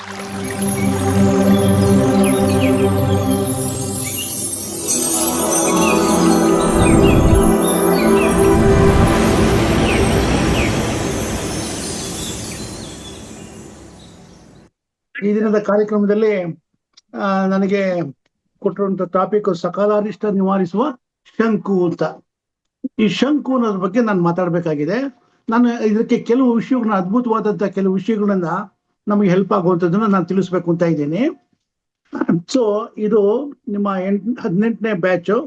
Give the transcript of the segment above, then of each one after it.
ಈ ದಿನದ ಕಾರ್ಯಕ್ರಮದಲ್ಲಿ ನನಗೆ ಕೊಟ್ಟಿರುವಂತ ಟಾಪಿಕ್ ಸಕಾಲಾರಿಷ್ಟ ನಿವಾರಿಸುವ ಶಂಕು ಅಂತ. ಈ ಶಂಕು ಅನ್ನೋದ್ರ ಬಗ್ಗೆ ನಾನು ಮಾತಾಡ್ಬೇಕಾಗಿದೆ. ನಾನು ಇದಕ್ಕೆ ಕೆಲವು ವಿಷಯಗಳನ್ನ, ಅದ್ಭುತವಾದಂತ ಕೆಲವು ವಿಷಯಗಳನ್ನ ನಮಗೆ ಹೆಲ್ಪ್ ಆಗುವಂಥದ್ದನ್ನ ನಾನು ತಿಳಿಸ್ಬೇಕು ಅಂತ ಇದ್ದೀನಿ. ಸೊ ಇದು ನಿಮ್ಮ 18ನೇ ಬ್ಯಾಚು,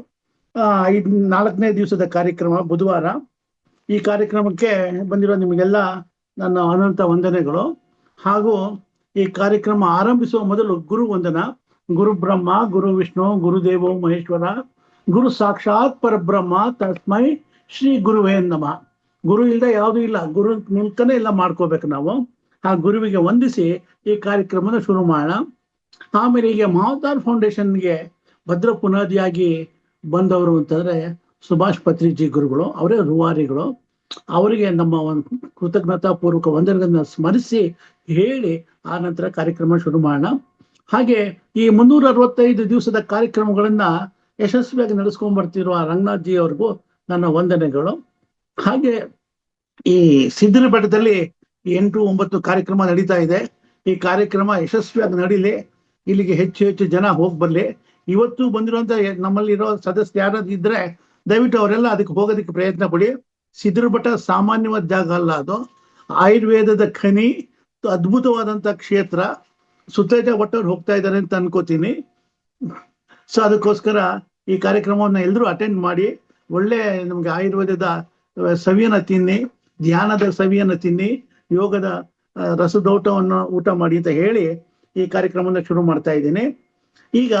4ನೇ ದಿವಸದ ಕಾರ್ಯಕ್ರಮ, ಬುಧವಾರ. ಈ ಕಾರ್ಯಕ್ರಮಕ್ಕೆ ಬಂದಿರೋ ನಿಮಗೆಲ್ಲ ನನ್ನ ಅನಂತ ವಂದನೆಗಳು. ಹಾಗೂ ಈ ಕಾರ್ಯಕ್ರಮ ಆರಂಭಿಸುವ ಮೊದಲು ಗುರು ವಂದನ. ಗುರು ಬ್ರಹ್ಮ, ಗುರು ವಿಷ್ಣು, ಗುರುದೇವೋ ಮಹೇಶ್ವರ, ಗುರು ಸಾಕ್ಷಾತ್ ಪರಬ್ರಹ್ಮ, ತಸ್ಮೈ ಶ್ರೀ ಗುರುವೇ ನಮಃ. ಗುರು ಇಲ್ಲದೆ ಯಾವುದೂ ಇಲ್ಲ, ಗುರು ಮೂಲಕನೇ ಎಲ್ಲ ಮಾಡ್ಕೋಬೇಕು ನಾವು. ಆ ಗುರುವಿಗೆ ವಂದಿಸಿ ಈ ಕಾರ್ಯಕ್ರಮನ ಶುರು ಮಾಡೋಣ. ಆಮೇಲೆ ಈಗ ಮಹಾವತಾರ್ ಫೌಂಡೇಶನ್ಗೆ ಭದ್ರ ಪುನಾದಿಯಾಗಿ ಬಂದವರು ಅಂತಂದ್ರೆ ಸುಭಾಷ್ ಪತ್ರಿಜಿ ಗುರುಗಳು, ಅವರೇ ರೂವಾರಿಗಳು. ಅವರಿಗೆ ನಮ್ಮ ಒಂದು ಕೃತಜ್ಞತಾ ಪೂರ್ವಕ ವಂದನೆಗಳನ್ನ ಸ್ಮರಿಸಿ ಹೇಳಿ ಆ ನಂತರ ಕಾರ್ಯಕ್ರಮ ಶುರು ಮಾಡೋಣ. ಹಾಗೆ ಈ 365 ದಿವಸದ ಕಾರ್ಯಕ್ರಮಗಳನ್ನ ಯಶಸ್ವಿಯಾಗಿ ನಡೆಸ್ಕೊಂಡ್ ಬರ್ತಿರುವ ರಂಗನಾಥ್ ಜಿ ಅವ್ರಿಗೂ ನನ್ನ ವಂದನೆಗಳು. ಹಾಗೆ ಈ ಸಿದ್ಧರ ಬೆಟ್ಟದಲ್ಲಿ 8-9 ಕಾರ್ಯಕ್ರಮ ನಡೀತಾ ಇದೆ. ಈ ಕಾರ್ಯಕ್ರಮ ಯಶಸ್ವಿಯಾಗಿ ನಡೀಲಿ, ಇಲ್ಲಿಗೆ ಹೆಚ್ಚು ಹೆಚ್ಚು ಜನ ಹೋಗಿ ಬರ್ಲಿ. ಇವತ್ತು ಬಂದಿರುವಂತ ನಮ್ಮಲ್ಲಿರೋ ಸದಸ್ಯ ಯಾರಾದ್ರೂ ಇದ್ರೆ ದಯವಿಟ್ಟು ಅವರೆಲ್ಲ ಅದಕ್ಕೆ ಹೋಗೋದಕ್ಕೆ ಪ್ರಯತ್ನ ಪಡಿ. ಸಿದ್ಧರ ಬೆಟ್ಟ ಸಾಮಾನ್ಯವಾದ ಜಾಗ ಅಲ್ಲ, ಅದು ಆಯುರ್ವೇದದ ಖನಿ, ಅದ್ಭುತವಾದಂತ ಕ್ಷೇತ್ರ. ಸುತ್ತೇಜ ಒಟ್ಟವ್ರು ಹೋಗ್ತಾ ಇದ್ದಾರೆ ಅಂತ ಅನ್ಕೋತೀನಿ. ಸೊ ಅದಕ್ಕೋಸ್ಕರ ಈ ಕಾರ್ಯಕ್ರಮವನ್ನ ಎಲ್ಲರೂ ಅಟೆಂಡ್ ಮಾಡಿ ಒಳ್ಳೆ ನಮ್ಗೆ ಆಯುರ್ವೇದದ ಸವಿಯನ್ನ ತಿನ್ನಿ, ಧ್ಯಾನದ ಸವಿಯನ್ನ ತಿನ್ನಿ, ಯೋಗದ ರಸದೌಟವನ್ನು ಊಟ ಮಾಡಿ ಅಂತ ಹೇಳಿ ಈ ಕಾರ್ಯಕ್ರಮನ ಶುರು ಮಾಡ್ತಾ ಇದ್ದೀನಿ. ಈಗ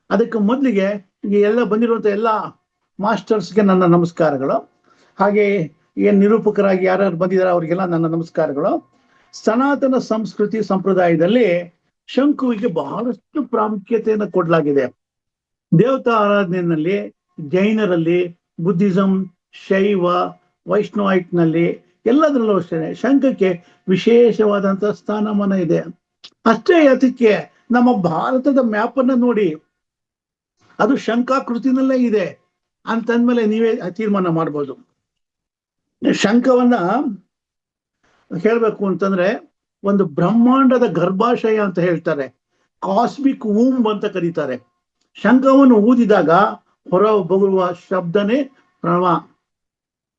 ಅದಕ್ಕೆ ಮೊದಲಿಗೆ ಈಗ ಎಲ್ಲ ಬಂದಿರುವಂತ ಎಲ್ಲ ಮಾಸ್ಟರ್ಸ್ಗೆ ನನ್ನ ನಮಸ್ಕಾರಗಳು. ಹಾಗೆ ಏನ್ ನಿರೂಪಕರಾಗಿ ಯಾರ್ಯಾರು ಬಂದಿದ್ದಾರೆ ಅವ್ರಿಗೆಲ್ಲ ನನ್ನ ನಮಸ್ಕಾರಗಳು. ಸನಾತನ ಸಂಸ್ಕೃತಿ ಸಂಪ್ರದಾಯದಲ್ಲಿ ಶಂಕುವಿಗೆ ಬಹಳಷ್ಟು ಪ್ರಾಮುಖ್ಯತೆಯನ್ನು ಕೊಡಲಾಗಿದೆ. ದೇವತಾ ಆರಾಧನೆಯಲ್ಲಿ ಜೈನರಲ್ಲಿ, ಬುದ್ಧಿಸಂ, ಶೈವ, ವೈಷ್ಣವೈಟ್ನಲ್ಲಿ ಎಲ್ಲದರಲ್ಲೂ ಅಷ್ಟೇ ಶಂಖಕ್ಕೆ ವಿಶೇಷವಾದಂತ ಸ್ಥಾನಮಾನ ಇದೆ. ಅಷ್ಟೇ ಅದಕ್ಕೆ ನಮ್ಮ ಭಾರತದ ಮ್ಯಾಪ್ ಅನ್ನ ನೋಡಿ, ಅದು ಶಂಖಾಕೃತಿನಲ್ಲೇ ಇದೆ ಅಂತಂದ್ಮೇಲೆ ನೀವೇ ತೀರ್ಮಾನ ಮಾಡ್ಬೋದು. ಶಂಖವನ್ನ ಹೇಳ್ಬೇಕು ಅಂತಂದ್ರೆ ಒಂದು ಬ್ರಹ್ಮಾಂಡದ ಗರ್ಭಾಶಯ ಅಂತ ಹೇಳ್ತಾರೆ, ಕಾಸ್ಮಿಕ್ ವೂಂಬ್ ಅಂತ ಕರೀತಾರೆ. ಶಂಖವನ್ನು ಊದಿದಾಗ ಹೊರ ಬರುವ ಶಬ್ದನೇ ಪ್ರಣವ.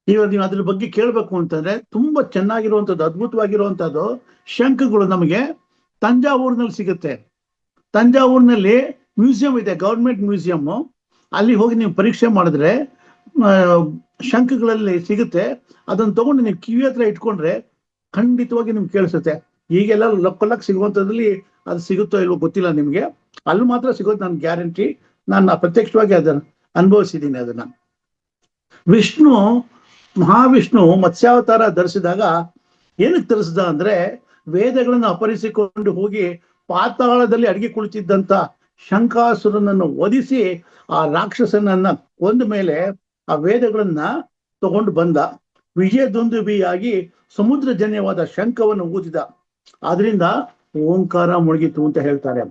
ಇವಾಗ ನೀವು ಅದ್ರ ಬಗ್ಗೆ ಕೇಳ್ಬೇಕು ಅಂತಂದ್ರೆ ತುಂಬಾ ಚೆನ್ನಾಗಿರುವಂಥದ್ದು, ಅದ್ಭುತವಾಗಿರುವಂಥದ್ದು ಶಂಖಗಳು ನಮಗೆ ತಂಜಾವೂರಿನಲ್ಲಿ ಸಿಗುತ್ತೆ. ತಂಜಾವೂರಿನಲ್ಲಿ ಮ್ಯೂಸಿಯಂ ಇದೆ, ಗೌರ್ಮೆಂಟ್ ಮ್ಯೂಸಿಯಂ. ಅಲ್ಲಿ ಹೋಗಿ ನೀವು ಪರೀಕ್ಷೆ ಮಾಡಿದ್ರೆ ಶಂಖಗಳಲ್ಲಿ ಸಿಗುತ್ತೆ. ಅದನ್ನ ತಗೊಂಡು ನೀವು ಕಿವಿ ಹತ್ರ ಇಟ್ಕೊಂಡ್ರೆ ಖಂಡಿತವಾಗಿ ನಿಮ್ಗೆ ಕೇಳಿಸುತ್ತೆ. ಈಗೆಲ್ಲ ಲೊಕ್ಕ ಸಿಗುವಂಥದ್ರಲ್ಲಿ ಅದು ಸಿಗುತ್ತೋ ಇಲ್ವೋ ಗೊತ್ತಿಲ್ಲ ನಿಮ್ಗೆ, ಅಲ್ಲಿ ಮಾತ್ರ ಸಿಗೋದು ನನ್ನ ಗ್ಯಾರಂಟಿ. ನಾನು ಪ್ರತ್ಯಕ್ಷವಾಗಿ ಅದನ್ನ ಅನುಭವಿಸಿದ್ದೀನಿ. ಅದನ್ನ ಮಹಾವಿಷ್ಣು ಮತ್ಸ್ಯಾವತಾರ ಧರಿಸಿದಾಗ ಏನಕ್ಕೆ ಧರಿಸಿದ ಅಂದ್ರೆ, ವೇದಗಳನ್ನು ಅಪಹರಿಸಿಕೊಂಡು ಹೋಗಿ ಪಾತಾಳದಲ್ಲಿ ಅಡಿಗೆ ಕುಳಿತಿದ್ದಂತ ಶಂಖಾಸುರನನ್ನು ವಧಿಸಿ ಆ ರಾಕ್ಷಸನನ್ನ ಕೊಂದ ಮೇಲೆ ಆ ವೇದಗಳನ್ನ ತಗೊಂಡು ಬಂದ. ವಿಜಯದುಂದುಬಿಯಾಗಿ ಸಮುದ್ರಜನ್ಯವಾದ ಶಂಖವನ್ನು ಊದಿದ. ಆದ್ರಿಂದ ಓಂಕಾರ ಮುಳುಗಿತು ಅಂತ ಹೇಳ್ತಾರೆ.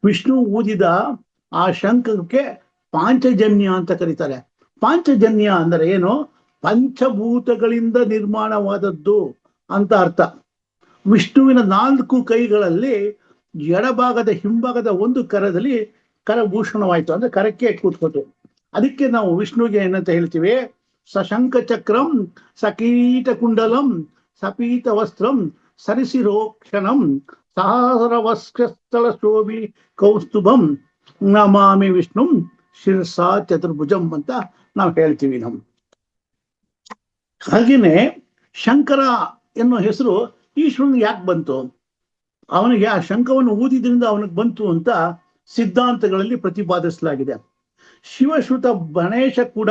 ವಿಷ್ಣು ಊದಿದ ಆ ಶಂಖಕ್ಕೆ ಪಾಂಚಜನ್ಯ ಅಂತ ಕರೀತಾರೆ. ಪಾಂಚಜನ್ಯ ಅಂದರೆ ಏನು? ಪಂಚಭೂತಗಳಿಂದ ನಿರ್ಮಾಣವಾದದ್ದು ಅಂತ ಅರ್ಥ. ವಿಷ್ಣುವಿನ 4 ಕೈಗಳಲ್ಲಿ ಎಡಭಾಗದ ಹಿಂಭಾಗದ ಒಂದು ಕರದಲ್ಲಿ ಕರಭೂಷಣವಾಯ್ತು, ಅಂದ್ರೆ ಕರಕ್ಕೆ ಕೂತ್ಕೋತು. ಅದಕ್ಕೆ ನಾವು ವಿಷ್ಣುವಿಗೆ ಏನಂತ ಹೇಳ್ತೀವಿ? ಸಶಂಖ ಚಕ್ರಂ, ಸಕೀಟ ಕುಂಡಲಂ, ಸಪೀತ ವಸ್ತ್ರಂ, ಸರಿಸಿರೋಕ್ಷಣಂ, ಸಹಸ್ರವಸ್ಕಸ್ಥಳ ಶೋಭಿ ಕೌಸ್ತುಭಂ, ನಮಾಮಿ ವಿಷ್ಣುಂ ಶಿರ್ಸಾ ಚತುರ್ಭುಜಂ ಅಂತ ನಾವು ಹೇಳ್ತೀವಿ. ಹಾಗೇನೆ ಶಂಕರ ಎನ್ನುವ ಹೆಸರು ಈಶ್ವರನಿಗೆ ಯಾಕೆ ಬಂತು? ಅವನಿಗೆ ಆ ಶಂಖವನ್ನು ಊದಿದ್ರಿಂದ ಅವನಿಗೆ ಬಂತು ಅಂತ ಸಿದ್ಧಾಂತಗಳಲ್ಲಿ ಪ್ರತಿಪಾದಿಸಲಾಗಿದೆ. ಶಿವಶ್ರುತ ಗಣೇಶ ಕೂಡ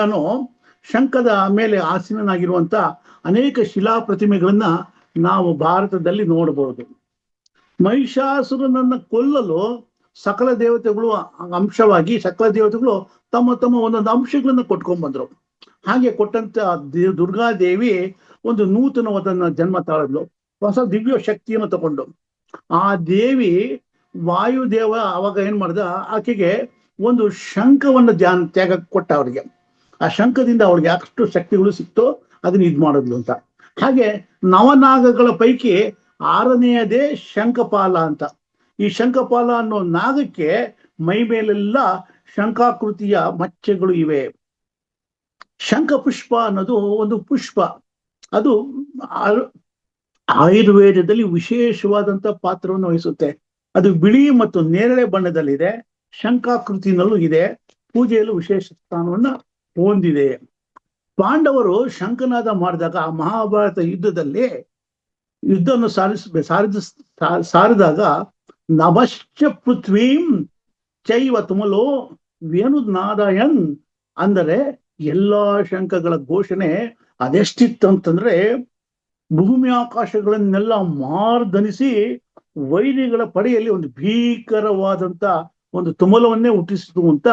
ಶಂಖದ ಮೇಲೆ ಆಸೀನನಾಗಿರುವಂತ ಅನೇಕ ಶಿಲಾ ಪ್ರತಿಮೆಗಳನ್ನ ನಾವು ಭಾರತದಲ್ಲಿ ನೋಡಬಹುದು. ಮಹಿಷಾಸುರನನ್ನ ಕೊಲ್ಲಲು ಸಕಲ ದೇವತೆಗಳು ಅಂಶವಾಗಿ ಸಕಲ ದೇವತೆಗಳು ತಮ್ಮ ತಮ್ಮ ಒಂದೊಂದು ಅಂಶಗಳನ್ನ ಕೊಟ್ಕೊಂಡ್ ಬಂದ್ರು. ಹಾಗೆ ಕೊಟ್ಟಂತ ದುರ್ಗಾದೇವಿ ಒಂದು ನೂತನವಾದನ್ನ ಜನ್ಮ ತಾಳದ್ಲು, ಹೊಸ ದಿವ್ಯ ಶಕ್ತಿಯನ್ನು ತಗೊಂಡು. ಆ ದೇವಿ ವಾಯುದೇವ ಅವಾಗ ಏನ್ ಮಾಡ್ದ, ಆಕೆಗೆ ಒಂದು ಶಂಖವನ್ನು ತ್ಯಾಗ ಕೊಟ್ಟ ಅವ್ರಿಗೆ. ಆ ಶಂಖದಿಂದ ಅವಳಿಗೆ ಯಾಕಷ್ಟು ಶಕ್ತಿಗಳು ಸಿಕ್ತೋ ಅದನ್ನ ಇದ್ ಮಾಡಿದ್ಲು ಅಂತ. ಹಾಗೆ ನವನಾಗಗಳ ಪೈಕಿ 6ನೇಯದೇ ಶಂಖಪಾಲ ಅಂತ. ಈ ಶಂಖಪಾಲ ಅನ್ನೋ ನಾಗಕ್ಕೆ ಮೈ ಮೇಲೆಲ್ಲ ಶಂಖಾಕೃತಿಯ ಮಚ್ಚೆಗಳು ಇವೆ. ಶಂಖ ಪುಷ್ಪ ಅನ್ನೋದು ಒಂದು ಪುಷ್ಪ. ಅದು ಆಯುರ್ವೇದದಲ್ಲಿ ವಿಶೇಷವಾದಂತ ಪಾತ್ರವನ್ನು ವಹಿಸುತ್ತೆ. ಅದು ಬಿಳಿ ಮತ್ತು ನೇರಳೆ ಬಣ್ಣದಲ್ಲಿದೆ, ಶಂಖಾಕೃತಿನಲ್ಲೂ ಇದೆ, ಪೂಜೆಯಲ್ಲೂ ವಿಶೇಷ ಸ್ಥಾನವನ್ನ ಹೊಂದಿದೆ. ಪಾಂಡವರು ಶಂಖನಾದ ಮಾಡಿದಾಗ ಮಹಾಭಾರತ ಯುದ್ಧದಲ್ಲಿ ಯುದ್ಧವನ್ನು ಸಾರಿದಾಗ ನಭಶ್ಚ ಪೃಥ್ವೀಂ ಚೈವ ತುಮಲೋ ವೇಣುನಾರಾಯಣ್ ಅಂದರೆ ಎಲ್ಲಾ ಶಂಖಗಳ ಘೋಷಣೆ ಅದೆಷ್ಟಿತ್ತಂತಂದ್ರೆ ಭೂಮಿ ಆಕಾಶಗಳನ್ನೆಲ್ಲ ಮಾರ್ದನಿಸಿ ವೈರಿಗಳ ಪಡೆಯಲ್ಲಿ ಒಂದು ಭೀಕರವಾದಂತ ಒಂದು ತುಮಲವನ್ನೇ ಹುಟ್ಟಿಸಿತು ಅಂತ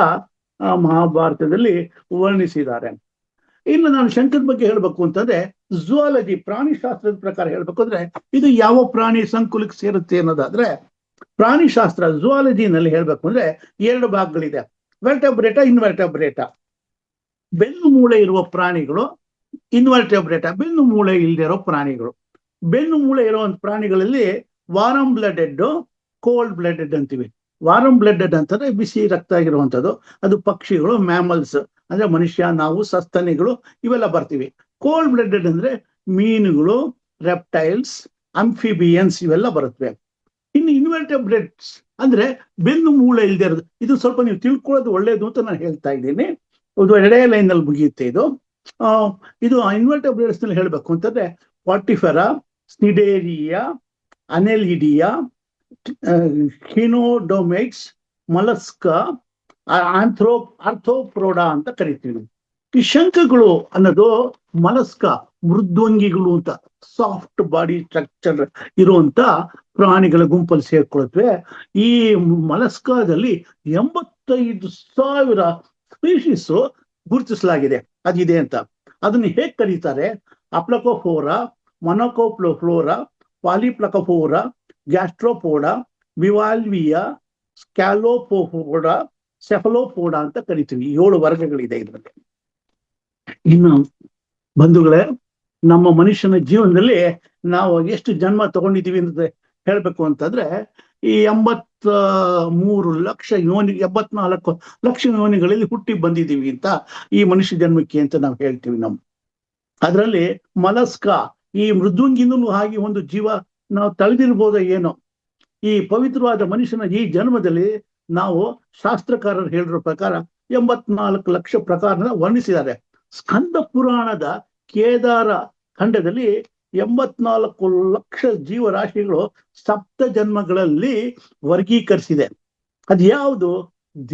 ಮಹಾಭಾರತದಲ್ಲಿ ವರ್ಣಿಸಿದ್ದಾರೆ. ಇನ್ನು ನಾನು ಶಂಖದ ಬಗ್ಗೆ ಹೇಳ್ಬೇಕು ಅಂತಂದ್ರೆ ಝುವಾಲಜಿ, ಪ್ರಾಣಿಶಾಸ್ತ್ರದ ಪ್ರಕಾರ ಹೇಳ್ಬೇಕು ಅಂದ್ರೆ ಇದು ಯಾವ ಪ್ರಾಣಿ ಸಂಕುಲಕ್ಕೆ ಸೇರುತ್ತೆ ಅನ್ನೋದಾದ್ರೆ, ಪ್ರಾಣಿಶಾಸ್ತ್ರ ಝುವಾಲಜಿನಲ್ಲಿ ಹೇಳ್ಬೇಕು ಅಂದ್ರೆ 2 ಭಾಗಗಳಿದೆ, ವೆರ್ಟಬ್ರೇಟ, ಇನ್ವೆರ್ಟಬ್ರೇಟ. ಬೆನ್ನು ಮೂಳೆ ಇರುವ ಪ್ರಾಣಿಗಳು ಇನ್ವರ್ಟೆಬ್ರೇಟ, ಬೆನ್ನು ಮೂಳೆ ಇಲ್ಲದೆ ಇರೋ ಪ್ರಾಣಿಗಳು. ಬೆನ್ನು ಮೂಳೆ ಇರೋ ಪ್ರಾಣಿಗಳಲ್ಲಿ ವಾರಂ ಬ್ಲಡೆಡ್, ಕೋಲ್ಡ್ ಬ್ಲಡೆಡ್ ಅಂತೀವಿ. ವಾರಂ ಬ್ಲಡೆಡ್ ಅಂತಂದ್ರೆ ಬಿಸಿ ರಕ್ತ ಆಗಿರುವಂಥದ್ದು, ಅದು ಪಕ್ಷಿಗಳು, ಮ್ಯಾಮಲ್ಸ್ ಅಂದ್ರೆ ಮನುಷ್ಯ, ನಾವು, ಸಸ್ತನಿಗಳು ಇವೆಲ್ಲ ಬರ್ತೀವಿ. ಕೋಲ್ಡ್ ಬ್ಲಡೆಡ್ ಅಂದ್ರೆ ಮೀನುಗಳು, ರೆಪ್ಟೈಲ್ಸ್, ಅಂಫಿಬಿಯನ್ಸ್ ಇವೆಲ್ಲ ಬರುತ್ತವೆ. ಇನ್ನು ಇನ್ವೆರ್ಟೆಬ್ರೇಟ್ಸ್ ಅಂದ್ರೆ ಬೆನ್ನು ಮೂಳೆ ಇಲ್ಲದೆ ಇರೋದು. ಇದು ಸ್ವಲ್ಪ ನೀವು ತಿಳ್ಕೊಳ್ಳೋದು ಒಳ್ಳೇದು ಅಂತ ನಾನು ಹೇಳ್ತಾ ಇದ್ದೀನಿ. ಇದು 2 ಲೈನ್ ನಲ್ಲಿ ಮುಗಿಯುತ್ತೆ ಇದು. ಇದು ಇನ್ವೆರ್ಟೆಬ್ರೇಟ್ಸ್ ನಲ್ಲಿ ಹೇಳ್ಬೇಕು ಅಂತಂದ್ರೆ ಪಾರ್ಟಿಫೆರಾ, ಸ್ನಿಡೇರಿಯಾ, ಅನೆಲಿಡಿಯಾ, ಹಿನೋಡೊಮೈಟ್ಸ್, ಮಲಸ್ಕಾ, ಆರ್ಥೋಪ್ರೋಡಾ ಅಂತ ಕರಿತೀವಿ. ಈ ಶಂಖಗಳು ಅನ್ನೋದು ಮಲಸ್ಕ, ಮೃದ್ವಂಗಿಗಳು ಅಂತ, ಸಾಫ್ಟ್ ಬಾಡಿ ಸ್ಟ್ರಕ್ಚರ್ ಇರುವಂತ ಪ್ರಾಣಿಗಳ ಗುಂಪಲ್ಲಿ ಸೇರ್ಕೊಳ್ತವೆ. ಈ ಮಲಸ್ಕಾದಲ್ಲಿ 85,000 ಸ್ಪೀಶೀಸ್ ಗುರುತಿಸಲಾಗಿದೆ, ಅದಿದೆ ಅಂತ. ಅದನ್ನ ಹೇಗೆ ಕರೀತಾರೆ? ಅಪ್ಲಕೋಫೋರಾ, ಮೊನೊಕೋಪ್ಲೋಫ್ಲೋರಾ, ಪಾಲಿಪ್ಲಕೋಫೋರಾ, ಗ್ಯಾಸ್ಟ್ರೋಪೋಡಾ, ಬಿವಾಲ್ವಿಯಾ, ಸ್ಕ್ಯಾಲೋಪೋಫೋಡಾ, ಸೆಫಲೋಪೋಡಾ ಅಂತ ಕರಿತೀವಿ. 7 ವರ್ಗಗಳಿದೆ ಇದರಲ್ಲಿ. ಇನ್ನು ಬಂಧುಗಳೇ, ನಮ್ಮ ಮನುಷ್ಯನ ಜೀವನದಲ್ಲಿ ನಾವು ಎಷ್ಟು ಜನ್ಮ ತಗೊಂಡಿದ್ದೀವಿ ಅಂತ ಹೇಳ್ಬೇಕು ಅಂತಂದ್ರೆ ಈ 83 ಲಕ್ಷ ಯೋನಿ, 74 ಲಕ್ಷ ಯೋನಿಗಳಲ್ಲಿ ಹುಟ್ಟಿ ಬಂದಿದ್ದೀವಿ ಅಂತ ಈ ಮನುಷ್ಯ ಜನ್ಮಕ್ಕೆ ಅಂತ ನಾವು ಹೇಳ್ತೀವಿ. ಅದರಲ್ಲಿ ಮಲಸ್ಕ, ಈ ಮೃದ್ವಂಗಿನೂ ಹಾಗೆ ಒಂದು ಜೀವ ನಾವು ತಳೆದಿರ್ಬೋದ ಏನೋ. ಈ ಪವಿತ್ರವಾದ ಮನುಷ್ಯನ ಈ ಜನ್ಮದಲ್ಲಿ ನಾವು ಶಾಸ್ತ್ರಕಾರರು ಹೇಳಿರೋ ಪ್ರಕಾರ 84 ಲಕ್ಷ ಪ್ರಕಾರನ ವರ್ಣಿಸಿದ್ದಾರೆ. ಸ್ಕಂದ ಪುರಾಣದ ಕೇದಾರ ಖಂಡದಲ್ಲಿ 84 ಲಕ್ಷ ಜೀವರಾಶಿಗಳು ಸಪ್ತ ಜನ್ಮಗಳಲ್ಲಿ ವರ್ಗೀಕರಿಸಿದೆ. ಅದು ಯಾವುದು?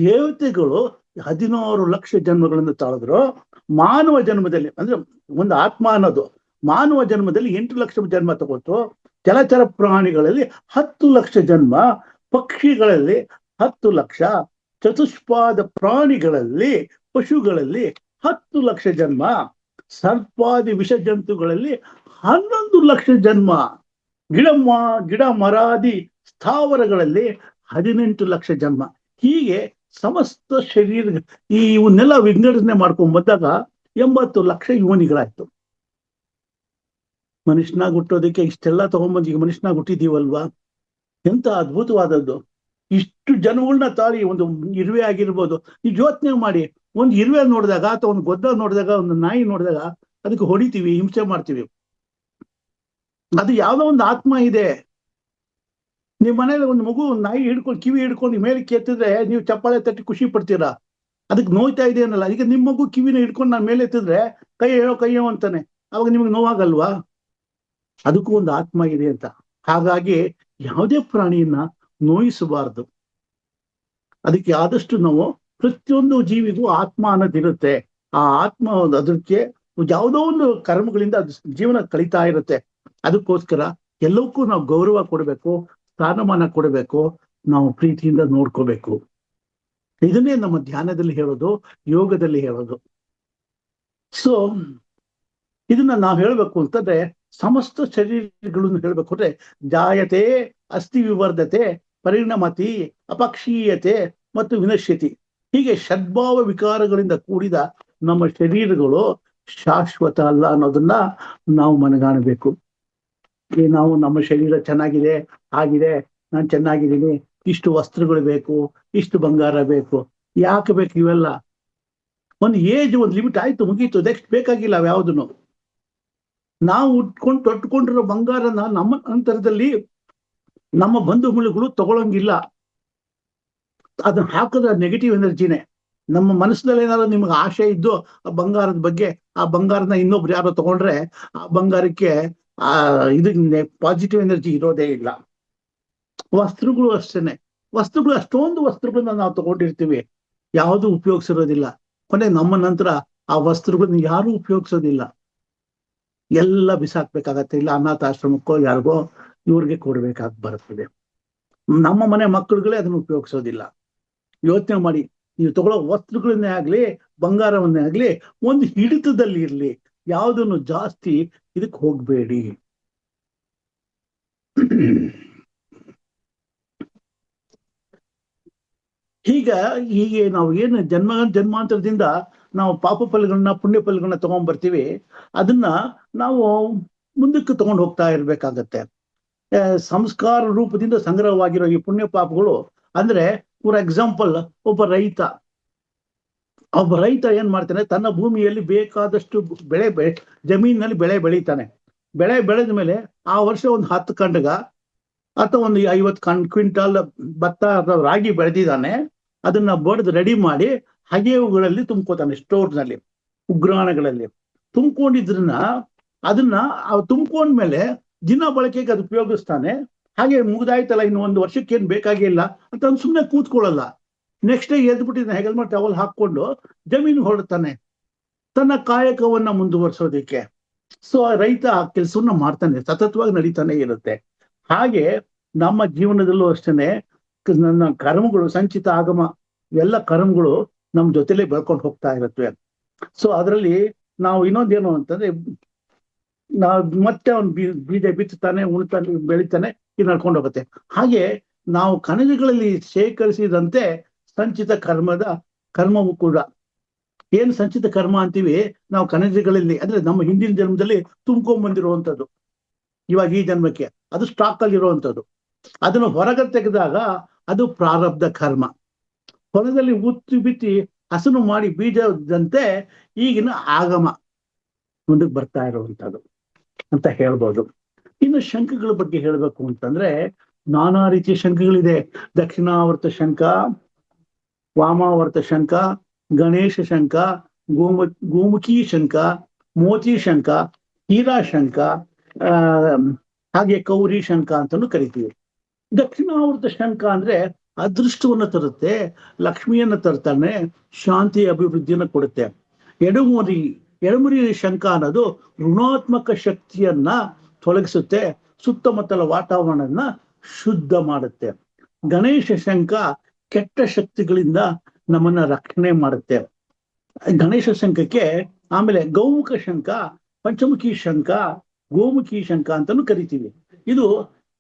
ದೇವತೆಗಳು 16 ಲಕ್ಷ ಜನ್ಮಗಳನ್ನು ತಾಳಿದ್ರು. ಮಾನವ ಜನ್ಮದಲ್ಲಿ ಅಂದ್ರೆ ಒಂದು ಆತ್ಮ ಅನ್ನೋದು ಮಾನವ ಜನ್ಮದಲ್ಲಿ 8 ಲಕ್ಷ ಜನ್ಮ ತಗೋತು. ಜಲಚರ ಪ್ರಾಣಿಗಳಲ್ಲಿ 10 ಲಕ್ಷ ಜನ್ಮ, ಪಕ್ಷಿಗಳಲ್ಲಿ 10 ಲಕ್ಷ, ಚತುಷ್ಪಾದ ಪ್ರಾಣಿಗಳಲ್ಲಿ, ಪಶುಗಳಲ್ಲಿ 10 ಲಕ್ಷ ಜನ್ಮ, ಸರ್ಪಾದಿ ವಿಷ ಜಂತುಗಳಲ್ಲಿ 11 ಲಕ್ಷ ಜನ್ಮ, ಗಿಡ ಮರಾದಿ ಸ್ಥಾವರಗಳಲ್ಲಿ 18 ಲಕ್ಷ ಜನ್ಮ. ಹೀಗೆ ಸಮಸ್ತ ಶರೀರ ಇವನ್ನೆಲ್ಲ ವಿಂಗಡಣೆ ಮಾಡ್ಕೊಂಡ್ ಬಂದಾಗ 80 ಲಕ್ಷ ಯೋನಿಗಳಾಯ್ತು. ಮನುಷ್ಯನಾಗ ಹುಟ್ಟೋದಕ್ಕೆ ಇಷ್ಟೆಲ್ಲ ತಗೊಂಡ್ಬಂದು ಈಗ ಮನುಷ್ಯನಾಗ ಹುಟ್ಟಿದೀವಲ್ವಾ, ಎಂತ ಅದ್ಭುತವಾದದ್ದು. ಇಷ್ಟು ಜನಗಳನ್ನ ತಾಳಿ ಒಂದು ಇರುವೆ ಆಗಿರ್ಬೋದು. ನೀವು ಯೋಚನೆ ಮಾಡಿ, ಒಂದು ಇರುವೆ ನೋಡಿದಾಗ ಅಥವಾ ಒಂದು ಗೊದ್ದ ನೋಡಿದಾಗ, ಒಂದು ನಾಯಿ ನೋಡಿದಾಗ ಅದಕ್ಕೆ ಹೊಡಿತೀವಿ, ಹಿಂಸೆ ಮಾಡ್ತೀವಿ. ಅದು ಯಾವ್ದೋ ಒಂದು ಆತ್ಮ ಇದೆ. ನಿಮ್ ಮನೇಲಿ ಒಂದು ಮಗು ನಾಯಿ ಹಿಡ್ಕೊಂಡು ಕಿವಿ ಹಿಡ್ಕೊಂಡು ಮೇಲೆ ಎತ್ತಿದ್ರೆ ನೀವು ಚಪ್ಪಾಳೆ ತಟ್ಟಿ ಖುಷಿ ಪಡ್ತೀರಾ, ಅದಕ್ಕೆ ನೋಯ್ತಾ ಇದೆ ಅನ್ನಲ್ಲ. ಈಗ ನಿಮ್ಮ ಮಗು ಕಿವಿನ ಹಿಡ್ಕೊಂಡು ನಾನು ಮೇಲೆ ಎತ್ತಿದ್ರೆ ಕೈಯೋ ಅಂತಾನೆ, ಅವಾಗ ನಿಮ್ಗೆ ನೋವಾಗಲ್ವಾ? ಅದಕ್ಕೂ ಒಂದು ಆತ್ಮ ಇದೆ ಅಂತ. ಹಾಗಾಗಿ ಯಾವುದೇ ಪ್ರಾಣಿಯನ್ನ ನೋಯಿಸಬಾರ್ದು. ಅದಕ್ಕೆ ಆದಷ್ಟು ನಾವು ಪ್ರತಿಯೊಂದು ಜೀವಿಗೂ ಆತ್ಮ ಅನ್ನೋದಿರುತ್ತೆ. ಆ ಆತ್ಮ ಅದಕ್ಕೆ ಯಾವುದೋ ಒಂದು ಕರ್ಮಗಳಿಂದ ಅದು ಜೀವನ ಕಳೀತಾ ಇರುತ್ತೆ. ಅದಕ್ಕೋಸ್ಕರ ಎಲ್ಲವಕ್ಕೂ ನಾವು ಗೌರವ ಕೊಡಬೇಕು, ಸ್ಥಾನಮಾನ ಕೊಡಬೇಕು, ನಾವು ಪ್ರೀತಿಯಿಂದ ನೋಡ್ಕೋಬೇಕು. ಇದನ್ನೇ ನಮ್ಮ ಧ್ಯಾನದಲ್ಲಿ ಹೇಳೋದು, ಯೋಗದಲ್ಲಿ ಹೇಳೋದು. ಸೊ ಇದನ್ನ ನಾವು ಹೇಳ್ಬೇಕು ಅಂತಂದ್ರೆ ಸಮಸ್ತ ಶರೀರಗಳನ್ನು ಹೇಳ್ಬೇಕು ಅಂದ್ರೆ ಜಾಯತೆ ಅಸ್ಥಿ ವಿವರ್ಧತೆ, ಪರಿಣಮತಿ, ಅಪಕ್ಷೀಯತೆ ಮತ್ತು ವಿನಶ್ಯತಿ. ಹೀಗೆ ಷಡ್ಭಾವ ವಿಕಾರಗಳಿಂದ ಕೂಡಿದ ನಮ್ಮ ಶರೀರಗಳು ಶಾಶ್ವತ ಅಲ್ಲ ಅನ್ನೋದನ್ನ ನಾವು ಮನಗಾಣಬೇಕು. ನಾವು ನಮ್ಮ ಶರೀರ ಚೆನ್ನಾಗಿದೆ, ಆಗಿದೆ, ನಾನು ಚೆನ್ನಾಗಿದ್ದೀನಿ, ಇಷ್ಟು ವಸ್ತ್ರಗಳು ಬೇಕು, ಇಷ್ಟು ಬಂಗಾರ ಬೇಕು, ಯಾಕೆ ಬೇಕು ಇವೆಲ್ಲ? ಒಂದು ಏಜ್, ಒಂದು ಲಿಮಿಟ್ ಆಯ್ತು, ಮುಗೀತು, ನೆಕ್ಸ್ಟ್ ಬೇಕಾಗಿಲ್ಲ ಯಾವ್ದನ್ನು. ನಾವು ತೊಟ್ಕೊಂಡಿರೋ ಬಂಗಾರನ ನಮ್ಮ ನಂತರದಲ್ಲಿ ನಮ್ಮ ಬಂಧು ಮಿಳುಗಳು ತಗೊಳಂಗಿಲ್ಲ. ಅದನ್ನ ಹಾಕಿದ್ರೆ ನೆಗೆಟಿವ್ ಎನರ್ಜಿನೇ. ನಮ್ಮ ಮನಸ್ಸಿನಲ್ಲಿ ಏನಾದ್ರು ನಿಮ್ಗೆ ಆಶೆ ಇದ್ದು ಆ ಬಂಗಾರದ ಬಗ್ಗೆ, ಆ ಬಂಗಾರನ ಇನ್ನೊಬ್ರು ಯಾರೋ ತಗೊಂಡ್ರೆ ಆ ಬಂಗಾರಕ್ಕೆ ಇದಕ್ಕೆ ಪಾಸಿಟಿವ್ ಎನರ್ಜಿ ಇರೋದೇ ಇಲ್ಲ. ವಸ್ತ್ರಗಳು ಅಷ್ಟೇನೆ, ವಸ್ತ್ರಗಳು ಅಷ್ಟೊಂದು ವಸ್ತ್ರಗಳನ್ನ ನಾವು ತಗೊಂಡಿರ್ತೀವಿ, ಯಾವುದು ಉಪಯೋಗಿಸಿರೋದಿಲ್ಲ. ಕೊನೆ ನಮ್ಮ ನಂತರ ಆ ವಸ್ತ್ರಗಳನ್ನ ಯಾರು ಉಪಯೋಗಿಸೋದಿಲ್ಲ, ಎಲ್ಲ ಬಿಸಾಕ್ಬೇಕಾಗತ್ತೆ, ಇಲ್ಲ ಅನಾಥಾಶ್ರಮಕ್ಕೋ ಯಾರಿಗೋ ಇವ್ರಿಗೆ ಕೊಡ್ಬೇಕಾಗಿ ಬರ್ತದೆ. ನಮ್ಮ ಮನೆ ಮಕ್ಕಳುಗಳೇ ಅದನ್ನು ಉಪಯೋಗಿಸೋದಿಲ್ಲ. ಯೋಚನೆ ಮಾಡಿ, ನೀವು ತಗೊಳ್ಳೋ ವಸ್ತ್ರಗಳನ್ನೇ ಆಗ್ಲಿ, ಬಂಗಾರವನ್ನೇ ಆಗ್ಲಿ, ಒಂದು ಹಿಡಿತದಲ್ಲಿ ಇರ್ಲಿ, ಯಾವುದನ್ನು ಜಾಸ್ತಿ ಇದಕ್ಕೆ ಹೋಗ್ಬೇಡಿ. ಹೀಗೆ ನಾವು ಏನು ಜನ್ಮಾಂತರದಿಂದ ನಾವು ಪಾಪ ಫಲಗಳನ್ನ, ಪುಣ್ಯ ಫಲಗಳನ್ನ ತಗೊಂಡ್ಬರ್ತೀವಿ, ಅದನ್ನ ನಾವು ಮುಂದಕ್ಕೆ ತಗೊಂಡು ಹೋಗ್ತಾ ಇರ್ಬೇಕಾಗತ್ತೆ. ಸಂಸ್ಕಾರ ರೂಪದಿಂದ ಸಂಗ್ರಹವಾಗಿರೋ ಈ ಪುಣ್ಯ ಪಾಪಗಳು ಅಂದ್ರೆ, ಫಾರ್ ಎಕ್ಸಾಂಪಲ್, ಒಬ್ಬ ರೈತ ಏನ್ ಮಾಡ್ತಾನೆ, ತನ್ನ ಭೂಮಿಯಲ್ಲಿ ಬೇಕಾದಷ್ಟು ಜಮೀನಿನಲ್ಲಿ ಬೆಳೆ ಬೆಳೀತಾನೆ. ಬೆಳೆ ಬೆಳೆದ ಮೇಲೆ ಆ ವರ್ಷ ಒಂದು 10 ಕಂಡಗ ಅಥವಾ ಒಂದು 50 ಕ್ವಿಂಟಾಲ್ ಭತ್ತ ಅಥವಾ ರಾಗಿ ಬೆಳೆದಿದ್ದಾನೆ. ಅದನ್ನ ಬಡ್ದು ರೆಡಿ ಮಾಡಿ ಹಗೆವುಗಳಲ್ಲಿ ತುಂಬ್ಕೋತಾನೆ, ಸ್ಟೋರ್ನಲ್ಲಿ, ಉಗ್ರಾಣಗಳಲ್ಲಿ ತುಂಬ್ಕೊಂಡಿದ್ರನ್ನ ಅದನ್ನ ತುಂಬ್ಕೊಂಡ್ಮೇಲೆ ದಿನ ಬಳಕೆಗೆ ಅದು ಉಪಯೋಗಿಸ್ತಾನೆ. ಹಾಗೆ ಮುಗ್ದಾಯ್ತಲ್ಲ, ಇನ್ನು 1 ವರ್ಷಕ್ಕೆ ಏನ್ ಬೇಕಾಗಿಲ್ಲ ಅಂತ ಅವ್ನು ಸುಮ್ಮನೆ ಕೂತ್ಕೊಳ್ಳಲ್ಲ. ನೆಕ್ಸ್ಟ್ ಡೇ ಎದ್ಬಿಟ್ಟಿದ್ದಾನೆ, ಹೆಗಲ್ಮೆಟ್ ಟವಲ್ ಹಾಕೊಂಡು ಜಮೀನು ಹೊರಡ್ತಾನೆ ತನ್ನ ಕಾಯಕವನ್ನ ಮುಂದುವರ್ಸೋದಿಕ್ಕೆ. ಸೊ ರೈತ ಆ ಕೆಲಸವನ್ನ ಮಾಡ್ತಾನೆ, ಸತತವಾಗಿ ನಡೀತಾನೆ ಇರುತ್ತೆ. ಹಾಗೆ ನಮ್ಮ ಜೀವನದಲ್ಲೂ ಅಷ್ಟೇನೆ ನನ್ನ ಕರ್ಮಗಳು, ಸಂಚಿತ ಆಗಮ ಎಲ್ಲ ಕರ್ಮಗಳು ನಮ್ಮ ಜೊತೆಲೇ ಬೆಳ್ಕೊಂಡು ಹೋಗ್ತಾ ಇರುತ್ತವೆ. ಸೊ ಅದರಲ್ಲಿ ನಾವು ಇನ್ನೊಂದೇನು ಅಂತಂದ್ರೆ, ನಾವು ಮತ್ತೆ ಅವ್ನು ಬೀಜ ಬಿತ್ತಾನೆ, ಉಣ್ತಾನೆ, ಬೆಳಿತಾನೆ, ಇದು ನಡ್ಕೊಂಡು ಹೋಗುತ್ತೆ. ಹಾಗೆ ನಾವು ಕಣಜಗಳಲ್ಲಿ ಶೇಖರಿಸಿದಂತೆ ಸಂಚಿತ ಕರ್ಮವು ಕೂಡ, ಏನ್ ಸಂಚಿತ ಕರ್ಮ ಅಂತೀವಿ ನಾವು ಕಣಜಗಳಲ್ಲಿ, ಅಂದ್ರೆ ನಮ್ಮ ಹಿಂದಿನ ಜನ್ಮದಲ್ಲಿ ತುಂಬ್ಕೊಂಡ್ ಬಂದಿರುವಂಥದ್ದು, ಇವಾಗ ಈ ಜನ್ಮಕ್ಕೆ ಅದು ಸ್ಟಾಕ್ ಅಲ್ಲಿ ಇರುವಂಥದ್ದು. ಅದನ್ನು ಹೊರಗೆ ತೆಗೆದಾಗ ಅದು ಪ್ರಾರಬ್ಧ ಕರ್ಮ. ಹೊಲದಲ್ಲಿ ಉತ್ತಿ ಬಿತ್ತಿ ಹಸನು ಮಾಡಿ ಬೀಜದಂತೆ ಈಗಿನ ಆಗಮ ಮುಂದಕ್ಕೆ ಬರ್ತಾ ಇರುವಂಥದ್ದು ಅಂತ ಹೇಳ್ಬೋದು. ಇನ್ನು ಶಂಖಗಳ ಬಗ್ಗೆ ಹೇಳ್ಬೇಕು ಅಂತಂದ್ರೆ, ನಾನಾ ರೀತಿಯ ಶಂಖಗಳಿದೆ. ದಕ್ಷಿಣಾವರ್ತ ಶಂಖ, ವಾಮಾವರ್ತ ಶಂಖ, ಗಣೇಶ ಶಂಖ, ಗೋಮುಖಿ ಶಂಖ, ಮೋತಿ ಶಂಖ, ಹೀರಾ ಶಂಖ, ಹಾಗೆ ಕೌರಿ ಶಂಖ ಅಂತಾನು ಕರಿತೀವಿ. ದಕ್ಷಿಣಾವರ್ತ ಶಂಖ ಅಂದ್ರೆ ಅದೃಷ್ಟವನ್ನು ತರುತ್ತೆ, ಲಕ್ಷ್ಮಿಯನ್ನ ತರ್ತಾನೆ, ಶಾಂತಿ ಅಭಿವೃದ್ಧಿಯನ್ನು ಕೊಡುತ್ತೆ. ಎಡಮುರಿ ಶಂಖ ಅನ್ನೋದು ಋಣಾತ್ಮಕ ಶಕ್ತಿಯನ್ನ ತೊಲಗಿಸುತ್ತೆ, ಸುತ್ತಮುತ್ತಲ ವಾತಾವರಣನ ಶುದ್ಧ ಮಾಡುತ್ತೆ. ಗಣೇಶ ಶಂಖ ಕೆಟ್ಟ ಶಕ್ತಿಗಳಿಂದ ನಮ್ಮನ್ನ ರಕ್ಷಣೆ ಮಾಡುತ್ತೆ, ಗಣೇಶ ಶಂಖಕ್ಕೆ. ಆಮೇಲೆ ಗೌಮುಖ ಶಂಖ, ಪಂಚಮುಖಿ ಶಂಖ, ಗೋಮುಖಿ ಶಂಖ ಅಂತಾನು ಕರಿತೀವಿ. ಇದು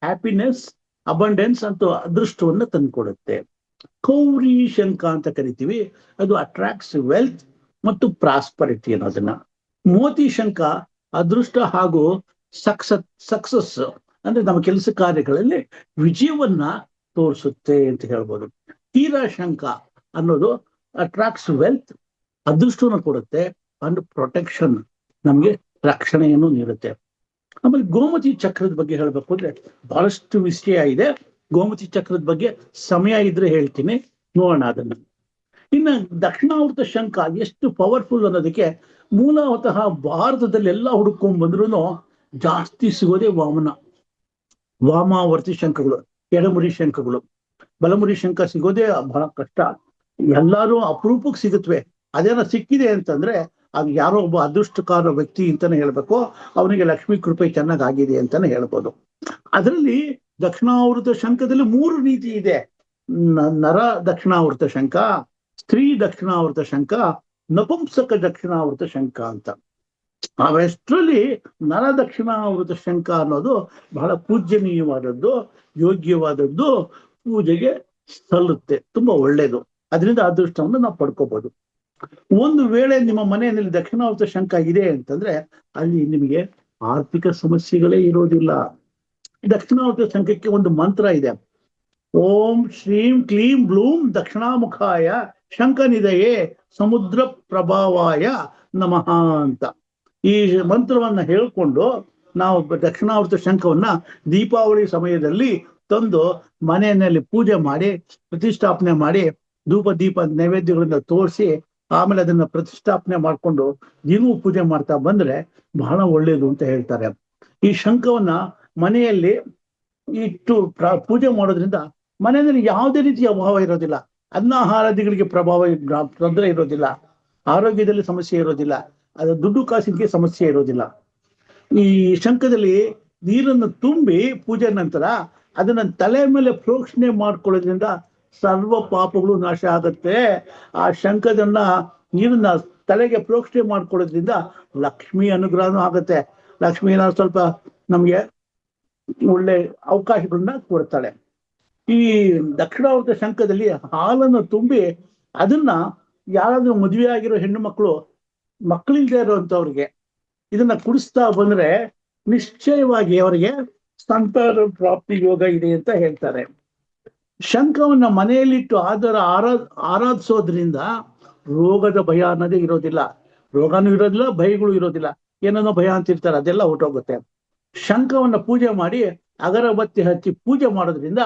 ಹ್ಯಾಪಿನೆಸ್, ಅಬಂಡೆನ್ಸ್ ಅಂತ ಅದೃಷ್ಟವನ್ನು ತಂದುಕೊಡುತ್ತೆ. ಕೌರಿ ಶಂಖ ಅಂತ ಕರಿತೀವಿ, ಅದು ಅಟ್ರಾಕ್ಟ್ಸ್ ವೆಲ್ತ್ ಮತ್ತು ಪ್ರಾಸ್ಪರಿಟಿ ಅನ್ನೋದನ್ನ. ಮೋತಿ ಶಂಖ ಅದೃಷ್ಟ ಹಾಗೂ ಸಕ್ಸಸ್ ಅಂದ್ರೆ ನಮ್ಮ ಕೆಲಸ ಕಾರ್ಯಗಳಲ್ಲಿ ವಿಜಯವನ್ನ ತೋರಿಸುತ್ತೆ ಅಂತ ಹೇಳ್ಬೋದು. ಹೀರಾ ಶಂಖ ಅನ್ನೋದು ಅಟ್ರಾಕ್ಟ್ಸ್ ವೆಲ್ತ್, ಅದೃಷ್ಟವನ್ನು ಕೊಡುತ್ತೆ, ಅಂಡ್ ಪ್ರೊಟೆಕ್ಷನ್, ನಮ್ಗೆ ರಕ್ಷಣೆಯನ್ನು ನೀಡುತ್ತೆ. ಆಮೇಲೆ ಗೋಮತಿ ಚಕ್ರದ ಬಗ್ಗೆ ಹೇಳ್ಬೇಕು ಅಂದ್ರೆ ಬಹಳಷ್ಟು ವಿಷಯ ಇದೆ. ಗೋಮತಿ ಚಕ್ರದ ಬಗ್ಗೆ ಸಮಯ ಇದ್ರೆ ಹೇಳ್ತೀನಿ, ನೋಡೋಣ ಅದನ್ನ. ಇನ್ನು ದಕ್ಷಿಣಾವರ್ತ ಶಂಖ ಎಷ್ಟು ಪವರ್ಫುಲ್ ಅನ್ನೋದಕ್ಕೆ, ಮೂಲತಃ ಭಾರತದಲ್ಲಿ ಎಲ್ಲ ಹುಡುಕೊಂಡ್ ಬಂದ್ರು ಜಾಸ್ತಿ ಸಿಗೋದೇ ವಾಮಾವರ್ತಿ ಶಂಖಗಳು, ಎಡಮುರಿ ಶಂಖಗಳು. ಬಲಮುರಿ ಶಂಖ ಸಿಗೋದೇ ಬಹಳ ಕಷ್ಟ, ಎಲ್ಲಾರು ಅಪರೂಪಕ್ಕೆ ಸಿಗುತ್ತವೆ. ಅದೇನೋ ಸಿಕ್ಕಿದೆ ಅಂತಂದ್ರೆ ಅದು ಯಾರೋ ಒಬ್ಬ ಅದೃಷ್ಟಕಾರ ವ್ಯಕ್ತಿ ಅಂತಾನೆ ಹೇಳ್ಬೇಕು, ಅವನಿಗೆ ಲಕ್ಷ್ಮೀ ಕೃಪೆ ಚೆನ್ನಾಗಿ ಆಗಿದೆ ಅಂತಾನೆ ಹೇಳ್ಬೋದು. ಅದರಲ್ಲಿ ದಕ್ಷಿಣಾವೃತ ಶಂಖದಲ್ಲಿ 3 ರೀತಿ ಇದೆ. ನರ ದಕ್ಷಿಣಾವೃತ ಶಂಖ, ಸ್ತ್ರೀ ದಕ್ಷಿಣಾವೃತ ಶಂಖ, ನಪುಂಸಕ ದಕ್ಷಿಣಾವೃತ ಶಂಖ ಅಂತ. ಅವೆಷ್ಟರಲ್ಲಿ ನರದಕ್ಷಿಣಾವೃತ ಶಂಖ ಅನ್ನೋದು ಬಹಳ ಪೂಜ್ಯನೀಯವಾದದ್ದು, ಯೋಗ್ಯವಾದದ್ದು, ಪೂಜೆಗೆ ಸಲ್ಲುತ್ತೆ, ತುಂಬಾ ಒಳ್ಳೇದು. ಅದರಿಂದ ಅದೃಷ್ಟವನ್ನು ನಾವು ಪಡ್ಕೋಬಹುದು. ಒಂದು ವೇಳೆ ನಿಮ್ಮ ಮನೆಯಲ್ಲಿ ದಕ್ಷಿಣಾವೃತ ಶಂಖ ಇದೆ ಅಂತಂದ್ರೆ ಅಲ್ಲಿ ನಿಮಗೆ ಆರ್ಥಿಕ ಸಮಸ್ಯೆಗಳೇ ಇರೋದಿಲ್ಲ. ದಕ್ಷಿಣಾವೃತ ಶಂಖಕ್ಕೆ ಒಂದು ಮಂತ್ರ ಇದೆ, ಓಂ ಶ್ರೀಂ ಕ್ಲೀಂ ಬ್ಲೂಂ ದಕ್ಷಿಣಾಮುಖಾಯ ಶಂಖನಿದಯೇ ಸಮುದ್ರ ಪ್ರಭಾವಾಯ ನಮಃ ಅಂತ. ಈ ಮಂತ್ರವನ್ನ ಹೇಳ್ಕೊಂಡು ನಾವು ದಕ್ಷಿಣಾವೃತ ಶಂಖವನ್ನ ದೀಪಾವಳಿ ಸಮಯದಲ್ಲಿ ತಂದು ಮನೆಯಲ್ಲಿ ಪೂಜೆ ಮಾಡಿ ಪ್ರತಿಷ್ಠಾಪನೆ ಮಾಡಿ ಧೂಪ ದೀಪ ನೈವೇದ್ಯಗಳಿಂದ ತೋರಿಸಿ ಆಮೇಲೆ ಅದನ್ನ ಪ್ರತಿಷ್ಠಾಪನೆ ಮಾಡಿಕೊಂಡು ದಿನವೂ ಪೂಜೆ ಮಾಡ್ತಾ ಬಂದ್ರೆ ಬಹಳ ಒಳ್ಳೇದು ಅಂತ ಹೇಳ್ತಾರೆ. ಈ ಶಂಖವನ್ನ ಮನೆಯಲ್ಲಿ ಇಟ್ಟು ಪೂಜೆ ಮಾಡೋದ್ರಿಂದ ಮನೆಯಲ್ಲಿ ಯಾವುದೇ ರೀತಿಯ ಅಭಾವ ಇರೋದಿಲ್ಲ, ಅನ್ನಾಹಾರಾದಿಗಳಿಗೆ ಪ್ರಭಾವ ತೊಂದರೆ ಇರೋದಿಲ್ಲ, ಆರೋಗ್ಯದಲ್ಲಿ ಸಮಸ್ಯೆ ಇರೋದಿಲ್ಲ, ಅದು ದುಡ್ಡು ಕಾಸಿಗೆ ಸಮಸ್ಯೆ ಇರೋದಿಲ್ಲ. ಈ ಶಂಖದಲ್ಲಿ ನೀರನ್ನು ತುಂಬಿ ಪೂಜೆ ನಂತರ ಅದನ್ನ ತಲೆ ಮೇಲೆ ಪ್ರೋಕ್ಷಣೆ ಮಾಡ್ಕೊಳ್ಳೋದ್ರಿಂದ ಸರ್ವ ಪಾಪಗಳು ನಾಶ ಆಗುತ್ತೆ. ಆ ಶಂಖದನ್ನ ನೀರನ್ನ ತಲೆಗೆ ಪ್ರೋಕ್ಷಣೆ ಮಾಡ್ಕೊಳ್ಳೋದ್ರಿಂದ ಲಕ್ಷ್ಮಿ ಅನುಗ್ರಹನೂ ಆಗುತ್ತೆ. ಲಕ್ಷ್ಮಿ ಸ್ವಲ್ಪ ನಮ್ಗೆ ಒಳ್ಳೆ ಅವಕಾಶಗಳನ್ನ ಕೊಡ್ತಾಳೆ. ಈ ದಕ್ಷಿಣಾವೃತ ಶಂಖದಲ್ಲಿ ಹಾಲನ್ನು ತುಂಬಿ ಅದನ್ನ ಯಾರಾದ್ರೂ ಮದುವೆ ಆಗಿರೋ ಹೆಣ್ಣು ಮಕ್ಕಳಿಲ್ದೇ ಇರುವಂತವ್ರಿಗೆ ಇದನ್ನ ಕುಡಿಸ್ತಾ ಬಂದ್ರೆ ನಿಶ್ಚಯವಾಗಿ ಅವರಿಗೆ ಸಂತಾನ ಪ್ರಾಪ್ತಿ ಯೋಗ ಇದೆ ಅಂತ ಹೇಳ್ತಾರೆ. ಶಂಖವನ್ನ ಮನೆಯಲ್ಲಿಟ್ಟು ಆರಾಧಿಸೋದ್ರಿಂದ ರೋಗದ ಭಯ ಅನ್ನೋದೇ ಇರೋದಿಲ್ಲ. ರೋಗನೂ ಇರೋದಿಲ್ಲ, ಭಯಗಳು ಇರೋದಿಲ್ಲ. ಏನೇನೋ ಭಯ ಅಂತಿರ್ತಾರೆ, ಅದೆಲ್ಲ ಹೊರಟೋಗುತ್ತೆ. ಶಂಖವನ್ನ ಪೂಜೆ ಮಾಡಿ ಅಗರಬತ್ತಿ ಹಚ್ಚಿ ಪೂಜೆ ಮಾಡೋದ್ರಿಂದ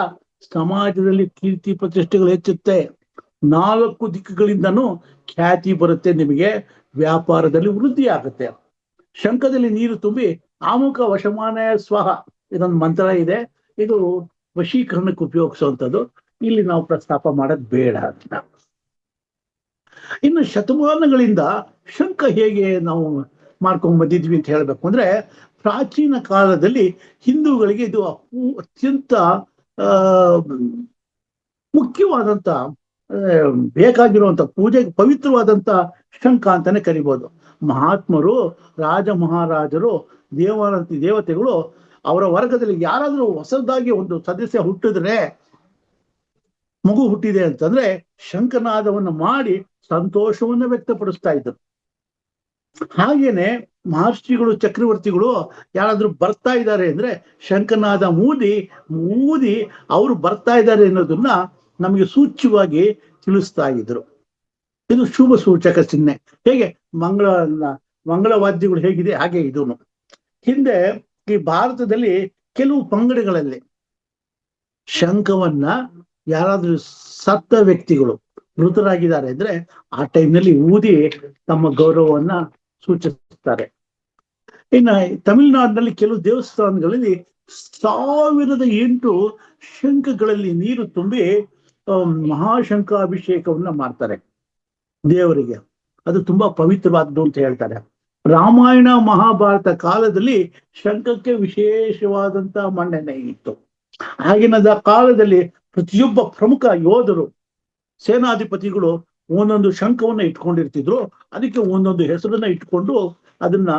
ಸಮಾಜದಲ್ಲಿ ಕೀರ್ತಿ ಪ್ರತಿಷ್ಠೆಗಳು ಹೆಚ್ಚುತ್ತೆ. 4 ದಿಕ್ಕುಗಳಿಂದನೂ ಖ್ಯಾತಿ ಬರುತ್ತೆ, ನಿಮಗೆ ವ್ಯಾಪಾರದಲ್ಲಿ ವೃದ್ಧಿ ಆಗುತ್ತೆ. ಶಂಖದಲ್ಲಿ ನೀರು ತುಂಬಿ ಆಮುಖ ವಶಮಾನಯ ಸ್ವಹ ಇದೊಂದು ಮಂತ್ರ ಇದೆ, ಇದು ವಶೀಕರಣಕ್ಕೆ ಉಪಯೋಗಿಸುವಂಥದ್ದು. ಇಲ್ಲಿ ನಾವು ಪ್ರಸ್ತಾಪ ಮಾಡೋದು ಬೇಡ ಅಂತ. ಇನ್ನು ಶತಮಾನಗಳಿಂದ ಶಂಖ ಹೇಗೆ ನಾವು ಮಾಡ್ಕೊಂಡ್ ಬಂದಿದ್ವಿ ಅಂತ ಹೇಳ್ಬೇಕು ಅಂದ್ರೆ, ಪ್ರಾಚೀನ ಕಾಲದಲ್ಲಿ ಹಿಂದೂಗಳಿಗೆ ಇದು ಅತ್ಯಂತ ಮುಖ್ಯವಾದಂತ ಬೇಕಾಗಿರುವಂತ ಪೂಜೆಗೆ ಪವಿತ್ರವಾದಂತ ಶಂಖ ಅಂತಾನೆ ಕರಿಬಹುದು. ಮಹಾತ್ಮರು, ರಾಜ ಮಹಾರಾಜರು, ದೇವತೆಗಳು ಅವರ ವರ್ಗದಲ್ಲಿ ಯಾರಾದ್ರೂ ಹೊಸದಾಗಿ ಒಂದು ಸದಸ್ಯ ಹುಟ್ಟಿದ್ರೆ, ಮಗು ಹುಟ್ಟಿದೆ ಅಂತಂದ್ರೆ ಶಂಖನಾದವನ್ನು ಮಾಡಿ ಸಂತೋಷವನ್ನು ವ್ಯಕ್ತಪಡಿಸ್ತಾ ಇದ್ರು. ಹಾಗೇನೆ ಮಹರ್ಷಿಗಳು, ಚಕ್ರವರ್ತಿಗಳು ಯಾರಾದ್ರೂ ಬರ್ತಾ ಇದ್ದಾರೆ ಅಂದ್ರೆ ಶಂಖನಾದ ಊದಿ ಅವರು ಬರ್ತಾ ಇದ್ದಾರೆ ಅನ್ನೋದನ್ನ ನಮಗೆ ಸೂಚ್ಯವಾಗಿ ತಿಳಿಸ್ತಾ ಇದ್ರು. ಇದು ಶುಭ ಸೂಚಕ ಚಿಹ್ನೆ. ಹೇಗೆ ಮಂಗಳವಾದ್ಯಗಳು ಹೇಗಿದೆ ಹಾಗೆ ಇದೂನು. ಹಿಂದೆ ಈ ಭಾರತದಲ್ಲಿ ಕೆಲವು ಪಂಗಡಗಳಲ್ಲಿ ಶಂಖವನ್ನ ಯಾರಾದ್ರೂ ಸತ್ತ ವ್ಯಕ್ತಿಗಳು ಮೃತರಾಗಿದ್ದಾರೆ ಅಂದ್ರೆ ಆ ಟೈಮ್ನಲ್ಲಿ ಊದಿ ತಮ್ಮ ಗೌರವವನ್ನ ಸೂಚಿಸುತ್ತಾರೆ. ಇನ್ನು ತಮಿಳುನಾಡಿನಲ್ಲಿ ಕೆಲವು ದೇವಸ್ಥಾನಗಳಲ್ಲಿ 1008 ಶಂಖಗಳಲ್ಲಿ ನೀರು ತುಂಬಿ ಮಹಾಶಂಖ ಅಭಿಷೇಕವನ್ನ ಮಾಡ್ತಾರೆ ದೇವರಿಗೆ. ಅದು ತುಂಬಾ ಪವಿತ್ರವಾದ್ದು ಅಂತ ಹೇಳ್ತಾರೆ. ರಾಮಾಯಣ ಮಹಾಭಾರತ ಕಾಲದಲ್ಲಿ ಶಂಖಕ್ಕೆ ವಿಶೇಷವಾದಂತ ಮನ್ನಣೆ ಇತ್ತು. ಆಗಿನ ಕಾಲದಲ್ಲಿ ಪ್ರತಿಯೊಬ್ಬ ಪ್ರಮುಖ ಯೋಧರು, ಸೇನಾಧಿಪತಿಗಳು ಒಂದೊಂದು ಶಂಖವನ್ನ ಇಟ್ಕೊಂಡಿರ್ತಿದ್ರು. ಅದಕ್ಕೆ ಒಂದೊಂದು ಹೆಸರನ್ನ ಇಟ್ಕೊಂಡು ಅದನ್ನ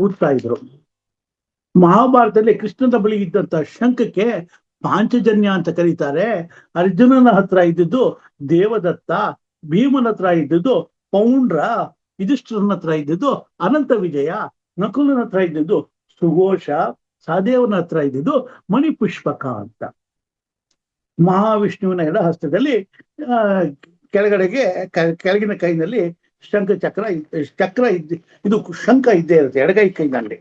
ಊದ್ತಾ ಇದ್ರು. ಮಹಾಭಾರತದಲ್ಲಿ ಕೃಷ್ಣನ ಬಳಿ ಇದ್ದಂತ ಶಂಖಕ್ಕೆ ಪಾಂಚಜನ್ಯ ಅಂತ ಕರೀತಾರೆ. ಅರ್ಜುನನ ಹತ್ರ ಇದ್ದಿದ್ದು ದೇವದತ್ತ, ಭೀಮನ ಹತ್ರ ಇದ್ದಿದ್ದು ಪೌಂಡ್ರ, ಯುಧಿಷ್ಠಿರನ ಹತ್ರ ಇದ್ದಿದ್ದು ಅನಂತ ವಿಜಯ, ನಕುಲನ ಹತ್ರ ಇದ್ದಿದ್ದು ಸುಘೋಷ, ಸಹದೇವನ ಹತ್ರ ಇದ್ದಿದ್ದು ಮಣಿಪುಷ್ಪಕ ಅಂತ. ಮಹಾವಿಷ್ಣುವಿನ ಎಡ ಹಸ್ತದಲ್ಲಿ ಕೆಳಗಿನ ಕೈನಲ್ಲಿ ಚಕ್ರ ಇದು ಶಂಖ ಇದ್ದೇ ಇರುತ್ತೆ ಎಡಗೈ ಕೈನಲ್ಲಿ.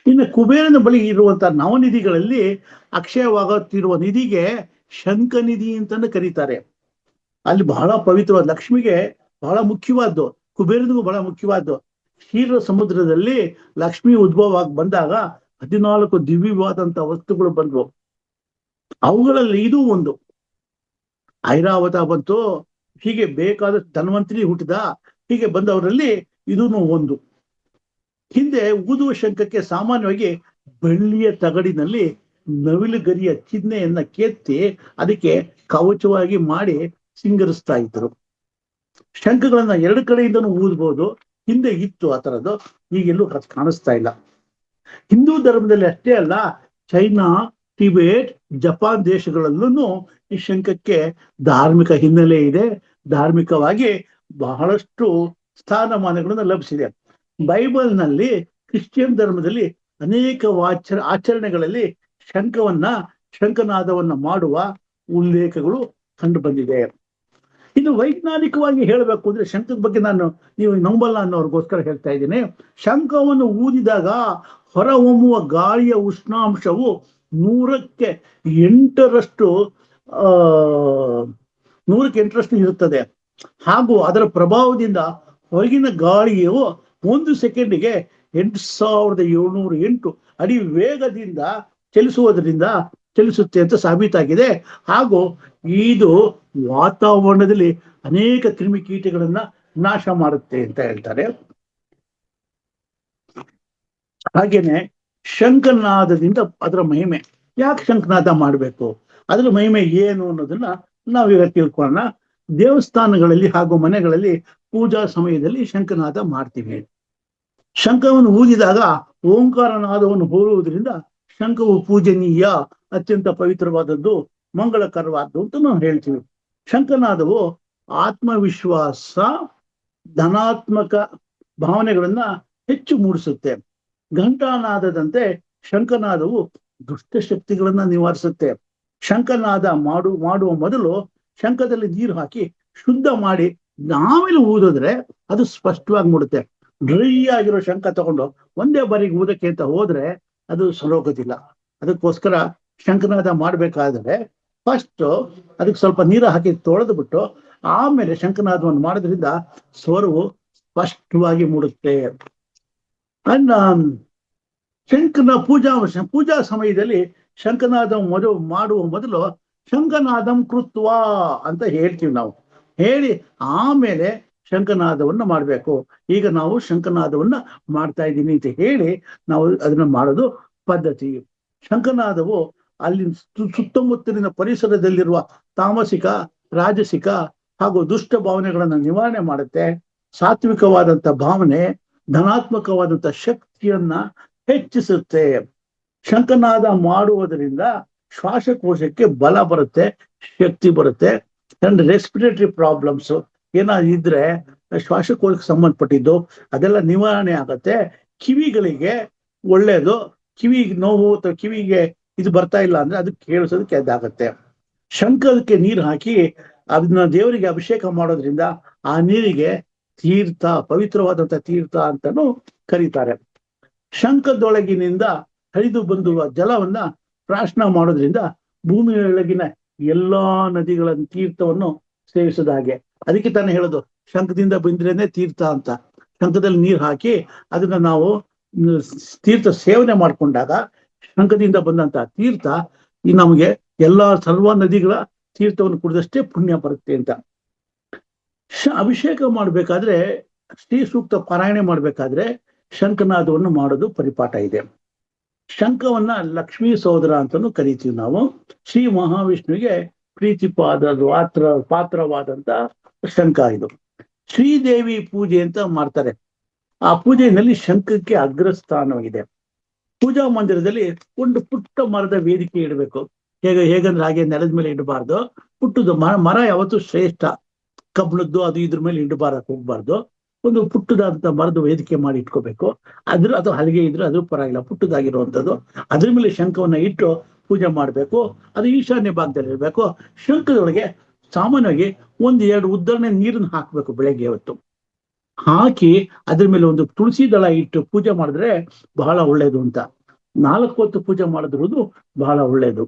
ಇನ್ನು ಕುಬೇರನ ಬಳಿ ಇರುವಂತಹ ನವನಿಧಿಗಳಲ್ಲಿ ಅಕ್ಷಯವಾಗುತ್ತಿರುವ ನಿಧಿಗೆ ಶಂಖ ನಿಧಿ ಅಂತಾನೆ ಕರೀತಾರೆ. ಅಲ್ಲಿ ಬಹಳ ಪವಿತ್ರವಾದ, ಲಕ್ಷ್ಮಿಗೆ ಬಹಳ ಮುಖ್ಯವಾದ್ದು, ಕುಬೇರನಿಗೂ ಬಹಳ ಮುಖ್ಯವಾದ್ದು. ಕ್ಷೀರ ಸಮುದ್ರದಲ್ಲಿ ಲಕ್ಷ್ಮಿ ಉದ್ಭವ ಬಂದಾಗ 14 ದಿವ್ಯವಾದಂತ ವಸ್ತುಗಳು ಬಂದ್ವು. ಅವುಗಳಲ್ಲಿ ಇದು ಒಂದು. ಐರಾವತ ಬಂತು, ಹೀಗೆ ಬೇಕಾದಷ್ಟು ಧನ್ವಂತರಿ ಹುಟ್ಟಿದ, ಹೀಗೆ ಬಂದವರಲ್ಲಿ ಇದೂ ಒಂದು. ಹಿಂದೆ ಊದುವ ಶಂಖಕ್ಕೆ ಸಾಮಾನ್ಯವಾಗಿ ಬೆಳ್ಳಿಯ ತಗಡಿನಲ್ಲಿ ನವಿಲುಗರಿಯ ಚಿಹ್ನೆಯನ್ನ ಕೆತ್ತಿ ಅದಕ್ಕೆ ಕವಚವಾಗಿ ಮಾಡಿ ಸಿಂಗರಿಸ್ತಾ ಇದ್ರು. ಶಂಖಗಳನ್ನ 2 ಕಡೆಯಿಂದನೂ ಊದ್ಬೋದು, ಹಿಂದೆ ಇತ್ತು ಆ ಥರದ್ದು, ಈಗೆಲ್ಲೂ ಕಾಣಿಸ್ತಾ ಇಲ್ಲ. ಹಿಂದೂ ಧರ್ಮದಲ್ಲಿ ಅಷ್ಟೇ ಅಲ್ಲ, ಚೈನಾ, ಟಿಬೇಟ್, ಜಪಾನ್ ದೇಶಗಳಲ್ಲೂ ಈ ಶಂಖಕ್ಕೆ ಧಾರ್ಮಿಕ ಹಿನ್ನೆಲೆ ಇದೆ. ಧಾರ್ಮಿಕವಾಗಿ ಬಹಳಷ್ಟು ಸ್ಥಾನಮಾನಗಳನ್ನು ಲಭಿಸಿದೆ. ಬೈಬಲ್ನಲ್ಲಿ, ಕ್ರಿಶ್ಚಿಯನ್ ಧರ್ಮದಲ್ಲಿ ಅನೇಕ ಆಚರಣೆಗಳಲ್ಲಿ ಶಂಖನಾದವನ್ನ ಮಾಡುವ ಉಲ್ಲೇಖಗಳು ಕಂಡು ಬಂದಿದೆ. ಇನ್ನು ವೈಜ್ಞಾನಿಕವಾಗಿ ಹೇಳಬೇಕು ಅಂದ್ರೆ ಶಂಖದ ಬಗ್ಗೆ ನೀವು ನಂಬಲ್ಲ ಅನ್ನೋರ್ಗೋಸ್ಕರ ಹೇಳ್ತಾ ಇದ್ದೀನಿ. ಶಂಖವನ್ನು ಊದಿದಾಗ ಹೊರಹೊಮ್ಮುವ ಗಾಳಿಯ ಉಷ್ಣಾಂಶವು 100ಕ್ಕೆ 8ರಷ್ಟು ಇರುತ್ತದೆ. ಹಾಗೂ ಅದರ ಪ್ರಭಾವದಿಂದ ಹೊರಗಿನ ಗಾಳಿಯು 1 ಸೆಕೆಂಡಿಗೆ 8708 ಅಡಿ ವೇಗದಿಂದ ಚಲಿಸುತ್ತೆ ಅಂತ ಸಾಬೀತಾಗಿದೆ. ಹಾಗೂ ಇದು ವಾತಾವರಣದಲ್ಲಿ ಅನೇಕ ಕ್ರಿಮಿಕೀಟಗಳನ್ನ ನಾಶ ಮಾಡುತ್ತೆ ಅಂತ ಹೇಳ್ತಾರೆ. ಹಾಗೇನೆ ಶಂಖನಾದದಿಂದ ಅದರ ಮಹಿಮೆ, ಯಾಕೆ ಶಂಖನಾದ ಮಾಡಬೇಕು, ಅದರ ಮಹಿಮೆ ಏನು ಅನ್ನೋದನ್ನ ನಾವೀಗ ತಿಳ್ಕೊಳ್ಳೋಣ. ದೇವಸ್ಥಾನಗಳಲ್ಲಿ ಹಾಗೂ ಮನೆಗಳಲ್ಲಿ ಪೂಜಾ ಸಮಯದಲ್ಲಿ ಶಂಖನಾದ ಮಾಡ್ತೀವಿ. ಶಂಖವನ್ನು ಊದಿದಾಗ ಓಂಕಾರನಾದವನ್ನು ಹೋಲುವುದರಿಂದ ಶಂಖವು ಪೂಜನೀಯ, ಅತ್ಯಂತ ಪವಿತ್ರವಾದದ್ದು, ಮಂಗಳಕರವಾದದ್ದು ಅಂತ ನಾವು ಹೇಳ್ತೀವಿ. ಶಂಖನಾದವು ಆತ್ಮವಿಶ್ವಾಸ, ಧನಾತ್ಮಕ ಭಾವನೆಗಳನ್ನ ಹೆಚ್ಚು ಮೂಡಿಸುತ್ತೆ. ಘಂಟಾನಾದದಂತೆ ಶಂಖನಾದವು ದುಷ್ಟಶಕ್ತಿಗಳನ್ನ ನಿವಾರಿಸುತ್ತೆ. ಶಂಖನಾದ ಮಾಡುವ ಮೊದಲು ಶಂಖದಲ್ಲಿ ನೀರು ಹಾಕಿ ಶುದ್ಧ ಮಾಡಿ ಆಮೇಲೆ ಊದಿದ್ರೆ ಅದು ಸ್ಪಷ್ಟವಾಗಿ ಮೂಡುತ್ತೆ. ಡ್ರೈ ಆಗಿರೋ ಶಂಖ ತಗೊಂಡು ಒಂದೇ ಬಾರಿಗೆ ಊದಕ್ಕೆ ಅಂತ ಹೋದ್ರೆ ಅದು ಸರೋಗೋದಿಲ್ಲ. ಅದಕ್ಕೋಸ್ಕರ ಶಂಖನಾದ ಮಾಡ್ಬೇಕಾದ್ರೆ ಫಸ್ಟ್ ಅದಕ್ಕೆ ಸ್ವಲ್ಪ ನೀರು ಹಾಕಿ ತೊಳೆದು ಬಿಟ್ಟು ಆಮೇಲೆ ಶಂಖನಾದವನ್ನು ಮಾಡೋದ್ರಿಂದ ಸ್ವರವು ಸ್ಪಷ್ಟವಾಗಿ ಮೂಡುತ್ತೆ. ಪೂಜಾ ಸಮಯದಲ್ಲಿ ಶಂಖನಾದ ಮಾಡುವ ಮೊದಲು ಶಂಖನಾದಂ ಕೃತ್ವ ಅಂತ ಹೇಳ್ತೀವಿ ನಾವು. ಹೇಳಿ ಆಮೇಲೆ ಶಂಖನಾದವನ್ನ ಮಾಡಬೇಕು. ಈಗ ನಾವು ಶಂಖನಾದವನ್ನ ಮಾಡ್ತಾ ಇದ್ದೀನಿ ಅಂತ ಹೇಳಿ ನಾವು ಅದನ್ನ ಮಾಡೋದು ಪದ್ಧತಿ. ಶಂಖನಾದವು ಅಲ್ಲಿ ಸುತ್ತಮುತ್ತಲಿನ ಪರಿಸರದಲ್ಲಿರುವ ತಾಮಸಿಕ, ರಾಜಸಿಕ ಹಾಗೂ ದುಷ್ಟ ಭಾವನೆಗಳನ್ನ ನಿವಾರಣೆ ಮಾಡುತ್ತೆ. ಸಾತ್ವಿಕವಾದಂಥ ಭಾವನೆ, ಧನಾತ್ಮಕವಾದಂಥ ಶಕ್ತಿಯನ್ನ ಹೆಚ್ಚಿಸುತ್ತೆ. ಶಂಖನಾದ ಮಾಡುವುದರಿಂದ ಶ್ವಾಸಕೋಶಕ್ಕೆ ಬಲ ಬರುತ್ತೆ, ಶಕ್ತಿ ಬರುತ್ತೆ. ಅಂಡ್ ರೆಸ್ಪಿರೇಟರಿ ಪ್ರಾಬ್ಲಮ್ಸ್ ಏನಾದಿದ್ರೆ ಶ್ವಾಸಕೋಶಕ್ಕೆ ಸಂಬಂಧಪಟ್ಟಿದ್ದು ಅದೆಲ್ಲ ನಿವಾರಣೆ ಆಗತ್ತೆ. ಕಿವಿಗಳಿಗೆ ಒಳ್ಳೇದು. ಕಿವಿಗೆ ನೋವು ಅಥವಾ ಕಿವಿಗೆ ಇದು ಬರ್ತಾ ಇಲ್ಲ ಅಂದ್ರೆ ಅದು ಕೇಳಿಸೋದಕ್ಕೆ ಅದಾಗತ್ತೆ. ಶಂಖಕ್ಕೆ ನೀರು ಹಾಕಿ ಅದನ್ನ ದೇವರಿಗೆ ಅಭಿಷೇಕ ಮಾಡೋದ್ರಿಂದ ಆ ನೀರಿಗೆ ತೀರ್ಥ, ಪವಿತ್ರವಾದಂಥ ತೀರ್ಥ ಅಂತಾನು ಕರೀತಾರೆ. ಶಂಖದೊಳಗಿನಿಂದ ಹರಿದು ಬಂದುವ ಜಲವನ್ನ ಪ್ರಾಶನ ಮಾಡೋದ್ರಿಂದ ಭೂಮಿಯೊಳಗಿನ ಎಲ್ಲಾ ನದಿಗಳ ತೀರ್ಥವನ್ನು ಸೇವಿಸದ ಹಾಗೆ. ಅದಕ್ಕೆ ತಾನೇ ಹೇಳೋದು ಶಂಖದಿಂದ ಬಂದ್ರೇನೆ ತೀರ್ಥ ಅಂತ. ಶಂಖದಲ್ಲಿ ನೀರು ಹಾಕಿ ಅದನ್ನ ನಾವು ತೀರ್ಥ ಸೇವನೆ ಮಾಡ್ಕೊಂಡಾಗ ಶಂಖದಿಂದ ಬಂದಂತ ತೀರ್ಥ ನಮಗೆ ಎಲ್ಲಾ ಸರ್ವ ನದಿಗಳ ತೀರ್ಥವನ್ನು ಕುಡಿದಷ್ಟೇ ಪುಣ್ಯ ಬರುತ್ತೆ ಅಂತ. ಅಭಿಷೇಕ ಮಾಡ್ಬೇಕಾದ್ರೆ, ಶ್ರೀ ಸೂಕ್ತ ಪಾರಾಯಣೆ ಮಾಡ್ಬೇಕಾದ್ರೆ ಶಂಖನಾದವನ್ನು ಮಾಡೋದು ಪರಿಪಾಠ ಇದೆ. ಶಂಖವನ್ನ ಲಕ್ಷ್ಮೀ ಸಹೋದರ ಅಂತಾನು ಕರಿತೀವಿ ನಾವು. ಶ್ರೀ ಮಹಾವಿಷ್ಣುವಿಗೆ ಪಾತ್ರವಾದಂತ ಶಂಖ ಇದು. ಶ್ರೀದೇವಿ ಪೂಜೆ ಅಂತ ಮಾಡ್ತಾರೆ. ಆ ಪೂಜೆಯಲ್ಲಿ ಶಂಖಕ್ಕೆ ಅಗ್ರಸ್ಥಾನವಾಗಿದೆ. ಪೂಜಾ ಮಂದಿರದಲ್ಲಿ ಒಂದು ಪುಟ್ಟ ಮರದ ವೇದಿಕೆ ಇಡಬೇಕು. ಹೇಗಂದ್ರೆ ಹಾಗೆ ನೆಲದ ಮೇಲೆ ಇಡಬಾರ್ದು. ಪುಟ್ಟದ್ದು ಮರ ಯಾವತ್ತೂ ಶ್ರೇಷ್ಠ. ಕಬ್ಬಣದ್ದು ಅದು ಇದ್ರ ಮೇಲೆ ಹೋಗ್ಬಾರ್ದು. ಒಂದು ಪುಟ್ಟದಾದಂತ ಮರದ ವೇದಿಕೆ ಮಾಡಿ ಇಟ್ಕೋಬೇಕು. ಅದು ಹಲಗೆ ಇದ್ರೆ ಅದ್ರ ಪರವಾಗಿಲ್ಲ, ಪುಟ್ಟದಾಗಿರುವಂಥದ್ದು. ಅದ್ರ ಮೇಲೆ ಶಂಖವನ್ನ ಇಟ್ಟು ಪೂಜೆ ಮಾಡಬೇಕು. ಅದು ಈಶಾನ್ಯ ಭಾಗದಲ್ಲಿ ಇರಬೇಕು. ಶಂಖದೊಳಗೆ ಸಾಮಾನ್ಯವಾಗಿ 1-2 ಉದ್ದರಣೆ ನೀರನ್ನು ಹಾಕಬೇಕು ಬೆಳಗ್ಗೆ ಹೊತ್ತು. ಹಾಕಿ ಅದ್ರ ಮೇಲೆ ಒಂದು ತುಳಸಿ ದಳ ಇಟ್ಟು ಪೂಜೆ ಮಾಡಿದ್ರೆ ಬಹಳ ಒಳ್ಳೇದು ಅಂತ. 4 ಹೊತ್ತು ಪೂಜೆ ಮಾಡಿದ್ರುವುದು ಬಹಳ ಒಳ್ಳೇದು.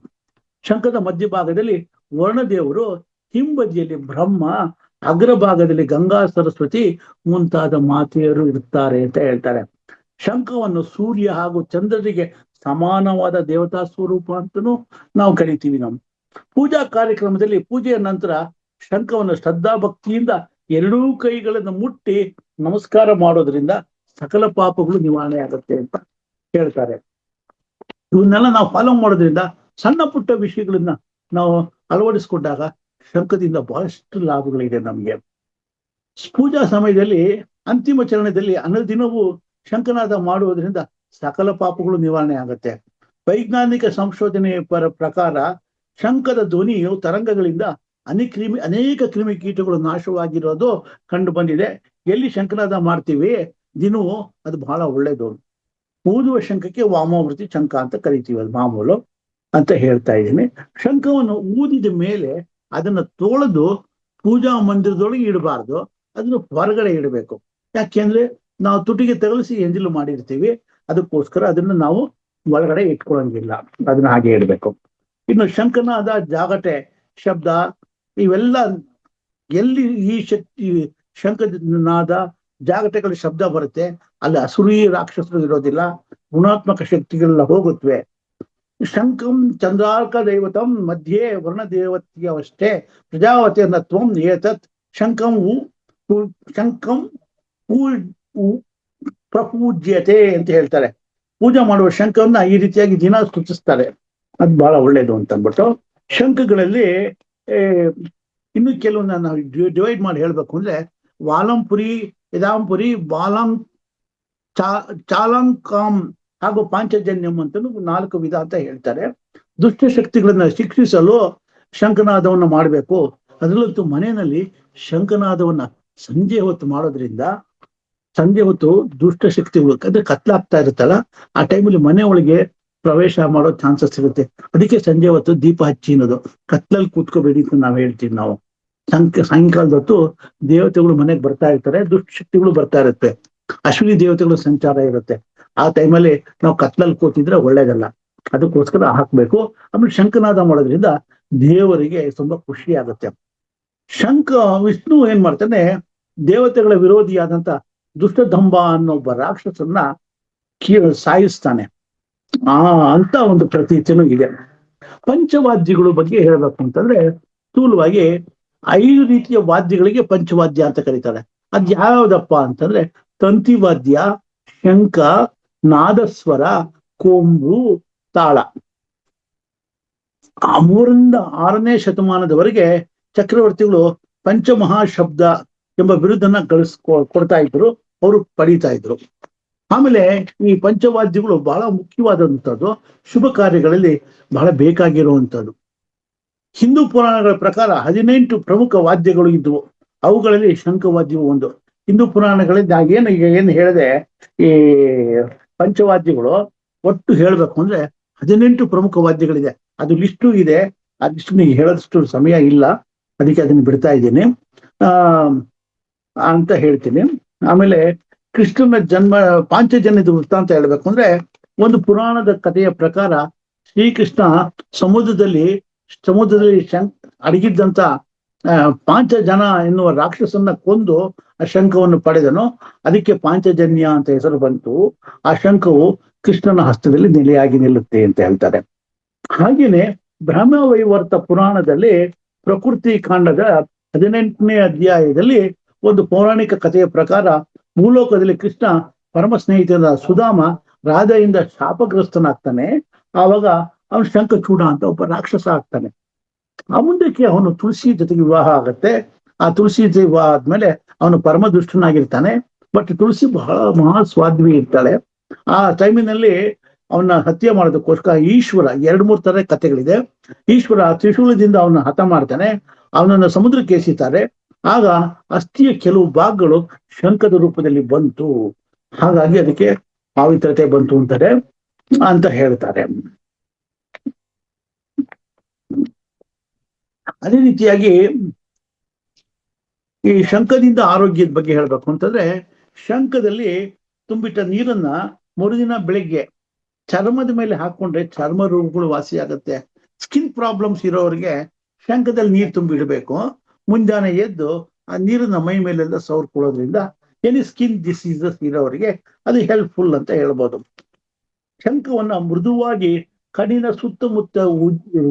ಶಂಖದ ಮಧ್ಯಭಾಗದಲ್ಲಿ ವರ್ಣದೇವರು, ಹಿಂಬದಿಯಲ್ಲಿ ಬ್ರಹ್ಮ, ಅಗ್ರಭಾಗದಲ್ಲಿ ಗಂಗಾ ಸರಸ್ವತಿ ಮುಂತಾದ ಮಾತೆಯರು ಇರುತ್ತಾರೆ ಅಂತ ಹೇಳ್ತಾರೆ. ಶಂಖವನ್ನು ಸೂರ್ಯ ಹಾಗೂ ಚಂದ್ರರಿಗೆ ಸಮಾನವಾದ ದೇವತಾ ಸ್ವರೂಪ ಅಂತನೂ ನಾವು ಕರಿತೀವಿ. ನಾವು ಪೂಜಾ ಕಾರ್ಯಕ್ರಮದಲ್ಲಿ ಪೂಜೆಯ ನಂತರ ಶಂಖವನ್ನು ಶ್ರದ್ಧಾ ಭಕ್ತಿಯಿಂದ 2 ಕೈಗಳನ್ನು ಮುಟ್ಟಿ ನಮಸ್ಕಾರ ಮಾಡೋದ್ರಿಂದ ಸಕಲ ಪಾಪಗಳು ನಿವಾರಣೆ ಆಗುತ್ತೆ ಅಂತ ಹೇಳ್ತಾರೆ. ಇವನ್ನೆಲ್ಲ ನಾವು ಫಾಲೋ ಮಾಡೋದ್ರಿಂದ ಸಣ್ಣ ಪುಟ್ಟ ವಿಷಯಗಳನ್ನ ನಾವು ಅಳವಡಿಸ್ಕೊಂಡಾಗ ಶಂಖದಿಂದ ಬಹಳಷ್ಟು ಲಾಭಗಳಿದೆ ನಮ್ಗೆ. ಪೂಜಾ ಸಮಯದಲ್ಲಿ ಅಂತಿಮ ಚರಣದಲ್ಲಿ ಅನುದಿನವೂ ಶಂಖನಾದ ಮಾಡುವುದರಿಂದ ಸಕಲ ಪಾಪಗಳು ನಿವಾರಣೆ ಆಗುತ್ತೆ. ವೈಜ್ಞಾನಿಕ ಸಂಶೋಧನೆ ಪ್ರಕಾರ ಶಂಖದ ಧ್ವನಿಯು ತರಂಗಗಳಿಂದ ಅನೇಕ ಕ್ರಿಮಿಕೀಟಗಳು ನಾಶವಾಗಿರೋದು ಕಂಡು ಬಂದಿದೆ. ಎಲ್ಲಿ ಶಂಖನಾದ ಮಾಡ್ತೀವಿ ದಿನವೂ ಅದು ಬಹಳ ಒಳ್ಳೇದು. ಊದುವ ಶಂಖಕ್ಕೆ ವಾಮಾವೃತಿ ಶಂಖ ಅಂತ ಕರಿತೀವಿ, ಅದು ಮಾಮೂಲು ಅಂತ ಹೇಳ್ತಾ ಇದ್ದೀನಿ. ಶಂಖವನ್ನು ಊದಿದ ಮೇಲೆ ಅದನ್ನ ತೊಳೆದು ಪೂಜಾ ಮಂದಿರದೊಳಗೆ ಇಡಬಾರ್ದು, ಅದನ್ನು ಹೊರಗಡೆ ಇಡಬೇಕು. ಯಾಕೆಂದ್ರೆ ನಾವು ತುಟಿಗೆ ತಗಲಿಸಿ ಎಂಜಿಲು ಮಾಡಿರ್ತೀವಿ, ಅದಕ್ಕೋಸ್ಕರ ಅದನ್ನ ನಾವು ಒಳಗಡೆ ಇಟ್ಕೊಳ್ಳಂಗಿಲ್ಲ, ಅದನ್ನ ಹಾಗೆ ಇಡಬೇಕು. ಇನ್ನು ಶಂಖನಾದ, ಜಾಗಟೆ ಶಬ್ದ ಇವೆಲ್ಲ ಎಲ್ಲಿ ಈ ಶಂಖನಾದ ಜಾಗಟೆಗಳ ಶಬ್ದ ಬರುತ್ತೆ ಅಲ್ಲಿ ಅಸುರಿ ರಾಕ್ಷಸರು ಇರೋದಿಲ್ಲ, ಗುಣಾತ್ಮಕ ಶಕ್ತಿಗಳೆಲ್ಲ ಹೋಗುತ್ತವೆ. ಶಂಖಂ ಚಂದ್ರಾರ್ಕ ದೈವತಂ ಮಧ್ಯೆ ವರ್ಣ ದೇವತೆಯವಷ್ಟೇ ಪ್ರಜಾವತಿ ಅನ್ನತ್ವಂ ಏತತ್ ಶಂಖಂ ಪ್ರಪೂಜ್ಯತೆ ಅಂತ ಹೇಳ್ತಾರೆ. ಪೂಜೆ ಮಾಡುವ ಶಂಖವನ್ನ ಈ ರೀತಿಯಾಗಿ ದಿನ ಸ್ತುತಿಸ್ತಾರೆ, ಅದು ಬಹಳ ಒಳ್ಳೇದು ಅಂತ ಅಂದ್ಬಿಟ್ಟು. ಶಂಖಗಳಲ್ಲಿ ಇನ್ನು ಕೆಲವನ್ನ ನಾವು ಡಿವೈಡ್ ಮಾಡಿ ಹೇಳ್ಬೇಕು ಅಂದ್ರೆ ವಾಲಂಪುರಿ, ಯದಾಂಪುರಿ, ಬಾಲಂ, ಚಾಲಂಕಾಂ ಹಾಗೂ ಪಾಂಚಜನ್ಯಂ ಅಂತ 4 ವಿಧ ಅಂತ ಹೇಳ್ತಾರೆ. ದುಷ್ಟಶಕ್ತಿಗಳನ್ನ ಶಿಕ್ಷಿಸಲು ಶಂಖನಾದವನ್ನ ಮಾಡಬೇಕು. ಅದರಲ್ಲಂತೂ ಮನೆಯಲ್ಲಿ ಶಂಖನಾದವನ್ನ ಸಂಜೆ ಹೊತ್ತು ಮಾಡೋದ್ರಿಂದ, ಸಂಜೆ ಹೊತ್ತು ದುಷ್ಟಶಕ್ತಿಗಳು ಅಂದ್ರೆ ಕತ್ಲಾಗ್ತಾ ಇರುತ್ತಲ್ಲ, ಆ ಟೈಮಲ್ಲಿ ಮನೆ ಒಳಗೆ ಪ್ರವೇಶ ಮಾಡೋ ಚಾನ್ಸಸ್ ಇರುತ್ತೆ. ಅದಕ್ಕೆ ಸಂಜೆ ಹೊತ್ತು ದೀಪ ಹಚ್ಚಿ ಅನ್ನೋದು. ಕತ್ಲಲ್ಲಿ ಕೂತ್ಕೋಬೇಡಿ ಅಂತ ನಾವು ಹೇಳ್ತೀವಿ. ನಾವು ಸಾಯಂಕಾಲದ ಹೊತ್ತು ದೇವತೆಗಳು ಮನೆಗೆ ಬರ್ತಾ ಇರ್ತಾರೆ, ದುಷ್ಟಶಕ್ತಿಗಳು ಬರ್ತಾ ಇರುತ್ತೆ, ಅಶ್ವಿನಿ ದೇವತೆಗಳು ಸಂಚಾರ ಇರುತ್ತೆ. ಆ ಟೈಮಲ್ಲಿ ನಾವು ಕತ್ಲಲ್ಲಿ ಕೂತಿದ್ರೆ ಒಳ್ಳೇದಲ್ಲ, ಅದಕ್ಕೋಸ್ಕರ ಹಾಕ್ಬೇಕು. ಆಮೇಲೆ ಶಂಖನಾದ ಮಾಡೋದ್ರಿಂದ ದೇವರಿಗೆ ತುಂಬಾ ಖುಷಿ ಆಗುತ್ತೆ. ವಿಷ್ಣು ಏನ್ ಮಾಡ್ತಾನೆ, ದೇವತೆಗಳ ವಿರೋಧಿಯಾದಂತ ದುಷ್ಟದಂಬ ಅನ್ನೋ ಒಬ್ಬ ರಾಕ್ಷಸನ್ನ ಸಾಯಿಸ್ತಾನೆ ಅಂತ ಒಂದು ಪ್ರತೀತಿನೂ ಇದೆ. ಪಂಚವಾದ್ಯಗಳ ಬಗ್ಗೆ ಹೇಳ್ಬೇಕು ಅಂತಂದ್ರೆ ಸ್ಥೂಲವಾಗಿ 5 ರೀತಿಯ ವಾದ್ಯಗಳಿಗೆ ಪಂಚವಾದ್ಯ ಅಂತ ಕರೀತಾರೆ. ಅದ್ ಯಾವ್ದಪ್ಪ ಅಂತಂದ್ರೆ ತಂತಿವಾದ್ಯ, ಶಂಖ, ನಾದಸ್ವರ, ಕೊಂಬು, ತಾಳ. 3ರಿಂದ 6ನೇ ಶತಮಾನದವರೆಗೆ ಚಕ್ರವರ್ತಿಗಳು ಪಂಚಮಹಾಶಬ್ದ ಎಂಬ ಬಿರುದನ್ನ ಕೊಡ್ತಾ ಇದ್ರು, ಅವರು ಪಡೀತಾ ಇದ್ರು. ಆಮೇಲೆ ಈ ಪಂಚವಾದ್ಯಗಳು ಬಹಳ ಮುಖ್ಯವಾದಂಥದ್ದು, ಶುಭ ಕಾರ್ಯಗಳಲ್ಲಿ ಬಹಳ ಬೇಕಾಗಿರುವಂಥದ್ದು. ಹಿಂದೂ ಪುರಾಣಗಳ ಪ್ರಕಾರ 18 ಪ್ರಮುಖ ವಾದ್ಯಗಳು ಇದ್ವು, ಅವುಗಳಲ್ಲಿ ಶಂಖವಾದ್ಯವು ಒಂದು. ಹಿಂದೂ ಪುರಾಣಗಳಲ್ಲಿ ಏನು ಹೇಳಿದೆ, ಈ ಪಂಚವಾದ್ಯಗಳು ಒಟ್ಟು ಹೇಳ್ಬೇಕು ಅಂದ್ರೆ 18 ಪ್ರಮುಖ ವಾದ್ಯಗಳಿದೆ. ಅದು ಲಿಸ್ಟು ಇದೆ, ಆ ಲಿಸ್ಟ್ ಹೇಳೋದಷ್ಟು ಸಮಯ ಇಲ್ಲ, ಅದಕ್ಕೆ ಅದನ್ನು ಬಿಡ್ತಾ ಇದ್ದೀನಿ ಅಂತ ಹೇಳ್ತೀನಿ. ಆಮೇಲೆ ಕೃಷ್ಣನ ಪಾಂಚಜನ್ಯದ ವೃತ್ತಾಂತ ಹೇಳ್ಬೇಕು ಅಂದ್ರೆ, ಒಂದು ಪುರಾಣದ ಕಥೆಯ ಪ್ರಕಾರ ಶ್ರೀಕೃಷ್ಣ ಸಮುದ್ರದಲ್ಲಿ ಅಡಗಿದ್ದಂತ ಪಾಂಚಜನ ಎನ್ನುವ ರಾಕ್ಷಸನ್ನ ಕೊಂದು ಆ ಶಂಖವನ್ನು ಪಡೆದನು. ಅದಕ್ಕೆ ಪಾಂಚಜನ್ಯ ಅಂತ ಹೆಸರು ಬಂತು. ಆ ಶಂಖವು ಕೃಷ್ಣನ ಹಸ್ತದಲ್ಲಿ ನೆಲೆಯಾಗಿ ನಿಲ್ಲುತ್ತೆ ಅಂತ ಹೇಳ್ತಾರೆ. ಹಾಗೇನೆ ಬ್ರಹ್ಮವೈವರ್ತ ಪುರಾಣದಲ್ಲಿ ಪ್ರಕೃತಿ ಕಾಂಡದ 18ನೇ ಅಧ್ಯಾಯದಲ್ಲಿ ಒಂದು ಪೌರಾಣಿಕ ಕಥೆಯ ಪ್ರಕಾರ ಭೂಲೋಕದಲ್ಲಿ ಕೃಷ್ಣ ಪರಮ ಸ್ನೇಹಿತನ ಸುಧಾಮ ರಾಧೆಯಿಂದ ಶಾಪಗ್ರಸ್ತನಾಗ್ತಾನೆ. ಆವಾಗ ಅವನು ಶಂಖಚೂಡ ಅಂತ ಒಬ್ಬ ರಾಕ್ಷಸ ಆಗ್ತಾನೆ. ಆ ಮುಂದಕ್ಕೆ ಅವನು ತುಳಸಿ ಜೊತೆಗೆ ವಿವಾಹ ಆಗತ್ತೆ. ಆ ತುಳಸಿ ವಿವಾಹ ಆದ್ಮೇಲೆ ಅವನು ಪರಮ ದುಷ್ಟನಾಗಿರ್ತಾನೆ. ಬಟ್ ತುಳಸಿ ಬಹಳ ಮಹಾ ಸ್ವಾದ್ವಿ ಇರ್ತಾಳೆ. ಆ ಟೈಮಿನಲ್ಲಿ ಅವನ್ನ ಹತ್ಯೆ ಮಾಡೋದಕ್ಕೋಸ್ಕರ ಈಶ್ವರ 2-3 ತರ ಕಥೆಗಳಿದೆ. ಈಶ್ವರ ತ್ರಿಶೂಲದಿಂದ ಅವನ ಹತ ಮಾಡ್ತಾನೆ, ಅವನನ್ನ ಸಮುದ್ರಕ್ಕೆ ಎಸೀತಾರೆ. ಆಗ ಅಸ್ಥಿಯ ಕೆಲವು ಭಾಗಗಳು ಶಂಖದ ರೂಪದಲ್ಲಿ ಬಂತು, ಹಾಗಾಗಿ ಅದಕ್ಕೆ ಪಾವಿತ್ರತೆ ಬಂತು ಅಂತಾರೆ ಅಂತ ಹೇಳ್ತಾರೆ. ಅದೇ ರೀತಿಯಾಗಿ ಈ ಶಂಖದಿಂದ ಆರೋಗ್ಯದ ಬಗ್ಗೆ ಹೇಳ್ಬೇಕು ಅಂತಂದ್ರೆ, ಶಂಖದಲ್ಲಿ ತುಂಬಿಟ್ಟ ನೀರನ್ನ ಮರುದಿನ ಬೆಳಿಗ್ಗೆ ಚರ್ಮದ ಮೇಲೆ ಹಾಕೊಂಡ್ರೆ ಚರ್ಮ ರೋಗಗಳು ವಾಸಿ ಆಗತ್ತೆ. ಸ್ಕಿನ್ ಪ್ರಾಬ್ಲಮ್ಸ್ ಇರೋರಿಗೆ ಶಂಖದಲ್ಲಿ ನೀರು ತುಂಬಿಡಬೇಕು. ಮುಂಜಾನೆ ಎದ್ದು ಆ ನೀರನ್ನ ಮೈ ಮೇಲೆಲ್ಲ ಸವರ್ಕೊಳ್ಳೋದ್ರಿಂದ ಎನಿ ಸ್ಕಿನ್ ಡಿಸೀಸಸ್ ಇರೋರಿಗೆ ಅದು ಹೆಲ್ಪ್ಫುಲ್ ಅಂತ ಹೇಳ್ಬೋದು. ಶಂಖವನ್ನ ಮೃದುವಾಗಿ ಕಣ್ಣಿನ ಸುತ್ತಮುತ್ತ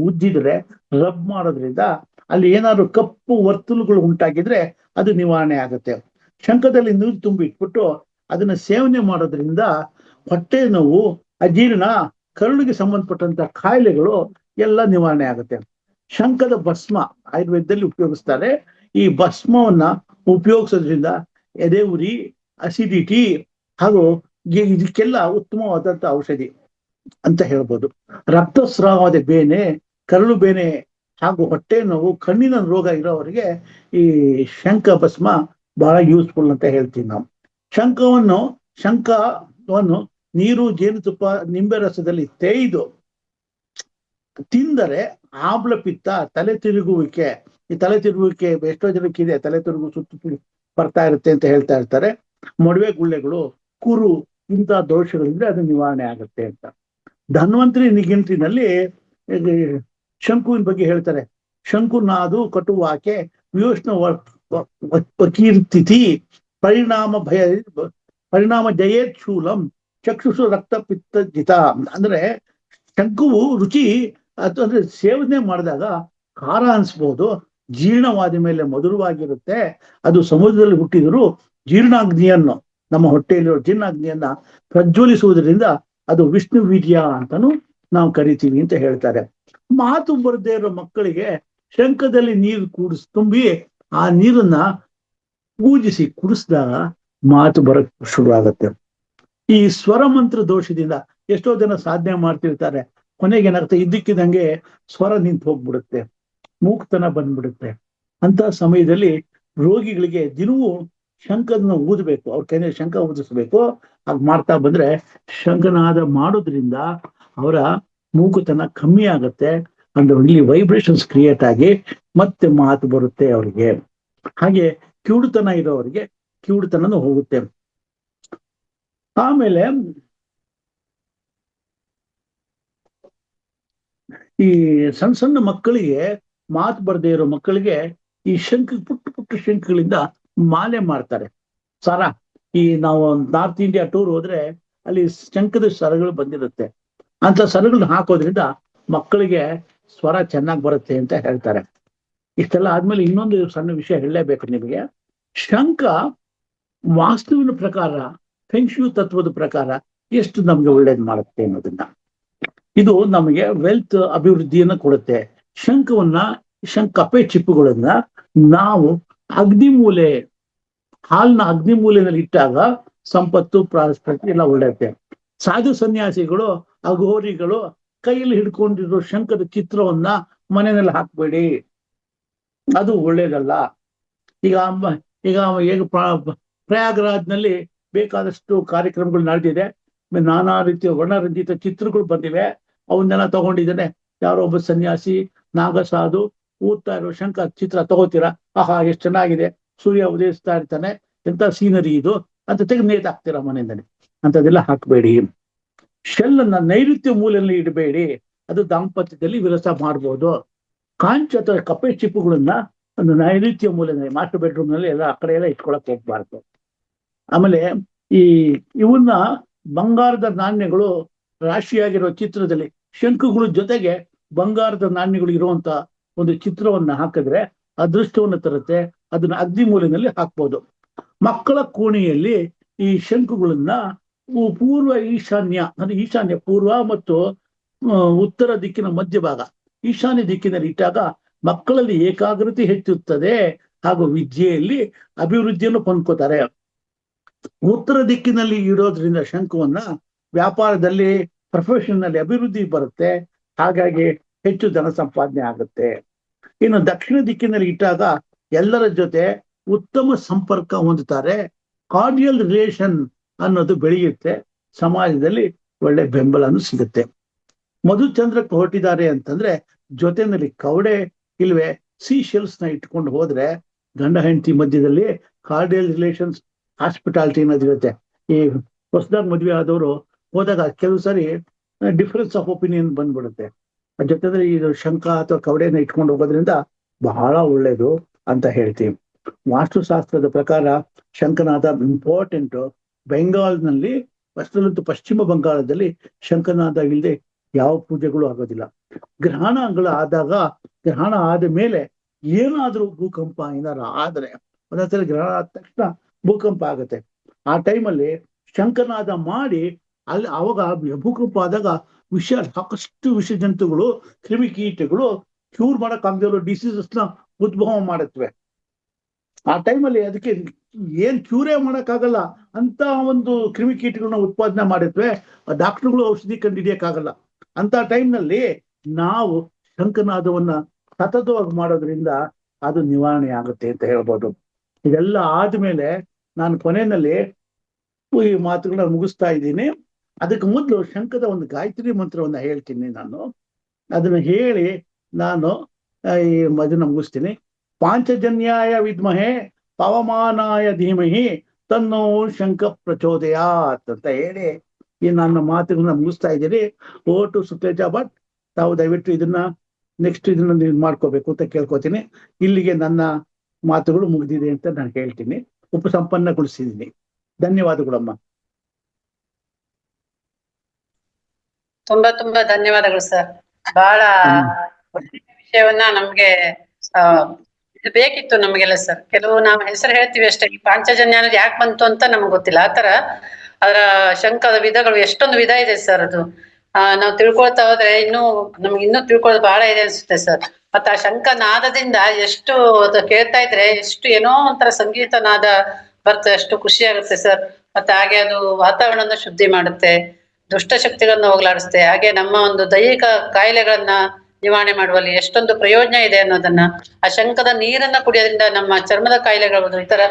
ಉಜ್ಜಿದ್ರೆ, ರಬ್ ಮಾಡೋದ್ರಿಂದ ಅಲ್ಲಿ ಏನಾದ್ರು ಕಪ್ಪು ವರ್ತುಲುಗಳು ಉಂಟಾಗಿದ್ರೆ ಅದು ನಿವಾರಣೆ ಆಗುತ್ತೆ. ಶಂಖದಲ್ಲಿ ನೀರು ತುಂಬಿ ಇಟ್ಬಿಟ್ಟು ಅದನ್ನ ಸೇವನೆ ಮಾಡೋದ್ರಿಂದ ಹೊಟ್ಟೆ ನೋವು, ಅಜೀರ್ಣ, ಕರುಳಿಗೆ ಸಂಬಂಧಪಟ್ಟಂತ ಕಾಯಿಲೆಗಳು ಎಲ್ಲ ನಿವಾರಣೆ ಆಗುತ್ತೆ. ಶಂಖದ ಭಸ್ಮ ಆಯುರ್ವೇದದಲ್ಲಿ ಉಪಯೋಗಿಸ್ತಾರೆ. ಈ ಭಸ್ಮವನ್ನ ಉಪಯೋಗಿಸೋದ್ರಿಂದ ಎದೆ ಉರಿ, ಅಸಿಡಿಟಿ ಹಾಗೂ ಇದಕ್ಕೆಲ್ಲ ಉತ್ತಮವಾದಂತ ಔಷಧಿ ಅಂತ ಹೇಳ್ಬೋದು. ರಕ್ತಸ್ರಾವದ ಬೇನೆ, ಕರಳು ಬೇನೆ ಹಾಗೂ ಹೊಟ್ಟೆ ನೋವು, ಕಣ್ಣಿನ ರೋಗ ಇರೋವರಿಗೆ ಈ ಶಂಖ ಭಸ್ಮ ಬಹಳ ಯೂಸ್ಫುಲ್ ಅಂತ ಹೇಳ್ತೀವಿ ನಾವು. ಶಂಖವನ್ನು ನೀರು, ಜೇನುತುಪ್ಪ, ನಿಂಬೆ ರಸದಲ್ಲಿ ತೇಯ್ದು ತಿಂದರೆ ಆಮ್ಲಪಿತ್ತ, ತಲೆ ತಿರುಗುವಿಕೆ, ಈ ತಲೆ ತಿರುಗುವಿಕೆ ಎಷ್ಟೋ ಜನಕ್ಕಿದೆ, ತಲೆ ತಿರುಗು ಸುತ್ತು ಬರ್ತಾ ಇರುತ್ತೆ ಅಂತ ಹೇಳ್ತಾ ಇರ್ತಾರೆ. ಮೊಡವೆ ಗುಳ್ಳೆಗಳು, ಕುರು, ಇಂಥ ದೋಷಗಳಿಂದ ಅದು ನಿವಾರಣೆ ಆಗುತ್ತೆ ಅಂತ. ಧನ್ವಂತರಿ ನಿಘಂಟಿನಲ್ಲಿ ಶಂಕುವಿನ ಬಗ್ಗೆ ಹೇಳ್ತಾರೆ. ಶಂಕುನಾದು ಕಟುವಾಕೆ ವಿಯೋಷ್ಣ ವಕೀರ್ತಿಥಿ ಪರಿಣಾಮ ಜಯೇತ್ ಶೂಲಂ ಚಕ್ಷುಷು ರಕ್ತ ಪಿತ್ತ ಜಿತ. ಅಂದ್ರೆ ಶಂಕುವು ರುಚಿ ಅಂದ್ರೆ ಸೇವನೆ ಮಾಡಿದಾಗ ಖಾರ ಅನ್ಸ್ಬೋದು, ಜೀರ್ಣವಾದ ಮೇಲೆ ಮಧುರವಾಗಿರುತ್ತೆ. ಅದು ಸಮುದ್ರದಲ್ಲಿ ಹುಟ್ಟಿದರೂ ಜೀರ್ಣಾಗ್ನಿಯನ್ನು, ನಮ್ಮ ಹೊಟ್ಟೆಯಲ್ಲಿರೋ ಜೀರ್ಣಾಗ್ನಿಯನ್ನ ಪ್ರಜ್ವಲಿಸುವುದರಿಂದ ಅದು ವಿಷ್ಣು ವೀರ್ಯ ಅಂತಾನು ನಾವು ಕರಿತೀವಿ ಅಂತ ಹೇಳ್ತಾರೆ. ಮಾತು ಬರದೇ ಇರೋ ಮಕ್ಕಳಿಗೆ ಶಂಖದಲ್ಲಿ ನೀರು ತುಂಬಿ ಆ ನೀರನ್ನ ಪೂಜಿಸಿ ಕುಡಿಸಿದಾಗ ಮಾತು ಬರಕ್ ಶುರು ಆಗತ್ತೆ. ಈ ಸ್ವರ ಮಂತ್ರ ದೋಷದಿಂದ ಎಷ್ಟೋ ಜನ ಸಾಧನೆ ಮಾಡ್ತಿರ್ತಾರೆ, ಕೊನೆಗೆ ಏನಾಗುತ್ತೆ, ಇದ್ದಕ್ಕಿದ್ದಂಗೆ ಸ್ವರ ನಿಂತು ಹೋಗ್ಬಿಡುತ್ತೆ, ಮೂಕ್ತನ ಬಂದ್ಬಿಡುತ್ತೆ. ಅಂತ ಸಮಯದಲ್ಲಿ ರೋಗಿಗಳಿಗೆ ದಿನವೂ ಶಂಖನ ಊದಬೇಕು, ಅವ್ರ ಕೈಯಲ್ಲಿ ಶಂಖ ಊದಿಸ್ಬೇಕು. ಹಾಗೆ ಮಾಡ್ತಾ ಬಂದ್ರೆ ಶಂಖನಾದ ಮಾಡೋದ್ರಿಂದ ಅವರ ಮೂಗುತನ ಕಮ್ಮಿ ಆಗುತ್ತೆ, ಅಂದ್ರೆ ಇಲ್ಲಿ ವೈಬ್ರೇಷನ್ಸ್ ಕ್ರಿಯೇಟ್ ಆಗಿ ಮತ್ತೆ ಮಾತು ಬರುತ್ತೆ ಅವರಿಗೆ. ಹಾಗೆ ಕಿವುಡುತನ ಇರೋವರಿಗೆ ಕಿವುಡುತನೂ ಹೋಗುತ್ತೆ. ಆಮೇಲೆ ಈ ಸಣ್ಣ ಸಣ್ಣ ಮಕ್ಕಳಿಗೆ, ಮಾತು ಬರದೇ ಇರೋ ಮಕ್ಕಳಿಗೆ ಈ ಪುಟ್ಟ ಪುಟ್ಟ ಶಂಖಗಳಿಂದ ಮಾಲೆ ಮಾಡ್ತಾರೆ, ಸರ. ಈ ನಾವು ನಾರ್ತ್ ಇಂಡಿಯಾ ಟೂರ್ ಹೋದ್ರೆ ಅಲ್ಲಿ ಶಂಖದ ಸರಗಳು ಬಂದಿರುತ್ತೆ. ಅಂತ ಸರಗಳನ್ನ ಹಾಕೋದ್ರಿಂದ ಮಕ್ಕಳಿಗೆ ಸ್ವರ ಚೆನ್ನಾಗಿ ಬರುತ್ತೆ ಅಂತ ಹೇಳ್ತಾರೆ. ಇಷ್ಟೆಲ್ಲ ಆದ್ಮೇಲೆ ಇನ್ನೊಂದು ಸಣ್ಣ ವಿಷಯ ಹೇಳಲೇಬೇಕು ನಿಮಗೆ. ಶಂಖ ವಾಸ್ತುವಿನ ಪ್ರಕಾರ, ಫೆಂಗ್ಶೂ ತತ್ವದ ಪ್ರಕಾರ ಎಷ್ಟು ನಮ್ಗೆ ಒಳ್ಳೇದು ಮಾಡುತ್ತೆ ಅನ್ನೋದನ್ನ, ಇದು ನಮಗೆ ವೆಲ್ತ್ ಅಭಿವೃದ್ಧಿಯನ್ನ ಕೊಡುತ್ತೆ. ಕಪ್ಪೆ ಚಿಪ್ಪುಗಳನ್ನ ನಾವು ಅಗ್ನಿಮೂಲೆ, ಹಾಲ್ನ ಅಗ್ನಿಮೂಲೆಯಲ್ಲಿ ಇಟ್ಟಾಗ ಸಂಪತ್ತು, ಪ್ರಾಸ್ಪರ್ತಿ ಎಲ್ಲ ಒಳ್ಳೆಯುತ್ತೆ. ಸಾಧು ಸನ್ಯಾಸಿಗಳು, ಅಘೋರಿಗಳು ಕೈಯಲ್ಲಿ ಹಿಡ್ಕೊಂಡಿರೋ ಶಂಖದ ಚಿತ್ರವನ್ನ ಮನೆಯಲ್ಲಿ ಹಾಕ್ಬೇಡಿ, ಅದು ಒಳ್ಳೇದಲ್ಲ. ಈಗ ಈಗ ಪ್ರಯಾಗ್ರಾಜ್ನಲ್ಲಿ ಬೇಕಾದಷ್ಟು ಕಾರ್ಯಕ್ರಮಗಳು ನಡೆದಿದೆ, ನಾನಾ ರೀತಿಯ ವರ್ಣರಂಜಿತ ಚಿತ್ರಗಳು ಬಂದಿವೆ. ಅವನ್ನೆಲ್ಲ ತಗೊಂಡಿದ್ದೇನೆ. ಯಾರೋ ಒಬ್ಬ ಸನ್ಯಾಸಿ, ನಾಗಸಾಧು ಊದ್ತಾ ಇರೋ ಶಂಖ ಚಿತ್ರ ತಗೋತೀರಾ, ಆಹಾ ಎಷ್ಟು ಚೆನ್ನಾಗಿದೆ, ಸೂರ್ಯ ಉದಯಿಸ್ತಾ ಇರ್ತಾನೆ, ಎಂತ ಸೀನರಿ ಇದು ಅಂತ ತೆಗೆದು ನೇತಾಕ್ತೀರಾ ಮನೆಯಿಂದಲೇ. ಅಂತದೆಲ್ಲ ಹಾಕಬೇಡಿ. ಶೆಲ್ಲನ್ನ ನೈಋತ್ಯ ಮೂಲೆಯಲ್ಲಿ ಇಡಬೇಡಿ, ಅದು ದಾಂಪತ್ಯದಲ್ಲಿ ವಿರಸ ಮಾಡ್ಬೋದು. ಕಾಂಚ ಅಥವಾ ಕಪ್ಪೆ ಚಿಪ್ಪುಗಳನ್ನ ಒಂದು ನೈಋತ್ಯ ಮೂಲೆಯಲ್ಲಿ, ಮಾಸ್ಟರ್ ಬೆಡ್ರೂಮ್ ನಲ್ಲಿ ಎಲ್ಲ ಆ ಕಡೆ ಎಲ್ಲ ಇಟ್ಕೊಳಕ್ ಹೋಗ್ಬಾರ್ದು. ಆಮೇಲೆ ಇವನ್ನ ಬಂಗಾರದ ನಾಣ್ಯಗಳು ರಾಶಿಯಾಗಿರೋ ಚಿತ್ರದಲ್ಲಿ ಶಂಖುಗಳ ಜೊತೆಗೆ ಬಂಗಾರದ ನಾಣ್ಯಗಳು ಇರುವಂತ ಒಂದು ಚಿತ್ರವನ್ನ ಹಾಕಿದ್ರೆ ಅದೃಷ್ಟವನ್ನು ತರುತ್ತೆ. ಅದನ್ನ ಅಗ್ನಿ ಮೂಲೆಯಲ್ಲಿ ಹಾಕ್ಬೋದು. ಮಕ್ಕಳ ಕೋಣೆಯಲ್ಲಿ ಈ ಶಂಖುಗಳನ್ನ ಪೂರ್ವ ಈಶಾನ್ಯ, ಅಂದ್ರೆ ಈಶಾನ್ಯ ಪೂರ್ವ ಮತ್ತು ಉತ್ತರ ದಿಕ್ಕಿನ ಮಧ್ಯಭಾಗ, ಈಶಾನ್ಯ ದಿಕ್ಕಿನಲ್ಲಿ ಇಟ್ಟಾಗ ಮಕ್ಕಳಲ್ಲಿ ಏಕಾಗ್ರತೆ ಹೆಚ್ಚುತ್ತದೆ ಹಾಗೂ ವಿದ್ಯೆಯಲ್ಲಿ ಅಭಿವೃದ್ಧಿಯನ್ನು ಹೊಂದ್ಕೋತಾರೆ. ಉತ್ತರ ದಿಕ್ಕಿನಲ್ಲಿ ಇಡೋದ್ರಿಂದ ಶಂಖವನ್ನ ವ್ಯಾಪಾರದಲ್ಲಿ, ಪ್ರೊಫೆಷನ್ ನಲ್ಲಿ ಅಭಿವೃದ್ಧಿ ಬರುತ್ತೆ, ಹಾಗಾಗಿ ಹೆಚ್ಚು ಧನ ಸಂಪಾದನೆ ಆಗುತ್ತೆ. ಇನ್ನು ದಕ್ಷಿಣ ದಿಕ್ಕಿನಲ್ಲಿ ಇಟ್ಟಾಗ ಎಲ್ಲರ ಜೊತೆ ಉತ್ತಮ ಸಂಪರ್ಕ ಹೊಂದುತ್ತಾರೆ, ಕಾರ್ಡಿಯಲ್ ರಿಲೇಷನ್ ಅನ್ನೋದು ಬೆಳೆಯುತ್ತೆ, ಸಮಾಜದಲ್ಲಿ ಒಳ್ಳೆ ಬೆಂಬಲನು ಸಿಗುತ್ತೆ. ಮಧುಚಂದ್ರಕ್ಕೆ ಹೊರಟಿದ್ದಾರೆ ಅಂತಂದ್ರೆ ಜೊತೆನಲ್ಲಿ ಕವಡೆ ಇಲ್ವೇ ಸೀಶೆಲ್ಸ್ ನ ಇಟ್ಕೊಂಡು ಹೋದ್ರೆ ಗಂಡ ಹೆಂಡತಿ ಮಧ್ಯದಲ್ಲಿ ಕಾರ್ಡಿಯಲ್ ರಿಲೇಷನ್ಸ್, ಹಾಸ್ಪಿಟಾಲಿಟಿ ಅನ್ನೋದಿರುತ್ತೆ. ಈ ಹೊಸದಾಗಿ ಮದುವೆ ಆದವರು ಹೋದಾಗ ಕೆಲವು ಸಾರಿ ಡಿಫರೆನ್ಸ್ ಆಫ್ ಒಪಿನಿಯನ್ ಬಂದ್ಬಿಡುತ್ತೆ. ಜೊತೆದಲ್ಲಿ ಇದು ಶಂಖ ಅಥವಾ ಕವಡೆನ ಇಟ್ಕೊಂಡು ಹೋಗೋದ್ರಿಂದ ಬಹಳ ಒಳ್ಳೇದು ಅಂತ ಹೇಳ್ತೀವಿ. ವಾಸ್ತುಶಾಸ್ತ್ರದ ಪ್ರಕಾರ ಶಂಖನಾದ ಇಂಪಾರ್ಟೆಂಟ್. ಬೆಂಗಾಲ್ನಲ್ಲಿ, ಪಶ್ಚಿಮ ಬಂಗಾಳದಲ್ಲಿ ಶಂಖನಾದ ಇಲ್ಲದೆ ಯಾವ ಪೂಜೆಗಳು ಆಗೋದಿಲ್ಲ. ಗ್ರಹಣಗಳು ಆದಾಗ, ಗ್ರಹಣ ಆದ ಮೇಲೆ ಏನಾದ್ರೂ ಭೂಕಂಪ ಏನಾರ ಆದ್ರೆ, ಒಂದೊಂದ್ಸರಿ ಗ್ರಹಣ ಆದ ತಕ್ಷಣ ಭೂಕಂಪ ಆಗುತ್ತೆ. ಆ ಟೈಮಲ್ಲಿ ಶಂಖನಾದ ಮಾಡಿ ಅಲ್ಲಿ ಅವಾಗ ಭೂಕಂಪ ಆದಾಗ ಸಾಕಷ್ಟು ವಿಷ ಜಂತುಗಳು, ಕ್ರಿಮಿಕೀಟಗಳು ಕ್ಯೂರ್ ಮಾಡಕ್ ಆಗದಿರೋ ಡಿಸೀಸಸ್ ನ ಉದ್ಭವ ಮಾಡುತ್ತವೆ. ಆ ಟೈಮಲ್ಲಿ ಅದಕ್ಕೆ ಏನ್ ಕ್ಯೂರೇ ಮಾಡಕ್ಕಾಗಲ್ಲ ಅಂತ ಒಂದು ಕ್ರಿಮಿಕೀಟಗಳನ್ನ ಉತ್ಪಾದನೆ ಮಾಡಿದ್ವಿ. ಡಾಕ್ಟರ್ಗಳು ಔಷಧಿ ಕಂಡು ಹಿಡಿಯಕ್ಕಾಗಲ್ಲ ಅಂತ ಟೈಮ್ನಲ್ಲಿ ನಾವು ಶಂಖನಾದವನ್ನ ಸತತವಾಗಿ ಮಾಡೋದ್ರಿಂದ ಅದು ನಿವಾರಣೆ ಆಗುತ್ತೆ ಅಂತ ಹೇಳ್ಬೋದು. ಇದೆಲ್ಲ ಆದ್ಮೇಲೆ ನಾನು ಕೊನೆಯಲ್ಲಿ ಈ ಮಾತುಗಳನ್ನ ಮುಗಿಸ್ತಾ ಇದ್ದೀನಿ. ಅದಕ್ಕೆ ಮೊದಲು ಶಂಖದ ಒಂದು ಗಾಯತ್ರಿ ಮಂತ್ರವನ್ನ ಹೇಳ್ತೀನಿ ನಾನು. ಅದನ್ನ ಹೇಳಿ ನಾನು ಈ ಅದನ್ನ ಮುಗಿಸ್ತೀನಿ. ಪಾಂಚಜನ್ಯಾಯ ವಿದ್ಮಹೆ ಪವಮಾನಾಯ ಧೀಮಹಿ ತನ್ನೋ ಶಂಖ ಪ್ರಚೋದಯಾತ್ ಅಂತ ಹೇಳಿ ಈ ನನ್ನ ಮಾತುಗಳನ್ನ ಮುಗಿಸ್ತಾ ಇದ್ದೀನಿ. ಓಟು ಸುತೇಜ ಭಟ್, ತಾವು ದಯವಿಟ್ಟು ಇದನ್ನ ನೆಕ್ಸ್ಟ್ ಇದನ್ನ ನೀವು ಮಾಡ್ಕೋಬೇಕು ಅಂತ ಕೇಳ್ಕೊತೀನಿ. ಇಲ್ಲಿಗೆ ನನ್ನ ಮಾತುಗಳು ಮುಗಿದಿದೆ ಅಂತ ನಾನು ಹೇಳ್ತೀನಿ, ಉಪಸಂಪನ್ನಗೊಳಿಸಿದ್ದೀನಿ. ಧನ್ಯವಾದಗಳಮ್ಮ. ತುಂಬಾ ತುಂಬಾ ಧನ್ಯವಾದಗಳು ಸರ್. ಬಹಳ ಒಳ್ಳೆಯ ವಿಷಯವನ್ನ ನಮ್ಗೆ ಇದು ಬೇಕಿತ್ತು ನಮಗೆಲ್ಲ ಸರ್. ಕೆಲವು ನಾವು ಹೆಸರು ಹೇಳ್ತೀವಿ ಅಷ್ಟೇ, ಈ ಪಾಂಚಜನ್ಯ ಅನ್ನೋದು ಯಾಕೆ ಬಂತು ಅಂತ ನಮ್ಗೆ ಗೊತ್ತಿಲ್ಲ. ಆತರ ಅದರ ಶಂಖದ ವಿಧಗಳು ಎಷ್ಟೊಂದು ವಿಧ ಇದೆ ಸರ್. ಅದು ನಾವು ತಿಳ್ಕೊಳ್ತಾ ಹೋದ್ರೆ ನಮ್ಗೆ ತಿಳ್ಕೊಳ್ಳೋದು ಬಹಳ ಇದೆ ಅನ್ಸುತ್ತೆ ಸರ್. ಮತ್ತೆ ಆ ಶಂಖ ನಾದದಿಂದ ಎಷ್ಟು ಅದು ಕೇಳ್ತಾ ಇದ್ರೆ ಎಷ್ಟು ಏನೋ ಒಂಥರ ಸಂಗೀತ ನಾದ ಬರ್ತದೆ, ಅಷ್ಟು ಖುಷಿ ಆಗುತ್ತೆ ಸರ್. ಮತ್ತೆ ಹಾಗೆ ಅದು ವಾತಾವರಣನ ಶುದ್ಧಿ ಮಾಡುತ್ತೆ, ದುಷ್ಟ ಶಕ್ತಿಗಳನ್ನ ಹೋಗ್ಲಾಡಿಸುತ್ತೆ. ಹಾಗೆ ನಮ್ಮ ಒಂದು ದೈಹಿಕ ಕಾಯಿಲೆಗಳನ್ನ ನಿವಾರಣೆ ಮಾಡುವಲ್ಲಿ ಎಷ್ಟೊಂದು ಪ್ರಯೋಜನ ಇದೆ ಅನ್ನೋದನ್ನ, ಆ ಶಂಖದ ನೀರನ್ನ ಕುಡಿಯೋದ್ರಿಂದ ನಮ್ಮ ಚರ್ಮದ ಕಾಯಿಲೆಗಳು, ಇತರ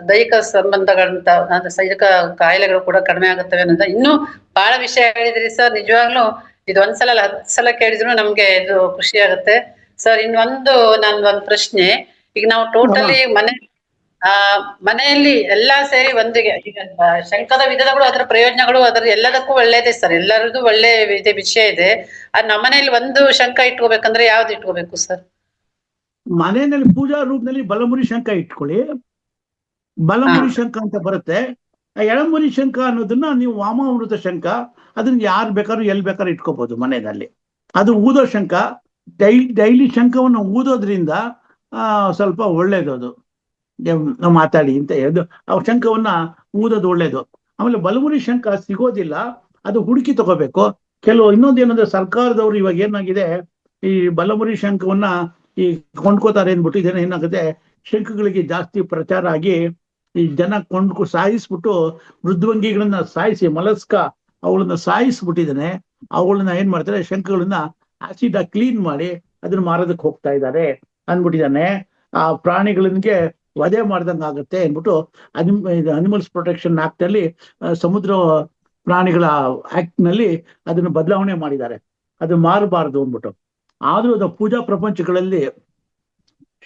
ದೈಹಿಕ ಸಂಬಂಧಗಳಂತ ದೈಹಿಕ ಕಾಯಿಲೆಗಳು ಕೂಡ ಕಡಿಮೆ ಆಗುತ್ತವೆ ಅನ್ನೋದ. ಇನ್ನೂ ಬಹಳ ವಿಷಯ ಹೇಳಿದ್ರಿ ಸರ್. ನಿಜವಾಗ್ಲೂ ಇದು ಒಂದ್ಸಲ 10 ಸಲ ಕೇಳಿದ್ರು ನಮ್ಗೆ ಇದು ಖುಷಿ ಆಗುತ್ತೆ ಸರ್. ಇನ್ನೊಂದು ನಂದೊಂದು ಪ್ರಶ್ನೆ, ಈಗ ನಾವು ಟೋಟಲಿ ಮನೆಯಲ್ಲಿ ಎಲ್ಲಾ ಸೇರಿ ಒಂದಿಗೆ ಈಗ ಶಂಖದ ವಿಧಗಳು, ಅದರ ಪ್ರಯೋಜನಗಳು, ಅದರ ಎಲ್ಲದಕ್ಕೂ ಒಳ್ಳೇದೇ ಸರ್. ಎಲ್ಲರದ್ದು ಒಳ್ಳೆ ವಿಷಯ ಇದೆ. ನಮ್ಮನೇಲಿ ಒಂದು ಶಂಖ ಇಟ್ಕೋಬೇಕಂದ್ರೆ ಯಾವ್ದು ಇಟ್ಕೋಬೇಕು ಸರ್? ಮನೆಯಲ್ಲಿ ಪೂಜಾ ರೂಪದಲ್ಲಿ ಬಲಮುರಿ ಶಂಖ ಇಟ್ಕೊಳ್ಳಿ. ಬಲಮುರಿ ಶಂಖ ಅಂತ ಬರುತ್ತೆ. ಎಳಮುರಿ ಶಂಖ ಅನ್ನೋದನ್ನ ನೀವು ವಾಮಾಮೃತ ಶಂಖ, ಅದನ್ನ ಯಾರು ಬೇಕಾದ್ರೂ ಎಲ್ಲಿ ಬೇಕಾದ್ರೂ ಇಟ್ಕೋಬಹುದು ಮನೆಯಲ್ಲಿ. ಅದು ಊದೋ ಶಂಖ. ಡೈಲಿ ಶಂಖವನ್ನು ಊದೋದ್ರಿಂದ ಸ್ವಲ್ಪ ಒಳ್ಳೇದು. ಅದು ಮಾತಾಡಿ ಅಂತ ಹೇಳೋದು, ಆ ಶಂಖವನ್ನ ಊದೋದು ಒಳ್ಳೇದು. ಆಮೇಲೆ ಬಲಮುರಿ ಶಂಖ ಸಿಗೋದಿಲ್ಲ, ಅದು ಹುಡುಕಿ ತಗೋಬೇಕು. ಇನ್ನೊಂದೇನಂದ್ರೆ ಸರ್ಕಾರದವರು ಇವಾಗ ಏನಾಗಿದೆ, ಈ ಬಲಮುರಿ ಶಂಖವನ್ನ ಈ ಕೊಂಡ್ಕೋತಾರೆ ಅಂದ್ಬಿಟ್ಟು ಇದನ್ನ ಏನಾಗುತ್ತೆ, ಶಂಖಗಳಿಗೆ ಜಾಸ್ತಿ ಪ್ರಚಾರ ಆಗಿ ಈ ಜನ ಸಾಯಿಸ್ಬಿಟ್ಟು ಮೃದ್ವಂಗಿಗಳನ್ನ ಸಾಯಿಸಿ, ಮಲಸ್ಕ ಅವಳನ್ನ ಸಾಯಿಸ್ಬಿಟ್ಟಿದ್ದಾನೆ. ಅವಳನ್ನ ಏನ್ ಮಾಡ್ತಾರೆ, ಶಂಖಗಳನ್ನ ಆಸಿಡ್ ಕ್ಲೀನ್ ಮಾಡಿ ಅದನ್ನ ಮಾರೋದಕ್ಕೆ ಹೋಗ್ತಾ ಇದ್ದಾರೆ ಅಂದ್ಬಿಟ್ಟಿದ್ದಾನೆ. ಆ ಪ್ರಾಣಿಗಳಿಗೆ ವಧೆ ಮಾಡ್ದಂಗೆ ಆಗುತ್ತೆ ಅಂದ್ಬಿಟ್ಟು ಅನಿಮಲ್ಸ್ ಪ್ರೊಟೆಕ್ಷನ್ ಆಕ್ಟ್ ಅಲ್ಲಿ, ಸಮುದ್ರ ಪ್ರಾಣಿಗಳ ಆಕ್ಟ್ ನಲ್ಲಿ ಅದನ್ನ ಬದಲಾವಣೆ ಮಾಡಿದ್ದಾರೆ, ಅದು ಮಾರಬಾರದು ಅಂದ್ಬಿಟ್ಟು. ಆದ್ರೂ ಅದು ಪೂಜಾ ಪ್ರಪಂಚಗಳಲ್ಲಿ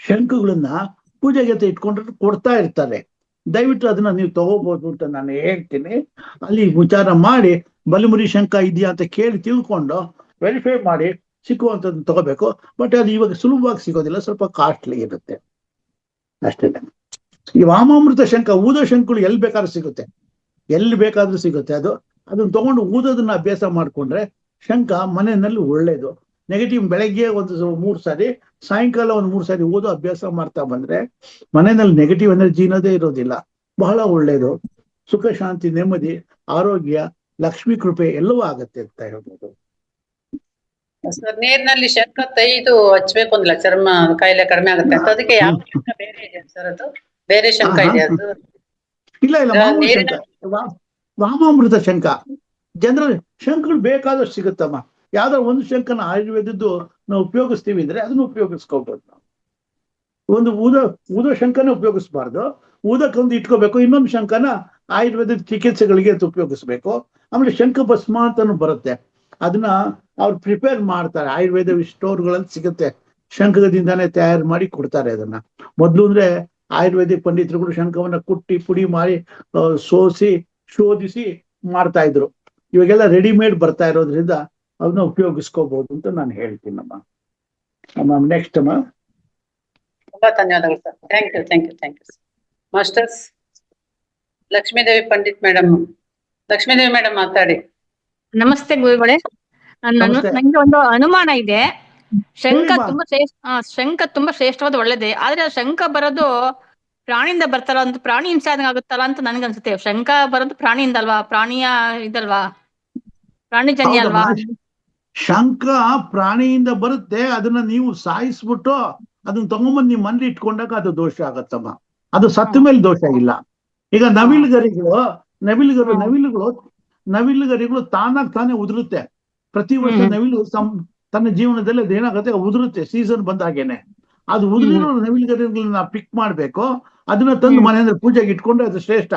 ಶಂಖಗಳನ್ನ ಪೂಜೆಗೆ ಇಟ್ಕೊಂಡ್ರೆ ಕೊಡ್ತಾ ಇರ್ತಾರೆ. ದಯವಿಟ್ಟು ಅದನ್ನ ನೀವು ತಗೋಬಹುದು ಅಂತ ನಾನು ಹೇಳ್ತೀನಿ. ಅಲ್ಲಿ ವಿಚಾರ ಮಾಡಿ ಬಲಮುರಿ ಶಂಖ ಇದೆಯಾ ಅಂತ ಕೇಳಿ ತಿಳ್ಕೊಂಡು ವೆರಿಫೈ ಮಾಡಿ ಸಿಕ್ಕುವಂಥದ್ದು ತಗೋಬೇಕು. ಬಟ್ ಅದು ಇವಾಗ ಸುಲಭವಾಗಿ ಸಿಗೋದಿಲ್ಲ, ಸ್ವಲ್ಪ ಕಾಸ್ಟ್ಲಿ ಇರುತ್ತೆ ಅಷ್ಟೇ. ಈ ವಾಮಾಮೃತ ಶಂಖ, ಊದೋ ಶಂಖಗಳು ಎಲ್ಲಿ ಬೇಕಾದ್ರೂ ಸಿಗುತ್ತೆ, ಎಲ್ಲಿ ಬೇಕಾದ್ರೂ ಸಿಗುತ್ತೆ. ಅದನ್ನ ತಗೊಂಡು ಊದೋದನ್ನ ಅಭ್ಯಾಸ ಮಾಡ್ಕೊಂಡ್ರೆ ಶಂಖ ಮನೆಯಲ್ಲಿ ಒಳ್ಳೇದು. ನೆಗೆಟಿವ್ ಬೆಳಗ್ಗೆ ಒಂದು 3 ಸಾರಿ, ಸಾಯಂಕಾಲ ಒಂದು 3 ಸಾರಿ ಓದೋ ಅಭ್ಯಾಸ ಮಾಡ್ತಾ ಬಂದ್ರೆ ಮನೆಯಲ್ಲಿ ನೆಗೆಟಿವ್ ಎನರ್ಜಿ ಅನ್ನೋದೇ ಇರೋದಿಲ್ಲ. ಬಹಳ ಒಳ್ಳೇದು. ಸುಖ, ಶಾಂತಿ, ನೆಮ್ಮದಿ, ಆರೋಗ್ಯ, ಲಕ್ಷ್ಮೀ ಕೃಪೆ ಎಲ್ಲವೂ ಆಗತ್ತೆ ಅಂತ ಹೇಳ್ಬೋದು. ಸರ್, ನೀರಿನಲ್ಲಿ ಶಂಖ ತೆಗೆದು ಹಚ್ಬೇಕು ಅಂದ್ಲ, ಚರ್ಮ ಕಾಯಿಲೆ ಕಡಿಮೆ ಆಗುತ್ತೆ ಅಂತ. ಅದಕ್ಕೆ ಯಾವ ಶಂಖ ಬೇರೆ ಇದೆ ಸರ್? ಅದು ಬೇರೆ ಶಂಖ ಇದೆ ಅದು? ಇಲ್ಲ, ವಾಮಾಮೃತ ಶಂಖ. ಜನರಲ್ ಶಂಖಗಳು ಬೇಕಾದಷ್ಟು ಸಿಗುತ್ತಮ್ಮ. ಯಾವ್ದಾರ ಒಂದು ಶಂಖನ ಆಯುರ್ವೇದದ್ದು ನಾವು ಉಪಯೋಗಿಸ್ತೀವಿ ಅಂದ್ರೆ ಅದನ್ನ ಉಪಯೋಗಿಸ್ಕೋಬಹುದು ನಾವು. ಒಂದು ಊದೋ ಶಂಖನ ಉಪಯೋಗಿಸ್ಬಾರ್ದು, ಊದಕ್ಕೊಂದು ಇಟ್ಕೋಬೇಕು. ಇನ್ನೊಂದು ಶಂಖನ ಆಯುರ್ವೇದದ ಚಿಕಿತ್ಸೆಗಳಿಗೆ ಅಂತ ಉಪಯೋಗಿಸ್ಬೇಕು. ಆಮೇಲೆ ಶಂಖ ಭಸ್ಮ ಅಂತಾನು ಬರುತ್ತೆ, ಅದನ್ನ ಅವ್ರು ಪ್ರಿಪೇರ್ ಮಾಡ್ತಾರೆ. ಆಯುರ್ವೇದ ಸ್ಟೋರ್ಗಳಲ್ಲಿ ಸಿಗುತ್ತೆ, ಶಂಖದಿಂದಾನೇ ತಯಾರು ಮಾಡಿ ಕೊಡ್ತಾರೆ ಅದನ್ನ. ಮೊದ್ಲು ಅಂದ್ರೆ ಆಯುರ್ವೇದಿಕ್ ಪಂಡಿತರುಗಳು ಶಂಖವನ್ನ ಕುಟ್ಟಿ ಪುಡಿ ಮಾಡಿ ಸೋಸಿ ಶೋಧಿಸಿ ಮಾಡ್ತಾ ಇದ್ರು. ಇವಾಗೆಲ್ಲ ರೆಡಿಮೇಡ್ ಬರ್ತಾ ಇರೋದ್ರಿಂದ ಅದನ್ನ ಉಪಯೋಗಿಸ್ಕೋಬಹುದು ಅಂತ ನಾನು ಹೇಳ್ತೀನಮ್ಮ. ನೆಕ್ಸ್ಟ್ ಅಮ್ಮ. ತುಂಬಾ ಧನ್ಯವಾದಗಳು sir. Thank you masters. Lakshmidevi Pandit madam, Lakshmidevi madam ಮಾತಾಡಿ. ನಮಸ್ತೆ ಗುರುಗಳೇ. ನಂಗೆ ಒಂದು ಅನುಮಾನ ಇದೆ. ಶಂಖ ತುಂಬಾ ಶ್ರೇಷ್ಠವಾದ ಒಳ್ಳೇದೇ, ಆದ್ರೆ ಶಂಖ ಬರೋದು ಪ್ರಾಣಿಯಿಂದ ಬರ್ತಾರ ಅಂತ, ಪ್ರಾಣಿ ಹಿಂಸೆ ಆದಂಗ ಆಗುತ್ತಲ್ಲ ಅಂತ ನನ್ಗೆ ಅನ್ಸುತ್ತೆ. ಶಂಖ ಬರೋದು ಪ್ರಾಣಿಯಿಂದ ಅಲ್ವಾ? ಪ್ರಾಣಿಯ ಇದಲ್ವಾ? ಪ್ರಾಣಿಜನ್ಯ ಅಲ್ವಾ? ಶಂಖ ಪ್ರಾಣಿಯಿಂದ ಬರುತ್ತೆ, ಅದನ್ನ ನೀವು ಸಾಯಿಸ್ಬಿಟ್ಟು ಅದನ್ನ ತಗೊಂಬಂದು ನಿಮ್ಮ ಮನೇಲಿ ಇಟ್ಕೊಂಡಾಗ ಅದು ದೋಷ ಆಗತ್ತಮ್ಮ. ಅದು ಸತ್ತ ಮೇಲೆ ದೋಷ ಇಲ್ಲ. ಈಗ ನವಿಲುಗರಿಗಳು ತಾನಾಗ್ ತಾನೇ ಉದುರುತ್ತೆ. ಪ್ರತಿ ವರ್ಷ ನವಿಲು ತನ್ನ ಜೀವನದಲ್ಲಿ ಅದೇನಾಗುತ್ತೆ, ಉದುರುತ್ತೆ ಸೀಸನ್ ಬಂದಾಗೇನೆ. ಅದು ಉದುರಿರೋ ನವಿಲುಗರಿಗಳನ್ನ ಪಿಕ್ ಮಾಡ್ಬೇಕು, ಅದನ್ನ ತಂದು ಮನೆಯಿಂದ ಪೂಜೆಗೆ ಇಟ್ಕೊಂಡ್ರೆ ಅದು ಶ್ರೇಷ್ಠ.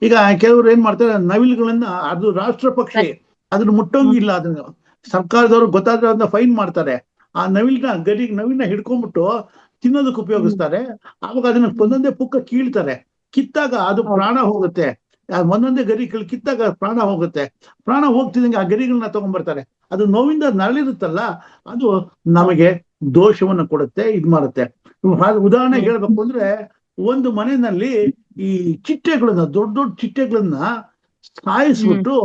ಈಗ ಕೆಲವರು ಏನ್ ಮಾಡ್ತಾರೆ, ನವಿಲುಗಳನ್ನ, ಅದು ರಾಷ್ಟ್ರ ಪಕ್ಷಿ, ಅದನ್ನ ಮುಟ್ಟೋಂಗಿಲ್ಲ. ಅದನ್ನ ಸರ್ಕಾರದವ್ರು ಗೊತ್ತಾದ್ರೆ ಅದನ್ನ ಫೈನ್ ಮಾಡ್ತಾರೆ. ಆ ನವಿಲನ್ನ ಹಿಡ್ಕೊಂಡ್ಬಿಟ್ಟು ತಿನ್ನೋದಕ್ಕೆ ಉಪಯೋಗಿಸ್ತಾರೆ. ಆವಾಗ ಅದನ್ನ ಒಂದೊಂದೇ ಪುಕ್ಕ ಕೀಳ್ತಾರೆ. ಕಿತ್ತಾಗ ಅದು ಪ್ರಾಣ ಹೋಗುತ್ತೆ. ಒಂದೊಂದೇ ಗರಿ ಕಿತ್ತಾಗ ಪ್ರಾಣ ಹೋಗುತ್ತೆ. ಪ್ರಾಣ ಹೋಗ್ತಿದ್ದಂಗೆ ಆ ಗರಿಗಳನ್ನ ತಗೊಂಡ್ಬರ್ತಾರೆ. ಅದು ನೋವಿಂದ ನರಳಿರುತ್ತಲ್ಲ, ಅದು ನಮಗೆ ದೋಷವನ್ನ ಕೊಡುತ್ತೆ, ಇದ್ ಮಾಡುತ್ತೆ. ಉದಾಹರಣೆ ಹೇಳ್ಬೇಕು ಅಂದ್ರೆ, ಒಂದು ಮನೆಯಲ್ಲಿ ಈ ಚಿಟ್ಟೆಗಳನ್ನ, ದೊಡ್ಡ ದೊಡ್ಡ ಚಿಟ್ಟೆಗಳನ್ನ ಸಾಯಿಸ್ಬಿಟ್ಟು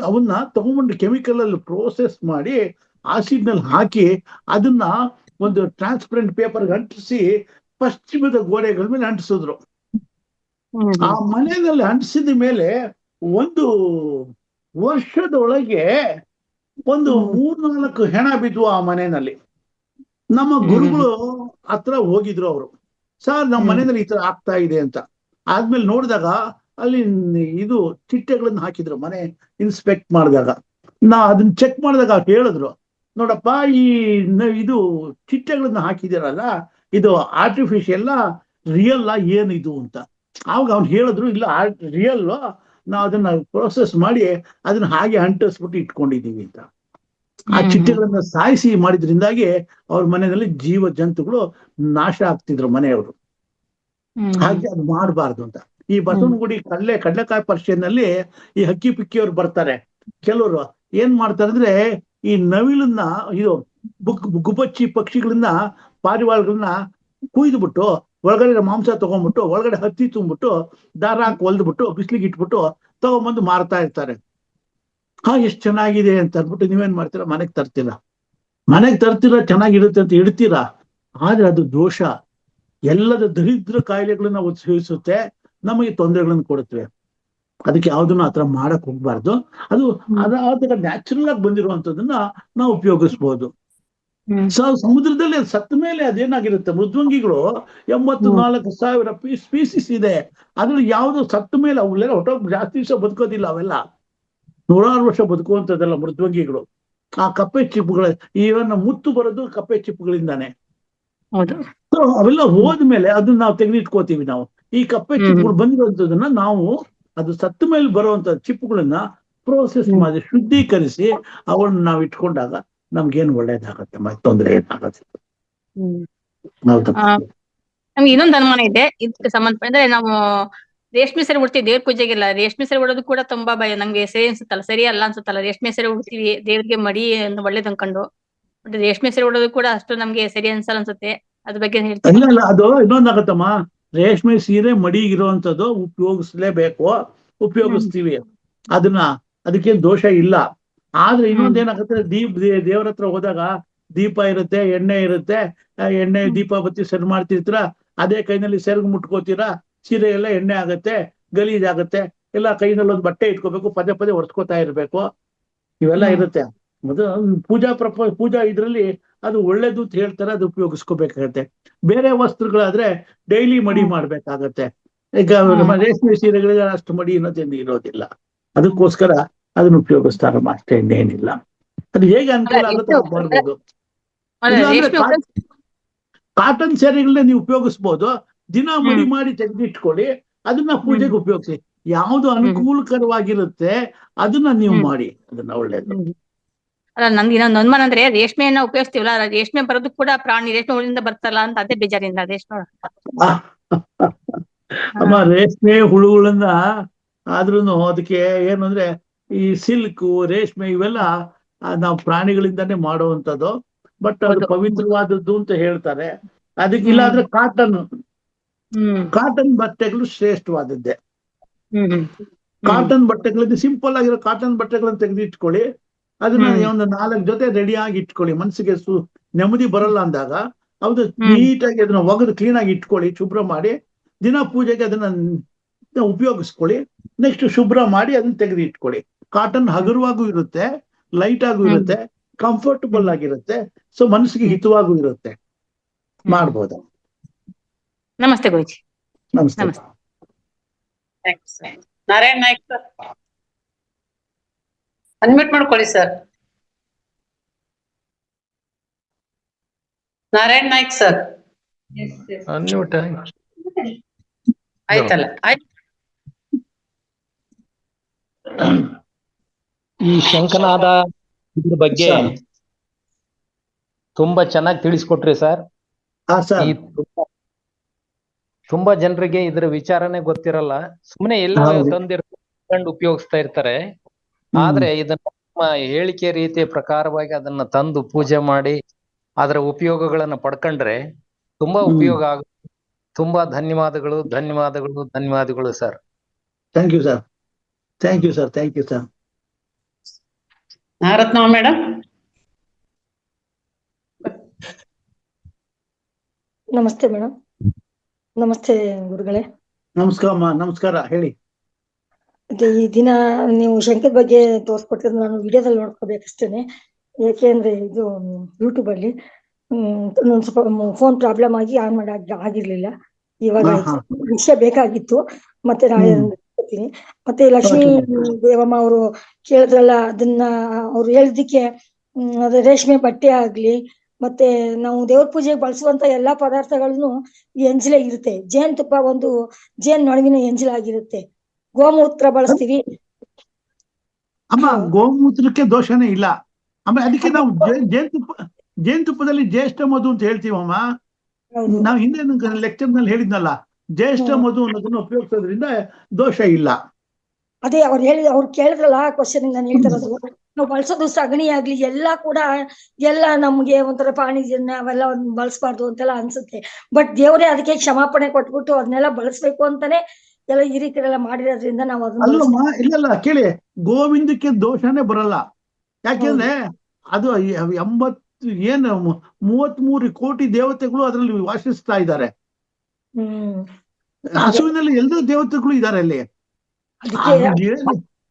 ಅವನ್ನ ತಗೊಂಡ್ಬಂದು ಕೆಮಿಕಲ್ ಅಲ್ಲಿ ಪ್ರೋಸೆಸ್ ಮಾಡಿ ಆಸಿಡ್ ನಲ್ಲಿ ಹಾಕಿ ಅದನ್ನ ಒಂದು ಟ್ರಾನ್ಸ್ಪರೆಂಟ್ ಪೇಪರ್ಗೆ ಅಂಟಿಸಿ ಪಶ್ಚಿಮದ ಗೋಡೆಗಳ ಮೇಲೆ ಅಂಟಿಸಿದ್ರು. ಆ ಮನೆಯಲ್ಲಿ ಅಂಟಿಸಿದ ಮೇಲೆ 1 ವರ್ಷದೊಳಗೆ ಒಂದು 3-4 ಹೆಣ ಬಿದ್ವು ಆ ಮನೆಯಲ್ಲಿ. ನಮ್ಮ ಗುರುಗಳು ಹತ್ರ ಹೋಗಿದ್ರು ಅವರು, ಸರ್ ನಮ್ಮ ಮನೆಯಲ್ಲಿ ಈ ತರ ಆಗ್ತಾ ಇದೆ ಅಂತ. ಆದ್ಮೇಲೆ ನೋಡಿದಾಗ ಅಲ್ಲಿ ಇದು ಚಿಟ್ಟೆಗಳನ್ನ ಹಾಕಿದ್ರು. ಮನೆ ಇನ್ಸ್ಪೆಕ್ಟ್ ಮಾಡಿದಾಗ ಅದನ್ನ ಚೆಕ್ ಮಾಡಿದಾಗ ಹೇಳಿದ್ರು, ನೋಡಪ್ಪ ಇದು ಚಿಟ್ಟೆಗಳನ್ನ ಹಾಕಿದಿರಲ್ಲ, ಇದು ಆರ್ಟಿಫಿಷಿಯಲ್ ರಿಯಲ್ ಏನಿದು ಅಂತ. ಆವಾಗ ಅವ್ನು ಹೇಳಿದ್ರು, ಇಲ್ಲ ರಿಯಲ್, ನಾವು ಅದನ್ನ ಪ್ರೊಸೆಸ್ ಮಾಡಿ ಅದನ್ನ ಹಾಗೆ ಅಂಟಿಸ್ಬಿಟ್ಟು ಇಟ್ಕೊಂಡಿದೀವಿ ಅಂತ. ಆ ಚಿಟ್ಟೆಗಳನ್ನ ಸಾಯಿಸಿ ಮಾಡಿದ್ರಿಂದಾಗಿ ಅವ್ರ ಮನೆಯಲ್ಲಿ ಜೀವ ಜಂತುಗಳು ನಾಶ ಆಗ್ತಿದ್ರು ಮನೆಯವರು. ಹಾಗೆ ಅದು ಮಾಡಬಾರ್ದು ಅಂತ. ಈ ಬಸವನಗುಡಿ ಕಡ್ಲೆಕಾಯಿ ಪರಿಷೆನಲ್ಲಿ ಈ ಹಕ್ಕಿ ಪಿಕ್ಕಿಯವ್ರು ಬರ್ತಾರೆ. ಕೆಲವರು ಏನ್ ಮಾಡ್ತಾರೆ ಅಂದ್ರೆ, ಈ ನವಿಲನ್ನ, ಇದು ಗುಬ್ಬಚ್ಚಿ ಪಕ್ಷಿಗಳನ್ನ, ಪಾರಿವಾಳಗಳನ್ನ ಕುಯ್ದುಬಿಟ್ಟು ಒಳಗಡೆ ಮಾಂಸ ತಗೊಂಡ್ಬಿಟ್ಟು ಒಳಗಡೆ ಹತ್ತಿ ತುಂಬಿಟ್ಟು ದಾರ ಹಾಕಿ ಹೊಲ್ದ್ಬಿಟ್ಟು ಬಿಸ್ಲಿಗೆ ಇಟ್ಬಿಟ್ಟು ತಗೊಂಡ್ಬಂದು ಮಾರ್ತಾ ಇರ್ತಾರೆ. ಎಷ್ಟು ಚೆನ್ನಾಗಿದೆ ಅಂತ ಅಂದ್ಬಿಟ್ಟು ನೀವೇನ್ ಮಾಡ್ತೀರಾ, ಮನೆಗೆ ತರ್ತೀರಾ, ಚೆನ್ನಾಗಿರುತ್ತೆ ಅಂತ ಇಡ್ತೀರಾ. ಆದ್ರೆ ಅದು ದೋಷ. ಎಲ್ಲದ ದರಿದ್ರ ಕಾಯಿಲೆಗಳನ್ನ ಉತ್ಸವಿಸುತ್ತೆ, ನಮಗೆ ತೊಂದರೆಗಳನ್ನು ಕೊಡುತ್ತವೆ. ಅದಕ್ಕೆ ಯಾವ್ದನ್ನು ಆತರ ಮಾಡಕ್ ಹೋಗ್ಬಾರ್ದು. ಅದಾದ ನ್ಯಾಚುರಲ್ ಆಗಿ ಬಂದಿರುವಂತದನ್ನ ನಾವು ಉಪಯೋಗಿಸ್ಬೋದು. ಸಮುದ್ರದಲ್ಲಿ ಸತ್ತ ಮೇಲೆ ಅದೇನಾಗಿರುತ್ತೆ, ಮೃದ್ವಂಗಿಗಳು 84,000 ಸ್ಪೀಸಿಸ್ ಇದೆ. ಅದ್ರಲ್ಲಿ ಯಾವ್ದು ಸತ್ತ ಮೇಲೆ ಅವೆಲ್ಲ ಜಾಸ್ತಿ ದಿವಸ ಬದುಕೋದಿಲ್ಲ. ಅವೆಲ್ಲ 100 ವರ್ಷ ಬದುಕುವಂತದಲ್ಲ ಮೃದ್ವಂಗಿಗಳು. ಆ ಕಪ್ಪೆ ಚಿಪ್ಪುಗಳ ಇವನ್ನ ಮುತ್ತು ಬರೋದು ಕಪ್ಪೆ ಚಿಪ್ಪುಗಳಿಂದಾನೆ. ಅವೆಲ್ಲ ಹೋದ್ಮೇಲೆ ಅದನ್ನ ನಾವು ತೆಗೆದಿಟ್ಕೋತೀವಿ. ನಾವು ಈ ಕಪ್ಪೆ ಚಿಪ್ಪುಗಳು ಬಂದಿರುವಂತದನ್ನ ನಾವು ಅದು ಸತ್ತ ಮೇಲೆ ಬರುವಂತ ಚಿಪ್ಪುಗಳನ್ನ ಪ್ರೋಸೆಸ್ ಮಾಡಿ ಶುದ್ಧೀಕರಿಸಿ ಅವನ್ನ ನಾವು ಇಟ್ಕೊಂಡಾಗ ನಮ್ಗೇನು ಒಳ್ಳೇದಾಗತ್ತೆ, ತೊಂದರೆ ಏನಾಗತ್ತೆ. ನಮ್ಗೆ ಇನ್ನೊಂದು ಅನುಮಾನ ಇದೆ ಇದಕ್ಕೆ ಸಂಬಂಧಪಟ್ಟ. ಅಂದ್ರೆ ನಾವು ರೇಷ್ಮೆ ಸೀರೆ ಉಡ್ತೀವಿ ದೇವ್ರ ಪೂಜೆಗೆಲ್ಲ. ರೇಷ್ಮೆ ಸೀರೆ ಉಡೋದು ಕೂಡ ತುಂಬಾ ಭಯ, ನಂಗೆ ಸರಿ ಅನ್ಸುತ್ತಲ್ಲ, ಸರಿ ಅಲ್ಲ ಅನ್ಸುತ್ತಲ್ಲ. ರೇಷ್ಮೆ ಸೀರೆ ಉಡ್ತೀವಿ ದೇವ್ರಿಗೆ ಮಡಿ ಒಳ್ಳೇದ್ ಅನ್ಕೊಂಡು, ಬಟ್ ರೇಷ್ಮೆ ಸೀರೆ ಉಡೋದು ಕೂಡ ಅಷ್ಟು ನಮ್ಗೆ ಸರಿ ಅನ್ಸಲ್ಲ ಅನ್ಸುತ್ತೆ. ಅದ್ರ ಬಗ್ಗೆ ಹೇಳ್ತೀನಿ. ಇಲ್ಲ, ಅದು ಇನ್ನೊಂದಾಗತ್ತಮ್ಮ. ರೇಷ್ಮೆ ಸೀರೆ ಮಡಿಗಿರುವಂತದ್ದು ಉಪಯೋಗಿಸ್ಲೇಬೇಕು, ಉಪಯೋಗಿಸ್ತೀವಿ ಅದನ್ನ, ಅದಕ್ಕೇನ್ ದೋಷ ಇಲ್ಲ. ಆದ್ರೆ ಇನ್ನೊಂದೇನಾಗತ್ತೆ, ದೇವ್ರ ಹತ್ರ ಹೋದಾಗ ದೀಪ ಇರುತ್ತೆ, ಎಣ್ಣೆ ಇರುತ್ತೆ, ಎಣ್ಣೆ ದೀಪ ಬತ್ತಿ ಸೆರ್ ಮಾಡ್ತಿರ್ತೀರ, ಅದೇ ಕೈನಲ್ಲಿ ಸೆರಗು ಮುಟ್ಕೋತೀರಾ, ಸೀರೆ ಎಲ್ಲ ಎಣ್ಣೆ ಆಗತ್ತೆ, ಗಲೀಜಾಗತ್ತೆ. ಎಲ್ಲ ಕೈನಲ್ಲಿ ಒಂದು ಬಟ್ಟೆ ಇಟ್ಕೋಬೇಕು, ಪದೇ ಪದೇ ಒರೆಸ್ಕೋತಾ ಇರ್ಬೇಕು, ಇವೆಲ್ಲ ಇರುತ್ತೆ. ಪೂಜಾ ಇದ್ರಲ್ಲಿ ಅದು ಒಳ್ಳೇದು ಅಂತ ಹೇಳ್ತಾರೆ, ಅದು ಉಪಯೋಗಿಸ್ಕೋಬೇಕಾಗತ್ತೆ. ಬೇರೆ ವಸ್ತ್ರಗಳಾದ್ರೆ ಡೈಲಿ ಮಡಿ ಮಾಡ್ಬೇಕಾಗತ್ತೆ. ಈಗ ರೇಷ್ಮೆ ಸೀರೆಗಳಿಗೆ ಅಷ್ಟು ಮಡಿ ಅನ್ನೋದೇನು ಇರೋದಿಲ್ಲ. ಅದಕ್ಕೋಸ್ಕರ ಅದನ್ನ ಉಪಯೋಗಿಸ್ತಾರಮ್ಮ, ಅಷ್ಟೇ, ಇನ್ನೇನಿಲ್ಲ. ಅದು ಹೇಗೆ ಅನುಕೂಲ ಆಗುತ್ತೆ ಮಾಡ್ಬೋದು. ಕಾಟನ್ ಸೀರೆಗಳನ್ನ ನೀವು ಉಪಯೋಗಿಸ್ಬೋದು. ದಿನ ಮಡಿ ಮಾಡಿ ತೆಗೆದಿಟ್ಕೊಳ್ಳಿ, ಅದನ್ನ ಪೂಜೆಗೆ ಉಪಯೋಗಿಸಿ. ಯಾವ್ದು ಅನುಕೂಲಕರವಾಗಿರುತ್ತೆ ಅದನ್ನ ನೀವು ಮಾಡಿ, ಅದನ್ನ ಒಳ್ಳೇದು. ಅಲ್ಲ, ನನ್ಗೆ ಇನ್ನೊಂದು ಅನುಮಾನ ಅಂದ್ರೆ, ರೇಷ್ಮೆಯನ್ನ ಉಪಯೋಗಿಸ್ತೀವಲ್ಲ, ರೇಷ್ಮೆ ಬರೋದು ಕೂಡ ಪ್ರಾಣಿ, ರೇಷ್ಮೆ ಹುಳಿಂದ ಬರ್ತಲ್ಲ ಅಂತ ಅದೇ ಬೇಜಾರಿಂದ ರೇಷ್ಮೆ. ಅಮ್ಮ, ರೇಷ್ಮೆ ಹುಳುಗಳನ್ನ ಆದ್ರೂನು ಅದಕ್ಕೆ ಏನು ಅಂದ್ರೆ, ಈ ಸಿಲ್ಕ್, ರೇಷ್ಮೆ ಇವೆಲ್ಲ ನಾವು ಪ್ರಾಣಿಗಳಿಂದಾನೇ ಮಾಡುವಂಥದ್ದು. ಬಟ್ ಅದು ಪವಿತ್ರವಾದದ್ದು ಅಂತ ಹೇಳ್ತಾರೆ. ಅದಕ್ಕಿಲ್ಲ ಆದ್ರೆ ಕಾಟನ್ ಬಟ್ಟೆಗಳು ಶ್ರೇಷ್ಠವಾದದ್ದೇ. ಕಾಟನ್ ಬಟ್ಟೆಗಳಿಂದ ಸಿಂಪಲ್ ಆಗಿರೋ ಕಾಟನ್ ಬಟ್ಟೆಗಳನ್ನ ತೆಗೆದಿಟ್ಕೊಳ್ಳಿ, ಅದನ್ನ ಒಂದು 4 ಜೊತೆ ರೆಡಿ ಆಗಿ ಇಟ್ಕೊಳ್ಳಿ. ಮನ್ಸಿಗೆ ನೆಮ್ಮದಿ ಬರಲ್ಲ ಅಂದಾಗ ಅದು ನೀಟಾಗಿ ಅದನ್ನ ಒಗೆದು ಕ್ಲೀನ್ ಆಗಿ ಇಟ್ಕೊಳ್ಳಿ, ಶುಭ್ರ ಮಾಡಿ. ದಿನ ಪೂಜೆಗೆ ಅದನ್ನ ಉಪಯೋಗಿಸ್ಕೊಳ್ಳಿ. ನೆಕ್ಸ್ಟ್ ಶುಭ್ರ ಮಾಡಿ ಅದನ್ನ ತೆಗೆದು ಇಟ್ಕೊಳ್ಳಿ. ಕಾಟನ್ ಹಗುರವಾಗೂ ಇರುತ್ತೆ, ಲೈಟ್ ಆಗೂ ಇರುತ್ತೆ, ಕಂಫರ್ಟಬಲ್ ಆಗಿರುತ್ತೆ, ಸೊ ಮನಸ್ಸಿಗೆ ಹಿತವಾಗೂ ಇರುತ್ತೆ. ಮಾಡ್ಬೋದು. ನಮಸ್ತೆ ಗುರುಜಿ. ನಮಸ್ತೆ. ನಮಸ್ತೆ. Thanks. Narayan Naik sir, unmute ಮಾಡ್ಕೊಳ್ಳಿ sir. Narayan Naik sir unmute ಆಯ್ತಲ್ಲ? ಆಯ್ತು. ಈ ಶಂಖನಾದ ಇದ್ರ ಬಗ್ಗೆ ತುಂಬಾ ಚೆನ್ನಾಗಿ ತಿಳಿಸ್ಕೊಟ್ರಿ ಸರ್. ಈ ತುಂಬಾ ಜನರಿಗೆ ಇದ್ರ ವಿಚಾರನೆ ಗೊತ್ತಿರಲ್ಲ, ಸುಮ್ಮನೆ ಎಲ್ಲ ತಂದಿರ್ಕೊಂಡು ಉಪಯೋಗಿಸ್ತಾ ಇರ್ತಾರೆ. ಆದ್ರೆ ಇದನ್ನ ನಮ್ಮ ಹೇಳಿಕೆ ರೀತಿಯ ಪ್ರಕಾರವಾಗಿ ಅದನ್ನ ತಂದು ಪೂಜೆ ಮಾಡಿ ಅದರ ಉಪಯೋಗಗಳನ್ನ ಪಡ್ಕೊಂಡ್ರೆ ತುಂಬಾ ಉಪಯೋಗ ಆಗುತ್ತೆ. ತುಂಬಾ ಧನ್ಯವಾದಗಳು ಧನ್ಯವಾದಗಳು ಧನ್ಯವಾದಗಳು sir. Thank you sir. Thank you sir. Thank you sir. Naratnamma madam. ನಮಸ್ತೆ ಮೇಡಮ್. ನಮಸ್ತೆ ಗುರುಗಳೇ. ನಮಸ್ಕಾರ. ನಮಸ್ಕಾರ, ಹೇಳಿ. ಈ ದಿನ ನೀವು ಶಂಕದ ಬಗ್ಗೆ ತೋರ್ಸ್ಕೊಟ್ಟಿದ್ದು ನಾನು ವಿಡಿಯೋದಲ್ಲಿ ನೋಡ್ಕೋಬೇಕಷ್ಟೇನೆ. ಯಾಕೆಂದ್ರೆ ಇದು ಯೂಟ್ಯೂಬ್ ಅಲ್ಲಿ ಸ್ವಲ್ಪ ಫೋನ್ ಪ್ರಾಬ್ಲಮ್ ಆಗಿ ಆನ್ ಆಗಿರ್ಲಿಲ್ಲ. ಇವಾಗ ವಿಷಯ ಬೇಕಾಗಿತ್ತು, ಮತ್ತೆ ನಾಳೆ ಹೇಳ್ತೀನಿ. ಮತ್ತೆ ಲಕ್ಷ್ಮೀ ದೇವಮ್ಮ ಅವರು ಕೇಳಿದ್ರಲ್ಲ, ಅದನ್ನ ಅವ್ರು ಹೇಳಿದ್ದಕ್ಕೆ ಅದೇ ರೇಷ್ಮೆ ಬಟ್ಟೆ ಆಗ್ಲಿ, ಮತ್ತೆ ನಾವು ದೇವ್ರ ಪೂಜೆಗೆ ಬಳಸುವಂತ ಎಲ್ಲಾ ಪದಾರ್ಥಗಳನ್ನು ಎಂಜಲೆ ಇರುತ್ತೆ. ಜೇನುತುಪ್ಪ ಒಂದು ನೊಣವಿನ ಎಂಜಲಾಗಿರುತ್ತೆ. ಗೋಮೂತ್ರ ಬಳಸ್ತೀವಿ ಅಮ್ಮ. ಗೋಮೂತ್ರಕ್ಕೆ ದೋಷನೇ ಇಲ್ಲ. ಆಮೇಲೆ ಅದಕ್ಕೆ ನಾವು ಜೇನುತುಪ್ಪದಲ್ಲಿ ಜ್ಯೇಷ್ಠ ಮಧು ಅಂತ ಹೇಳ್ತೀವಮ್ಮ. ನಾವು ಹಿಂದೆ ಲೆಕ್ಚರ್ ನಲ್ಲಿ ಹೇಳಿದ್ನಲ್ಲ, ಜ್ಯೇಷ್ಠ ಮಧು ಅನ್ನೋದನ್ನ ಉಪಯೋಗಿಸೋದ್ರಿಂದ ದೋಷ ಇಲ್ಲ. ಅದೇ ಅವ್ರು ಕೇಳಿದ್ರಲ್ಲ ಆ ಕ್ವಶನ್ ನಾನು ಹೇಳ್ತಾ ಇರೋದು. ನಾವು ಬಳಸೋದು ಸಗಣಿ ಆಗ್ಲಿ ಎಲ್ಲಾ ಕೂಡ ಎಲ್ಲ ನಮ್ಗೆ ಒಂಥರ ಪಾಣಿಜನ್ಯ ಅವೆಲ್ಲ ಬಳಸಬಾರ್ದು ಅಂತೆಲ್ಲ ಅನ್ಸುತ್ತೆ. ಬಟ್ ದೇವರೇ ಅದಕ್ಕೆ ಕ್ಷಮಾಪಣೆ ಕೊಟ್ಬಿಟ್ಟು ಅದನ್ನೆಲ್ಲ ಬಳಸ್ಬೇಕು ಅಂತಾನೆ ಎಲ್ಲ ಈ ರೀತಿ ಎಲ್ಲ ಮಾಡಿರೋದ್ರಿಂದ ನಾವು ಅದನ್ನ ಇಲ್ಲ ಕೇಳಿ, ಗೋವಿಂದಕ್ಕೆ ದೋಷನೇ ಬರಲ್ಲ. ಯಾಕೆಂದ್ರೆ ಅದು 33 ಕೋಟಿ ದೇವತೆಗಳು ಅದರಲ್ಲಿ ವಾಸಿಸ್ತಾ ಇದ್ದಾರೆ. ಹಸುವಿನಲ್ಲಿ ಎಲ್ಲ ದೇವತೆಗಳು ಇದ್ದಾರೆ ಅಲ್ಲಿ.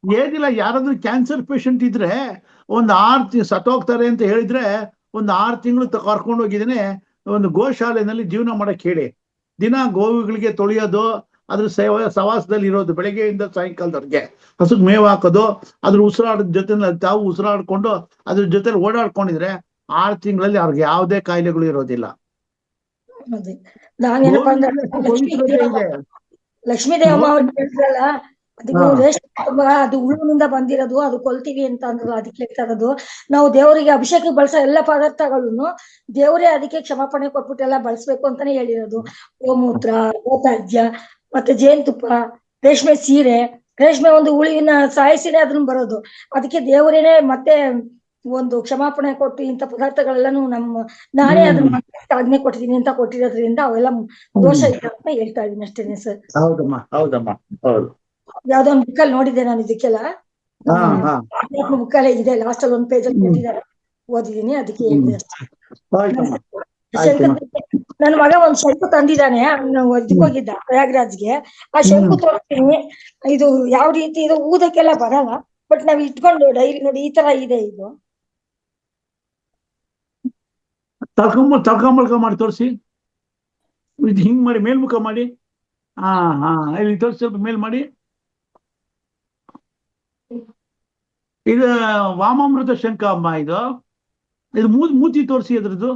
ಏನಿಲ್ಲ, ಯಾರಾದ್ರೂ ಕ್ಯಾನ್ಸರ್ ಪೇಷಂಟ್ ಇದ್ರೆ ಒಂದು 6 ಸತ್ತೋಗ್ತಾರೆ ಅಂತ ಹೇಳಿದ್ರೆ ಒಂದು 6 ತಿಂಗಳು ಕರ್ಕೊಂಡು ಹೋಗಿದ್ದೇನೆ ಒಂದು ಗೋಶಾಲೆನಲ್ಲಿ ಜೀವನ ಮಾಡಕ್ ಹೇಳಿ. ದಿನ ಗೋವುಗಳಿಗೆ ತೊಳೆಯೋದು, ಅದ್ರ ಸವಾಸದಲ್ಲಿ ಇರೋದು, ಬೆಳಗ್ಗೆಯಿಂದ ಸಾಯಂಕಾಲದವರೆಗೆ ಹಸುಗ್ ಮೇವು ಹಾಕೋದು, ಅದ್ರ ಉಸಿರಾಡೋದ್ ಜೊತೆ ತಾವು ಉಸಿರಾಡ್ಕೊಂಡು ಅದ್ರ ಜೊತೆ ಓಡಾಡ್ಕೊಂಡಿದ್ರೆ 6 ತಿಂಗಳಲ್ಲಿ ಅವ್ರಿಗೆ ಯಾವುದೇ ಕಾಯಿಲೆಗಳು ಇರೋದಿಲ್ಲ. ಲಕ್ಷ್ಮೀ ದೇವಮ್ಮ ಅವ್ರು ಹೇಳಿದ್ರಲ್ಲ, ಅದು ಹುಳುವಿನಿಂದ ಬಂದಿರೋದು, ಅದು ಕೊಲ್ತೀವಿ ಅಂತ ಅಂದ್ರಲ್ಲ, ಅದಕ್ಕೆ ಹೇಳ್ತಾ ಇರೋದು. ನಾವು ದೇವರಿಗೆ ಅಭಿಷೇಕ ಬಳಸೋ ಎಲ್ಲ ಪದಾರ್ಥಗಳನ್ನು ದೇವರೇ ಅದಕ್ಕೆ ಕ್ಷಮಾಪಣೆ ಕೊಟ್ಬಿಟ್ಟು ಎಲ್ಲ ಬಳಸ್ಬೇಕು ಅಂತಾನೆ ಹೇಳಿರೋದು. ಗೋಮೂತ್ರ, ಗೋತ್ಯಾಜ್ಯ, ಮತ್ತೆ ಜೇನುತುಪ್ಪ, ರೇಷ್ಮೆ ಸೀರೆ. ರೇಷ್ಮೆ ಒಂದು ಹುಳುವಿನ ಸಾಯಿಸಿನೇ ಅದನ್ನ ಬರೋದು. ಅದಕ್ಕೆ ದೇವರೇನೆ ಮತ್ತೆ ಒಂದು ಕ್ಷಮಾಪಣೆ ಕೊಟ್ಟು ಇಂಥ ಪದಾರ್ಥಗಳೆಲ್ಲಾನು ನಾನೇ ಅದನ್ನ ಆಜ್ಞೆ ಕೊಟ್ಟಿದ್ದೀನಿ ಅಂತ ಕೊಟ್ಟಿರೋದ್ರಿಂದ ಅವೆಲ್ಲ ದೋಷ ಇಲ್ಲ ಅಂತ ಹೇಳ್ತಾ ಇದೀನಿ ಅಷ್ಟೇನೆ ಸರ್. ಹೌದಮ್ಮ, ಹೌದಮ್ಮ, ಹೌದು. ಯಾವ್ದೋ ಒಂದು ಬುಕ್ಕಲ್ಲಿ ನೋಡಿದ್ದೆ ನಾನು ಇದಕ್ಕೆಲ್ಲ. ಬುಕ್ಕಲ್ಲೇ ಇದೆ, ಲಾಸ್ಟ್ ಅಲ್ಲಿ 1 ಪೇಜ್ ಅಲ್ಲಿ ಕೊಟ್ಟಿದ್ದಾರೆ, ಓದಿದೀನಿ, ಅದಕ್ಕೆ ಹೇಳಿದೆ ಅಷ್ಟೇ. ನನ್ನ ಮಗ ಒಂದ್ ಶಂಕು ತಂದಿದ್ದಾನೆ, ಇದಕ್ಕೆ ಹೋಗಿದ್ದ ಪ್ರಯಾಗ್ರಾಜ್ಗೆ. ಆ ಶಂಕು ತೋರಿಸ್ತೀನಿ, ಇದು ಯಾವ ರೀತಿ ಇದು ಊದಕ್ಕೆಲ್ಲ ಬರಲ್ಲ, ಬಟ್ ನಾವ್ ಇಟ್ಕೊಂಡು ಡೈರಿ ನೋಡಿ ಈ ತರ ಇದೆ. ಇದು ತಳ್ಕೊಂಬಳ್ಕ ಮಾಡಿ ತೋರಿಸಿ, ಹಿಂಗ್ ಮಾಡಿ ಮೇಲ್ಮುಖ ಮಾಡಿ. ಇಲ್ಲಿ ತೋರಿಸಿ, ಸ್ವಲ್ಪ ಮೇಲ್ ಮಾಡಿ. ಇದು ವಾಮಾಮೃತ ಶಂಖ ಅಮ್ಮ. ಇದು ಮೂತಿ ತೋರಿಸಿ, ಅದ್ರದ್ದು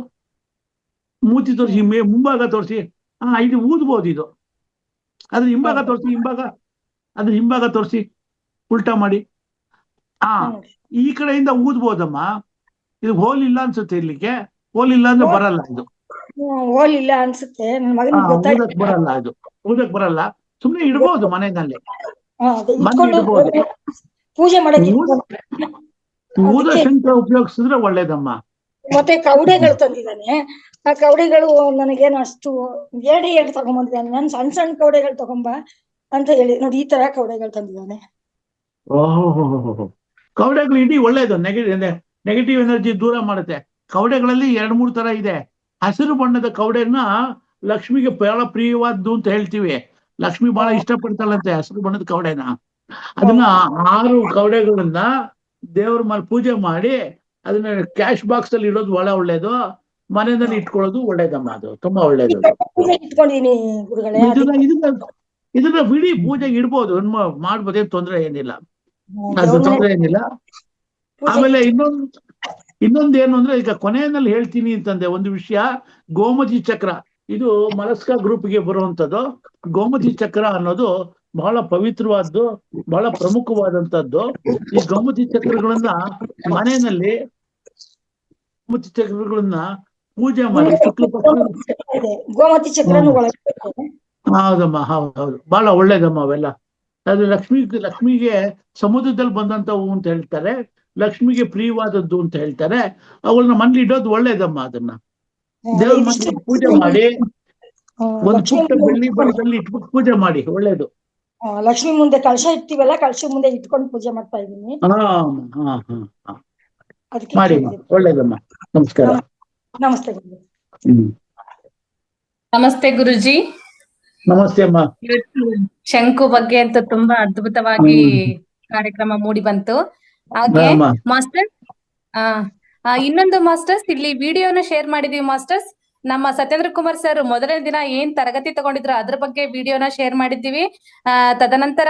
ಮೂತಿ ತೋರಿಸಿ, ಮುಂಭಾಗ ತೋರಿಸಿ. ಇದು ಊದ್ಬೋದು. ಇದು ಅದ್ರ ಹಿಂಭಾಗ ತೋರಿಸಿ, ಅದ್ರ ಹಿಂಭಾಗ ತೋರಿಸಿ, ಉಲ್ಟಾ ಮಾಡಿ. ಈ ಕಡೆಯಿಂದ ಊದ್ಬೋದಮ್ಮ. ಇದು ಹೋಲ್ ಇಲ್ಲ ಅನ್ಸುತ್ತೆ, ಇರ್ಲಿಕ್ಕೆ ಹೋಲ್ ಇಲ್ಲ ಅಂದ್ರೆ ಬರಲ್ಲ. ಇದು ಹೋಲ್ ಇಲ್ಲ ಅನ್ಸುತ್ತೆ, ಊದಕ್ ಬರಲ್ಲ, ಇದು ಊದಕ್ ಬರಲ್ಲ. ಸುಮ್ನೆ ಇಡ್ಬೋದು ಮನೆಯಲ್ಲಿ, ಪೂಜೆ ಮಾಡಕ್ಕೆ. ಊದ ಶಂಖ ಉಪಯೋಗಿಸಿದ್ರೆ ಒಳ್ಳೇದಮ್ಮ. ಮತ್ತೆ ಕವಡೆಗಳು ತಂದಿದ್ದಾನೆ. ಆ ಕವಡೆಗಳು ನನಗೇನು ಅಷ್ಟು 2 ತಗೊಂಡ್ಬಂದಿದ್ದಾನೆ. ನಾನು ಸಣ್ಣ ಕವಡೆಗಳು ತಗೊಂಬ ಅಂತ ಹೇಳಿ ನೋಡಿ, ಈ ತರ ಕವಡೆಗಳು ತಂದಿದ್ದಾನೆ. ಓಹೋ, ಕವಡೆಗಳು ಇಡೀ ಒಳ್ಳೇದು. ನೆಗೆಟಿವ್ ಎನರ್ಜಿ ದೂರ ಮಾಡುತ್ತೆ. ಕವಡೆಗಳಲ್ಲಿ 2-3 ತರ ಇದೆ. ಹಸಿರು ಬಣ್ಣದ ಕವಡೆನ ಲಕ್ಷ್ಮಿಗೆ ಬಹಳ ಪ್ರಿಯವಾದ್ದು ಅಂತ ಹೇಳ್ತೀವಿ. ಲಕ್ಷ್ಮಿ ಬಹಳ ಇಷ್ಟಪಡ್ತಾಳಂತೆ ಹಸಿರು ಬಣ್ಣದ ಕವಡೆನ. ಅದನ್ನ 6 ಕವಡೆಗಳನ್ನ ದೇವ್ರ ಮೇಲೆ ಪೂಜೆ ಮಾಡಿ ಅದನ್ನ ಕ್ಯಾಶ್ ಬಾಕ್ಸ್ ಅಲ್ಲಿ ಇಡೋದು ಬಹಳ ಒಳ್ಳೇದು. ಮನೆಯಲ್ಲಿ ಇಟ್ಕೊಳ್ಳೋದು ಒಳ್ಳೇದಮ್ಮ. ಅದು ತುಂಬಾ ಒಳ್ಳೇದು. ಪೂಜೆ ಇಟ್ಕೊಂಡಿದೀನಿ ಗುರುಗಳೇ. ಇದನ್ನ ಬಿಡಿ, ಪೂಜೆಗೆ ಇಡ್ಬೋದು, ಮಾಡ್ಬೋದು, ಏನ್ ತೊಂದ್ರೆ ಏನಿಲ್ಲ, ಅದು ತೊಂದ್ರೆ ಏನಿಲ್ಲ. ಆಮೇಲೆ ಇನ್ನೊಂದು ಏನು ಅಂದ್ರೆ, ಈಗ ಕೊನೆಯಲ್ಲಿ ಹೇಳ್ತೀನಿ ಅಂತಂದೆ ಒಂದು ವಿಷಯ. ಗೋಮತಿ ಚಕ್ರ, ಇದು ಮಲಸ್ಕಾ ಗ್ರೂಪ್ಗೆ ಬರುವಂತದ್ದು. ಗೋಮತಿ ಚಕ್ರ ಅನ್ನೋದು ಬಹಳ ಪವಿತ್ರವಾದ್ದು, ಬಹಳ ಪ್ರಮುಖವಾದಂತದ್ದು. ಈ ಗೋಮತಿ ಚಕ್ರಗಳನ್ನ ಮನೆಯಲ್ಲಿ ಪೂಜೆ ಮಾಡಿ ಶುಕ್ಲ ಪಕ್ಷ ಗೋಮತಿ ಚಕ್ರನು ಹೌದಮ್ಮ, ಹೌದು, ಬಹಳ ಒಳ್ಳೇದಮ್ಮ ಅವೆಲ್ಲ. ಅದು ಲಕ್ಷ್ಮಿಗೆ ಸಮುದ್ರದಲ್ಲಿ ಬಂದಂತವು ಅಂತ ಹೇಳ್ತಾರೆ, ಲಕ್ಷ್ಮಿಗೆ ಪ್ರಿಯವಾದದ್ದು ಅಂತ ಹೇಳ್ತಾರೆ. ಅವುಗಳನ್ನ ಮನೇಲಿ ಇಡೋದು ಒಳ್ಳೇದಮ್ಮ. ಅದನ್ನ ದೇವ್ರ ಮನೆಯಲ್ಲಿ ಪೂಜೆ ಮಾಡಿ ಒಂದು ಪುಟ್ಟ ಬೆಳ್ಳಿ ಬಣ್ಣದಲ್ಲಿ ಇಟ್ಬಿಟ್ಟು ಪೂಜೆ ಮಾಡಿ, ಒಳ್ಳೇದು. ಲಕ್ಷ್ಮಿ ಮುಂದೆ ಕಳಶ ಇಡ್ತೀವಲ್ಲ, ಕಳಶ ಮುಂದೆ ಇಟ್ಕೊಂಡು ಪೂಜೆ ಮಾಡ್ತಾ ಇದ್ದೀನಿ. ಮಾಡಿ, ಒಳ್ಳೇದಮ್ಮ. ನಮಸ್ಕಾರ. ನಮಸ್ತೆ. ನಮಸ್ತೆ ಗುರುಜಿ. ನಮಸ್ತೆ ಅಮ್ಮ. ಶಂಕು ಬಗ್ಗೆ ಅಂತ ತುಂಬಾ ಅದ್ಭುತವಾಗಿ ಕಾರ್ಯಕ್ರಮ ಮೂಡಿ ಬಂತು. ಹಾಗೆ ಮಾಸ್ಟರ್, ಇನ್ನೊಂದು ಮಾಸ್ಟರ್ಸ್, ಇಲ್ಲಿ ವಿಡಿಯೋನ ಶೇರ್ ಮಾಡಿದೀವಿ ಮಾಸ್ಟರ್ಸ್. ನಮ್ಮ ಸತ್ಯೇಂದ್ರ ಕುಮಾರ್ ಸರ್ ಮೊದಲನೇ ದಿನ ಏನ್ ತರಗತಿ ತಗೊಂಡಿದ್ರು ಅದ್ರ ಬಗ್ಗೆ ವಿಡಿಯೋನ ಶೇರ್ ಮಾಡಿದ್ದೀವಿ. ತದನಂತರ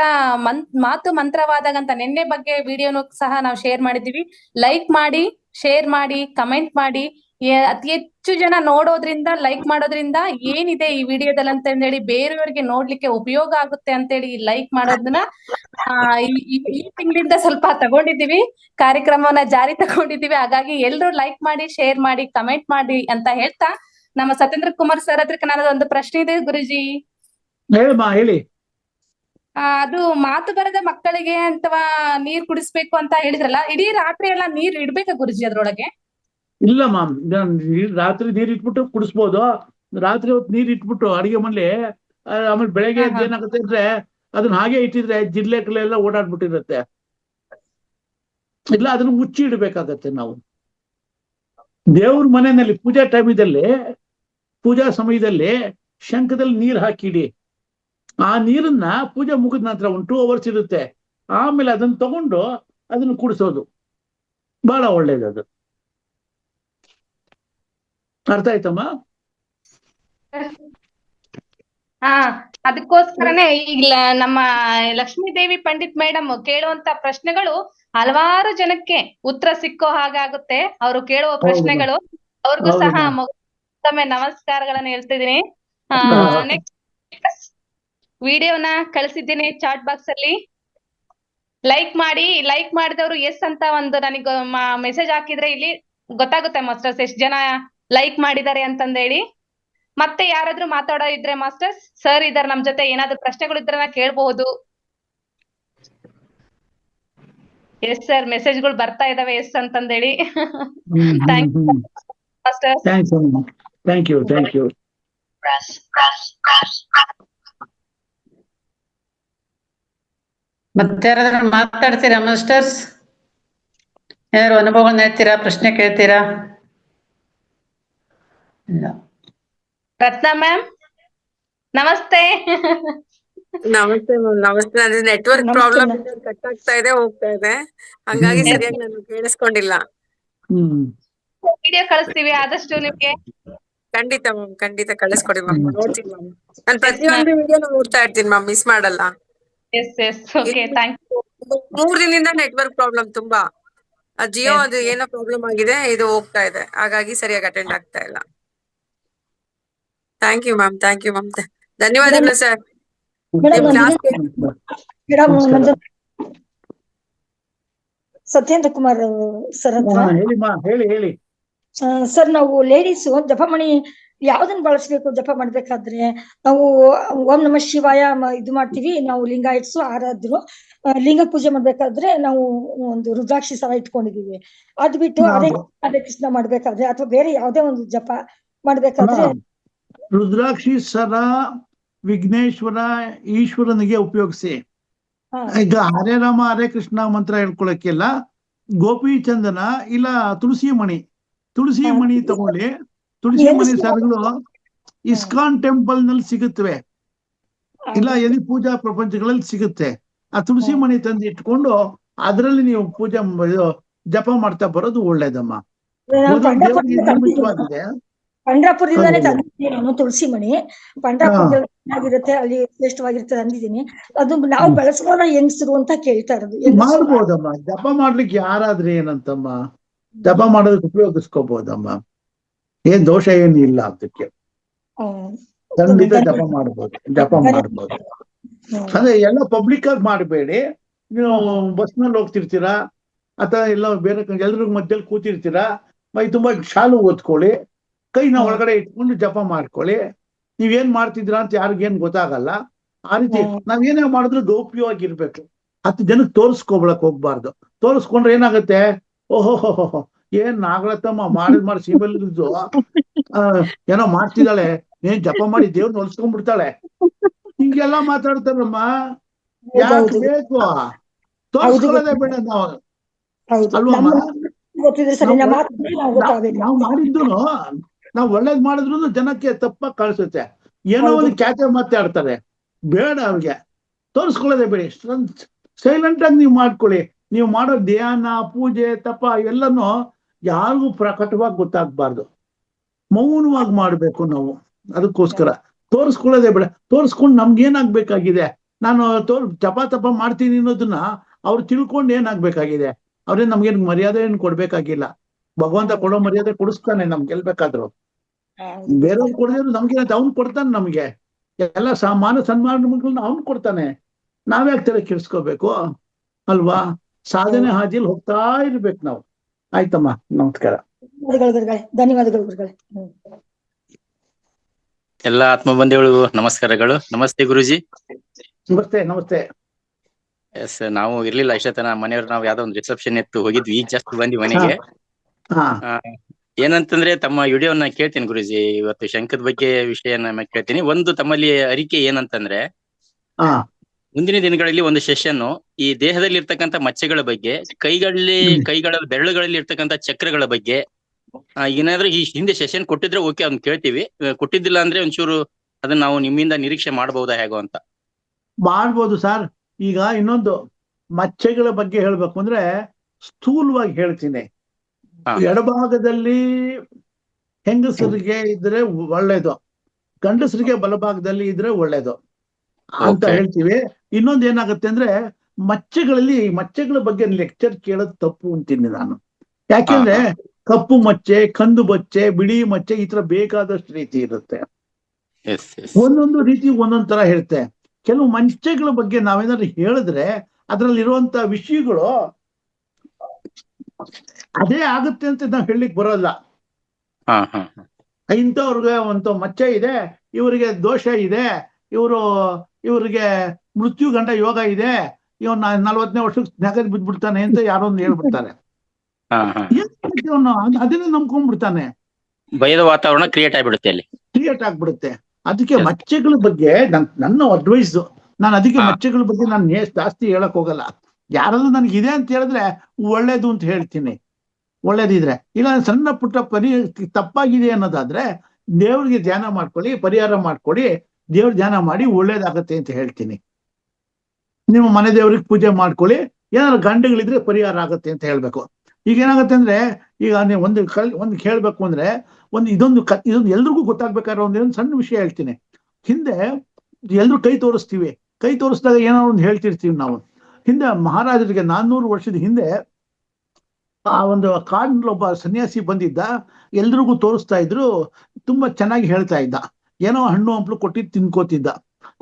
ಮಾತು ಮಂತ್ರವಾದಾಗಂತ ನಿನ್ನೆ ಬಗ್ಗೆ ವಿಡಿಯೋನು ಸಹ ನಾವು ಶೇರ್ ಮಾಡಿದ್ದೀವಿ. ಲೈಕ್ ಮಾಡಿ, ಶೇರ್ ಮಾಡಿ, ಕಮೆಂಟ್ ಮಾಡಿ. ಅತಿ ಹೆಚ್ಚು ಜನ ನೋಡೋದ್ರಿಂದ, ಲೈಕ್ ಮಾಡೋದ್ರಿಂದ ಏನಿದೆ ಈ ವಿಡಿಯೋದಲ್ಲಿ ಅಂತ ಹೇಳಿ ಬೇರೆಯವರಿಗೆ ನೋಡ್ಲಿಕ್ಕೆ ಉಪಯೋಗ ಆಗುತ್ತೆ ಅಂತೇಳಿ ಲೈಕ್ ಮಾಡೋದನ್ನ ಈ ತಿಂಗಳಿಂದ ಸ್ವಲ್ಪ ತಗೊಂಡಿದ್ದೀವಿ, ಕಾರ್ಯಕ್ರಮವನ್ನ ಜಾರಿ ತಗೊಂಡಿದ್ದೀವಿ. ಹಾಗಾಗಿ ಎಲ್ರು ಲೈಕ್ ಮಾಡಿ, ಶೇರ್ ಮಾಡಿ, ಕಮೆಂಟ್ ಮಾಡಿ ಅಂತ ಹೇಳ್ತಾ, ನಮ್ಮ ಸತ್ಯೇಂದ್ರ ಕುಮಾರ್ ಸರ್ ಹತ್ರಕ್ಕೆ ನಾನು ಒಂದು ಪ್ರಶ್ನೆ ಇದೆ ಗುರುಜಿ. ಹೇಳಿ. ಅದು ಮಾತು ಬರದ ಮಕ್ಕಳಿಗೆ ಅಥವಾ ನೀರ್ ಕುಡಿಸ್ಬೇಕು ಅಂತ ಹೇಳಿದ್ರಲ್ಲ, ಇಡೀ ರಾತ್ರಿ ಎಲ್ಲ ನೀರ್ ಇಡ್ಬೇಕಾ ಗುರುಜಿ ಅದ್ರೊಳಗೆ? ಇಲ್ಲ ಮ್ಯಾಮ್, ರಾತ್ರಿ ನೀರ್ ಇಟ್ಬಿಟ್ಟು ಕುಡಿಸ್ಬೋದು. ರಾತ್ರಿ ಹೊತ್ತು ನೀರ್ ಇಟ್ಬಿಟ್ಟು ಅಡಿಗೆ ಮನೇಲಿ, ಆಮೇಲೆ ಬೆಳಗ್ಗೆ ಏನಾಗುತ್ತೆ ಅಂದ್ರೆ ಅದನ್ನ ಹಾಗೆ ಇಟ್ಟಿದ್ರೆ ಜಿಲ್ಲೆಗಳೆಲ್ಲ ಓಡಾಡ್ಬಿಟ್ಟಿರುತ್ತೆ. ಇಲ್ಲ, ಅದನ್ನ ಮುಚ್ಚಿ ಇಡ್ಬೇಕಾಗತ್ತೆ ನಾವು. ದೇವ್ರ ಮನೆಯಲ್ಲಿ ಪೂಜಾ ಸಮಯದಲ್ಲಿ ಶಂಖದಲ್ಲಿ ನೀರ್ ಹಾಕಿಡಿ. ಆ ನೀರನ್ನ ಪೂಜೆ ಮುಗಿದ ನಂತರ 1 2 hours ಇರುತ್ತೆ. ಆಮೇಲೆ ಅದನ್ನ ತಗೊಂಡು ಅದನ್ನ ಕುಡಿಸೋದು ಬಹಳ ಒಳ್ಳೇದದು. ಅರ್ಥ ಆಯ್ತಮ್ಮ? ಅದಕ್ಕೋಸ್ಕರನೇ ಈಗ ನಮ್ಮ ಲಕ್ಷ್ಮೀ ದೇವಿ ಪಂಡಿತ್ ಮೇಡಮ್ ಕೇಳುವಂತ ಪ್ರಶ್ನೆಗಳು ಹಲವಾರು ಜನಕ್ಕೆ ಉತ್ತರ ಸಿಕ್ಕೋ ಹಾಗಾಗುತ್ತೆ. ಅವರು ಕೇಳುವ ಪ್ರಶ್ನೆಗಳು. ಅವ್ರಿಗೂ ಸಹ ಮತ್ತೊಮ್ಮೆ ನಮಸ್ಕಾರಗಳನ್ನ ಹೇಳ್ತಿದ್ದೀನಿ. ನೆಕ್ಸ್ಟ್ ವಿಡಿಯೋನ ಕಳಿಸಿದ್ದೀನಿ ಚಾಟ್ ಬಾಕ್ಸ್ ಅಲ್ಲಿ. ಲೈಕ್ ಮಾಡಿ, ಲೈಕ್ ಮಾಡಿದವರು ಎಸ್ ಅಂತ ಒಂದು ನನಗೆ ಮೆಸೇಜ್ ಹಾಕಿದ್ರೆ ಇಲ್ಲಿ ಗೊತ್ತಾಗುತ್ತೆ ಮಾಸ್ಟರ್ಸ್ ಎಷ್ಟು ಜನ ಲೈಕ್ ಮಾಡಿದ್ದಾರೆ ಅಂತಂದೇಳಿ. ಮತ್ತೆ ಯಾರಾದ್ರೂ ಮಾತಾಡೋ ಇದ್ರೆ ಮಾಸ್ಟರ್ಸ್, ಸರ್ ಇದಾರೆ ನಮ್ ಜೊತೆ, ಏನಾದ್ರು ಪ್ರಶ್ನೆಗಳು ಇದ್ರೆ ಕೇಳಬಹುದು. ಎಸ್ ಸರ್, ಮೆಸೇಜ್ಗಳು ಬರ್ತಾ ಇದಾವೆ ಎಸ್ ಅಂತಂದೇಳಿ. Thank you masters. Thank you. ಮತ್ತೆ ಯಾರಾದ್ರೂ ಮಾತಾಡ್ತೀರಾ ಮಾಸ್ಟರ್ಸ್? ಏನಾದ್ರು ಅನುಭವಗಳನ್ನ ಹೇಳ್ತೀರಾ, ಪ್ರಶ್ನೆ ಕೇಳ್ತೀರಾ? ಇಲ್ಲ. ರತ್ನಾ ಮ್ಯಾಮ್ ನಮಸ್ತೆ. ನಮಸ್ತೆ ಮ್ಯಾಮ್. ನಮಸ್ತೆ. ಅಂದ್ರೆ ನೆಟ್ವರ್ಕ್ ಪ್ರಾಬ್ಲಮ್ ಕಟ್ ಆಗ್ತಾ ಇದೆ, ಹೋಗ್ತಾ ಇದೆ, ಹಂಗಾಗಿ ಸರಿಯಾಗಿ ನಾನು ಕೇಳಿಸ್ಕೊಂಡಿಲ್ಲ. ವಿಡಿಯೋ ಕಳಿಸ್ತೀವಿ ಆದಷ್ಟು ನಿಮ್ಗೆ. ಖಂಡಿತ ಮ್ಯಾಮ್, ಖಂಡಿತ ಕಳಿಸ್ಕೊಡಿ ಮ್ಯಾಮ್, ನೋಡ್ತೀನಿ ಮ್ಯಾಮ್. ನಾನು ಪ್ರತಿಯೊಂದು ವಿಡಿಯೋ ನೋಡ್ತಾ ಇರ್ತೀನಿ ಮ್ಯಾಮ್, ಮಿಸ್ ಮಾಡಲ್ಲ. Okay, thank you. 3 ದಿನದಿಂದ ನೆಟ್ವರ್ಕ್ ಪ್ರಾಬ್ಲಮ್ ತುಂಬಾ. ಜಿಯೋ ಅದು ಏನೋ ಪ್ರಾಬ್ಲಮ್ ಆಗಿದೆ, ಇದು ಹೋಗ್ತಾ ಇದೆ, ಹಾಗಾಗಿ ಸರಿಯಾಗಿ ಅಟೆಂಡ್ ಆಗ್ತಾ ಇಲ್ಲ. Thank you ma'am. ಧನ್ಯವಾದಗಳು ಸರ್. ಸತ್ಯೇಂದ್ರ ಕುಮಾರ್ ಸರ್ ಹತ್ರ ಹೇಳಿ. ಸರ್, ನಾವು ಲೇಡೀಸ್ ಜಪಮಣಿ ಯಾವ್ದನ್ನ ಬಳಸ್ಬೇಕು ಜಪ ಮಾಡ್ಬೇಕಾದ್ರೆ? ನಾವು ಓಂ ನಮಃ ಶಿವಾಯ ಇದು ಮಾಡ್ತೀವಿ ನಾವು, ಲಿಂಗಾಯತ್ಸು ಆರಾಧ್ರು. ಲಿಂಗ ಪೂಜೆ ಮಾಡ್ಬೇಕಾದ್ರೆ ನಾವು ಒಂದು ರುದ್ರಾಕ್ಷಿ ಸರ ಇಟ್ಕೊಂಡಿದೀವಿ. ಅದ್ ಬಿಟ್ಟು ಹರೇ ಕೃಷ್ಣ ಮಾಡ್ಬೇಕಾದ್ರೆ ಅಥವಾ ಬೇರೆ ಯಾವ್ದೇ ಒಂದು ಜಪ ಮಾಡ್ಬೇಕಾದ್ರೆ ರುದ್ರಾಕ್ಷಿ ಸರ ವಿಘ್ನೇಶ್ವರ, ಈಶ್ವರನಿಗೆ ಉಪಯೋಗಿಸಿ. ಈಗ ಹರೇ ರಾಮ ಹರೇ ಕೃಷ್ಣ ಮಂತ್ರ ಹೇಳ್ಕೊಳಕ್ಕೆಲ್ಲ ಗೋಪಿ ಚಂದನ ಇಲ್ಲ ತುಳಸಿ ಮಣಿ ತಗೊಳ್ಳಿ. ತುಳಸಿ ಮಣಿ ಸರಗಳು ಇಸ್ಕಾನ್ ಟೆಂಪಲ್ ನಲ್ಲಿ ಸಿಗುತ್ತವೆ, ಇಲ್ಲ ಎಲ್ಲಿ ಪೂಜಾ ಪ್ರಪಂಚಗಳಲ್ಲಿ ಸಿಗುತ್ತೆ. ಆ ತುಳಸಿ ಮಣಿ ತಂದು ಇಟ್ಕೊಂಡು ಅದರಲ್ಲಿ ನೀವು ಜಪ ಮಾಡ್ತಾ ಬರೋದು ಒಳ್ಳೇದಮ್ಮ. ನಾನು ಒಂದೊಂದು ದೇವರಿಗೆ ಪಂಡ್ರಾಪುರದಿಂದ ತಂದಿದ್ದೀನಿ ನಿರ್ಮಿತವಾಗಿದೆ. ಪಂಡ್ರಾಪುರದಿಂದಾನೇ ಹೌದು. ತಂದಿದ್ದೀನಿ ನಾನು ತುಳಸಿ ಮಣಿ. ಪಂಡ್ರಾಪುರದಲ್ಲಿ ಚೆನ್ನಾಗಿರುತ್ತೆ, ಅಲ್ಲಿ ಶ್ರೇಷ್ಠವಾಗಿರುತ್ತೆ ಅಂದಿದ್ದೀನಿ. ಅದು ನಾವು ಬೆಳೆಸ್ಕೊಳ್ಳೋ ಹೆಂಗಸರು ಅಂತ ಕೇಳ್ತಾ ಇರೋದು. ಹೆಂಗಸರು ಮಾಡ್ಬೋದಮ್ಮ, ಜಪ ಮಾಡ್ಲಿಕ್ಕೆ ಯಾರಾದ್ರೂ ಏನಂತಮ್ಮ, ಜಪ ಮಾಡೋದಕ್ಕೆ ಉಪಯೋಗಿಸ್ಕೋಬಹುದಮ್ಮ, ಏನ್ ದೋಷ ಏನು ಇಲ್ಲ ಅದಕ್ಕೆ. ಖಂಡಿತ ಜಪ ಮಾಡ್ಬೋದು, ಜಪ ಮಾಡ್ಬೋದು. ಅದೇ ಎಲ್ಲ ಪಬ್ಲಿಕ್ ಆಗಿ ಮಾಡಬೇಡಿ. ನೀವು ಬಸ್ನಲ್ಲಿ ಹೋಗ್ತಿರ್ತೀರಾ ಅಥವಾ ಎಲ್ಲ ಬೇರೆ ಎಲ್ರಿಗೂ ಮಧ್ಯದಲ್ಲಿ ಕೂತಿರ್ತೀರಾ, ಮೈ ತುಂಬಾ ಶಾಲು ಓದ್ಕೊಳ್ಳಿ, ಕೈನ ಒಳಗಡೆ ಇಟ್ಕೊಂಡು ಜಪ ಮಾಡ್ಕೊಳ್ಳಿ. ನೀವೇನ್ ಮಾಡ್ತಿದ್ದೀರಾ ಅಂತ ಯಾರಿಗೇನ್ ಗೊತ್ತಾಗಲ್ಲ. ಆ ರೀತಿ ನಾವೇನೇ ಮಾಡಿದ್ರು ಗೌಪ್ಯವಾಗಿರ್ಬೇಕು. 10 ಜನಕ್ಕೆ ತೋರಿಸ್ಕೊಬಳಕ್ ಹೋಗ್ಬಾರ್ದು. ತೋರಿಸ್ಕೊಂಡ್ರೆ ಏನಾಗುತ್ತೆ, ಓಹೋ ಏನ್ ನಾಗರತ್ತಮ್ಮ ಮಾಡಿ ಸೀಮೆಲ್ದು ಏನೋ ಮಾಡ್ತಿದ್ದಾಳೆ, ಏನ್ ಜಪ ಮಾಡಿ ದೇವ್ರನ್ನ ಹೊಲ್ಸ್ಕೊಂಡ್ಬಿಡ್ತಾಳೆ, ಹಿಂಗೆಲ್ಲಾ ಮಾತಾಡ್ತಾರಮ್ಮ. ಯಾಕೆ ಬೇಕು? ತೋರಿಸ್ಕೊಳ್ಳೋದೇ ಬೇಡ ನಾವು, ಅಲ್ವಮ್ಮ? ನಾವು ಮಾಡಿದ್ದು ನಾವು ಒಳ್ಳೇದ್ ಮಾಡಿದ್ರು ಜನಕ್ಕೆ ತಪ್ಪಾಗಿ ಕಳ್ಸುತ್ತೆ. ಏನೋ ಒಂದು ಖ್ಯಾತೆ ಮಾತಾಡ್ತಾರೆ, ಬೇಡ ಅವ್ರಿಗೆ. ತೋರಿಸ್ಕೊಳ್ಳೋದೇ ಬೇಡಿ, ಸೈಲೆಂಟ್ ಆಗಿ ನೀವು ಮಾಡ್ಕೊಳ್ಳಿ. ನೀವು ಮಾಡೋ ಧ್ಯಾನ, ಪೂಜೆ, ತಪ ಎಲ್ಲನೂ ಯಾರಿಗೂ ಪ್ರಕಟವಾಗಿ ಗೊತ್ತಾಗ್ಬಾರ್ದು, ಮೌನವಾಗಿ ಮಾಡ್ಬೇಕು ನಾವು. ಅದಕ್ಕೋಸ್ಕರ ತೋರಿಸ್ಕೊಳ್ಳೋದೇ ಬೇಡ. ತೋರಿಸ್ಕೊಂಡು ನಮ್ಗೇನಾಗ್ಬೇಕಾಗಿದೆ, ನಾನು ಜಪ ತಪ ಮಾಡ್ತೀನಿ ಅನ್ನೋದನ್ನ ಅವ್ರು ತಿಳ್ಕೊಂಡು ಏನಾಗ್ಬೇಕಾಗಿದೆ, ಅವ್ರೇನ್ ನಮ್ಗೇನ್ ಮರ್ಯಾದೆ ಏನು ಕೊಡ್ಬೇಕಾಗಿಲ್ಲ. ಭಗವಂತ ಕೊಡೋ ಮರ್ಯಾದೆ ಕೊಡಿಸ್ತಾನೆ ನಮ್ಗೆಲ್ಬೇಕಾದ್ರು. ಬೇರೆಯವ್ರು ಕೊಡೋದು ನಮ್ಗೇನಂತ ಅವ್ನು ಕೊಡ್ತಾನೆ. ನಮ್ಗೆ ಎಲ್ಲ ಮಾನ ಸನ್ಮಾನಗಳನ್ನ ಅವ್ನು ಕೊಡ್ತಾನೆ. ನಾವ್ಯಾಕೆ ತರ ಕೆಡ್ಸ್ಕೋಬೇಕು, ಅಲ್ವಾ? ಸಾಧನೆ ಹಾದಿಯಲ್ಲಿ ಹೋಗ್ತಾ ಇರ್ಬೇಕು ನಾವು. ಆಯ್ತಮ್ಮ, ನಮಸ್ಕಾರ. ಧನ್ಯವಾದಗಳು ಗುರುಗಳೇ. ಎಲ್ಲ ಆತ್ಮಬಂಧುಗಳು ನಮಸ್ಕಾರಗಳು. ನಮಸ್ತೆ ಗುರುಜಿ. ನಮಸ್ತೆ. ನಮಸ್ತೆ. ಎಸ್, ನಾವು ಇರ್ಲಿಲ್ಲ ಇಷ್ಟತನ ಮನೆಯವ್ರು, ನಾವು ಯಾವ್ದೋ ಒಂದು ರಿಸೆಪ್ಷನ್ ಎತ್ತು ಹೋಗಿದ್ವಿ, ಈಗ ಜಸ್ಟ್ ಬಂದಿ ಮನೆಗೆ. ಏನಂತಂದ್ರೆ ತಮ್ಮ ವಿಡಿಯೋನ ಕೇಳ್ತೀನಿ ಗುರುಜಿ. ಇವತ್ತು ಶಂಕದ ಬಗ್ಗೆ ವಿಷಯನ ಕೇಳ್ತೀನಿ. ಒಂದು ತಮ್ಮಲ್ಲಿ ಅರಿಕೆ ಏನಂತಂದ್ರೆ, ಮುಂದಿನ ದಿನಗಳಲ್ಲಿ ಒಂದು ಸೆಷನ್ ಈ ದೇಹದಲ್ಲಿ ಇರ್ತಕ್ಕಂಥ ಮಚ್ಚೆಗಳ ಬಗ್ಗೆ, ಕೈಗಳ ಬೆರಳುಗಳಲ್ಲಿ ಇರ್ತಕ್ಕಂಥ ಚಕ್ರಗಳ ಬಗ್ಗೆ ಏನಾದ್ರೂ ಈ ಹಿಂದೆ ಸೆಷನ್ ಕೊಟ್ಟಿದ್ರೆ ಓಕೆ, ಅದನ್ನ ಕೇಳ್ತೀವಿ. ಕೊಟ್ಟಿದ್ದಿಲ್ಲ ಅಂದ್ರೆ ಒಂಚೂರು ಅದನ್ನ ನಾವು ನಿಮ್ಮಿಂದ ನಿರೀಕ್ಷೆ ಮಾಡಬಹುದಾ ಹೇಗೋ ಅಂತ. ಮಾಡ್ಬೋದು ಸರ್. ಈಗ ಇನ್ನೊಂದು ಮಚ್ಚೆಗಳ ಬಗ್ಗೆ ಹೇಳ್ಬೇಕು ಅಂದ್ರೆ ಸ್ಥೂಲವಾಗಿ ಹೇಳ್ತೀನಿ. ಎಡಭಾಗದಲ್ಲಿ ಹೆಂಗಸರಿಗೆ ಇದ್ರೆ ಒಳ್ಳೇದು, ಗಂಡಸರಿಗೆ ಬಲಭಾಗದಲ್ಲಿ ಇದ್ರೆ ಒಳ್ಳೇದು ಅಂತ ಹೇಳ್ತೀವಿ. ಇನ್ನೊಂದು ಏನಾಗುತ್ತೆ ಅಂದ್ರೆ ಮಚ್ಚೆಗಳ ಬಗ್ಗೆ ಲೆಕ್ಚರ್ ಕೇಳೋದು ತಪ್ಪು ಅಂತೀನಿ ನಾನು. ಯಾಕೆಂದ್ರೆ ಕಪ್ಪು ಮಚ್ಚೆ, ಕಂದು ಮಚ್ಚೆ, ಬಿಳಿ ಮಚ್ಚೆ, ಈ ತರ ಬೇಕಾದಷ್ಟು ರೀತಿ ಇರುತ್ತೆ. ಒಂದೊಂದು ರೀತಿ ಒಂದೊಂದ್ ತರ ಇರುತ್ತೆ. ಕೆಲವು ಮಚ್ಚೆಗಳ ಬಗ್ಗೆ ನಾವೇನಾದ್ರು ಹೇಳಿದ್ರೆ ಅದ್ರಲ್ಲಿರುವಂತ ವಿಷಯಗಳು ಅದೇ ಆಗುತ್ತೆ ಅಂತ ನಾವ್ ಹೇಳಲಿಕ್ಕೆ ಬರೋಲ್ಲ. ಇಂಥವ್ರಿಗೆ ಒಂದು ಮಚ್ಚೆ ಇದೆ, ಇವರಿಗೆ ದೋಷ ಇದೆ, ಇವ್ರಿಗೆ ಮೃತ್ಯು ಗಂಡ ಯೋಗ ಇದೆ, ಇವನ್ 40ನೇ ವರ್ಷಕ್ಕೆ ನಗದ್ ಬಿದ್ಬಿಡ್ತಾನೆ ಅಂತ ಯಾರೋ ಒಂದು ಹೇಳ್ಬಿಡ್ತಾರೆ. ಅದನ್ನೇ ನಂಬ್ಕೊಂಡ್ಬಿಡ್ತಾನೆ, ಭಯದ ವಾತಾವರಣ ಕ್ರಿಯೇಟ್ ಆಗ್ಬಿಡುತ್ತೆ. ಅದಕ್ಕೆ ಮಚ್ಚೆಗಳ ಬಗ್ಗೆ ನನ್ನ ಅಡ್ವೈಸ್, ನಾನು ಅದಕ್ಕೆ ಮಚ್ಚೆಗಳ ಬಗ್ಗೆ ನಾನು ಜಾಸ್ತಿ ಹೇಳಕ್ ಹೋಗಲ್ಲ. ಯಾರಾದ್ರೂ ನನ್ಗೆ ಇದೆ ಅಂತ ಹೇಳಿದ್ರೆ ಒಳ್ಳೇದು ಅಂತ ಹೇಳ್ತೀನಿ, ಒಳ್ಳೇದಿದ್ರೆ. ಇಲ್ಲ ಸಣ್ಣ ಪುಟ್ಟ ತಪ್ಪಾಗಿದೆ ಅನ್ನೋದಾದ್ರೆ ದೇವ್ರಿಗೆ ಧ್ಯಾನ ಮಾಡ್ಕೊಳ್ಳಿ, ಪರಿಹಾರ ಮಾಡ್ಕೊಳ್ಳಿ, ದೇವ್ರ ಧ್ಯಾನ ಮಾಡಿ ಒಳ್ಳೇದಾಗತ್ತೆ ಅಂತ ಹೇಳ್ತೀನಿ. ನಿಮ್ಮ ಮನೆ ದೇವ್ರಿಗೆ ಪೂಜೆ ಮಾಡ್ಕೊಳ್ಳಿ, ಏನಾದ್ರು ಗಂಡಗಳಿದ್ರೆ ಪರಿಹಾರ ಆಗತ್ತೆ ಅಂತ ಹೇಳ್ಬೇಕು. ಈಗ ಏನಾಗುತ್ತೆ ಅಂದ್ರೆ, ಈಗ ನೀವು ಒಂದು ಹೇಳ್ಬೇಕು ಅಂದ್ರೆ ಇದೊಂದು ಎಲ್ರಿಗೂ ಗೊತ್ತಾಗ್ಬೇಕಾದ್ರೆ ಒಂದೇನು ಸಣ್ಣ ವಿಷಯ ಹೇಳ್ತೀನಿ. ಹಿಂದೆ ಎಲ್ರು ಕೈ ತೋರಿಸ್ತೀವಿ, ಕೈ ತೋರಿಸಿದಾಗ ಏನೋ ಒಂದು ಹೇಳ್ತಿರ್ತೀವಿ ನಾವು. ಹಿಂದೆ ಮಹಾರಾಜರಿಗೆ 400 ವರ್ಷದ ಹಿಂದೆ ಆ ಒಂದು ಕಾಡಿನಲ್ಲಿ ಒಬ್ಬ ಸನ್ಯಾಸಿ ಬಂದಿದ್ದ, ಎಲ್ರಿಗೂ ತೋರಿಸ್ತಾ ಇದ್ರು, ತುಂಬಾ ಚೆನ್ನಾಗಿ ಹೇಳ್ತಾ ಇದ್ದ, ಏನೋ ಹಣ್ಣು ಹಂಪಲು ಕೊಟ್ಟಿದ್ದು ತಿನ್ಕೋತಿದ್ದ.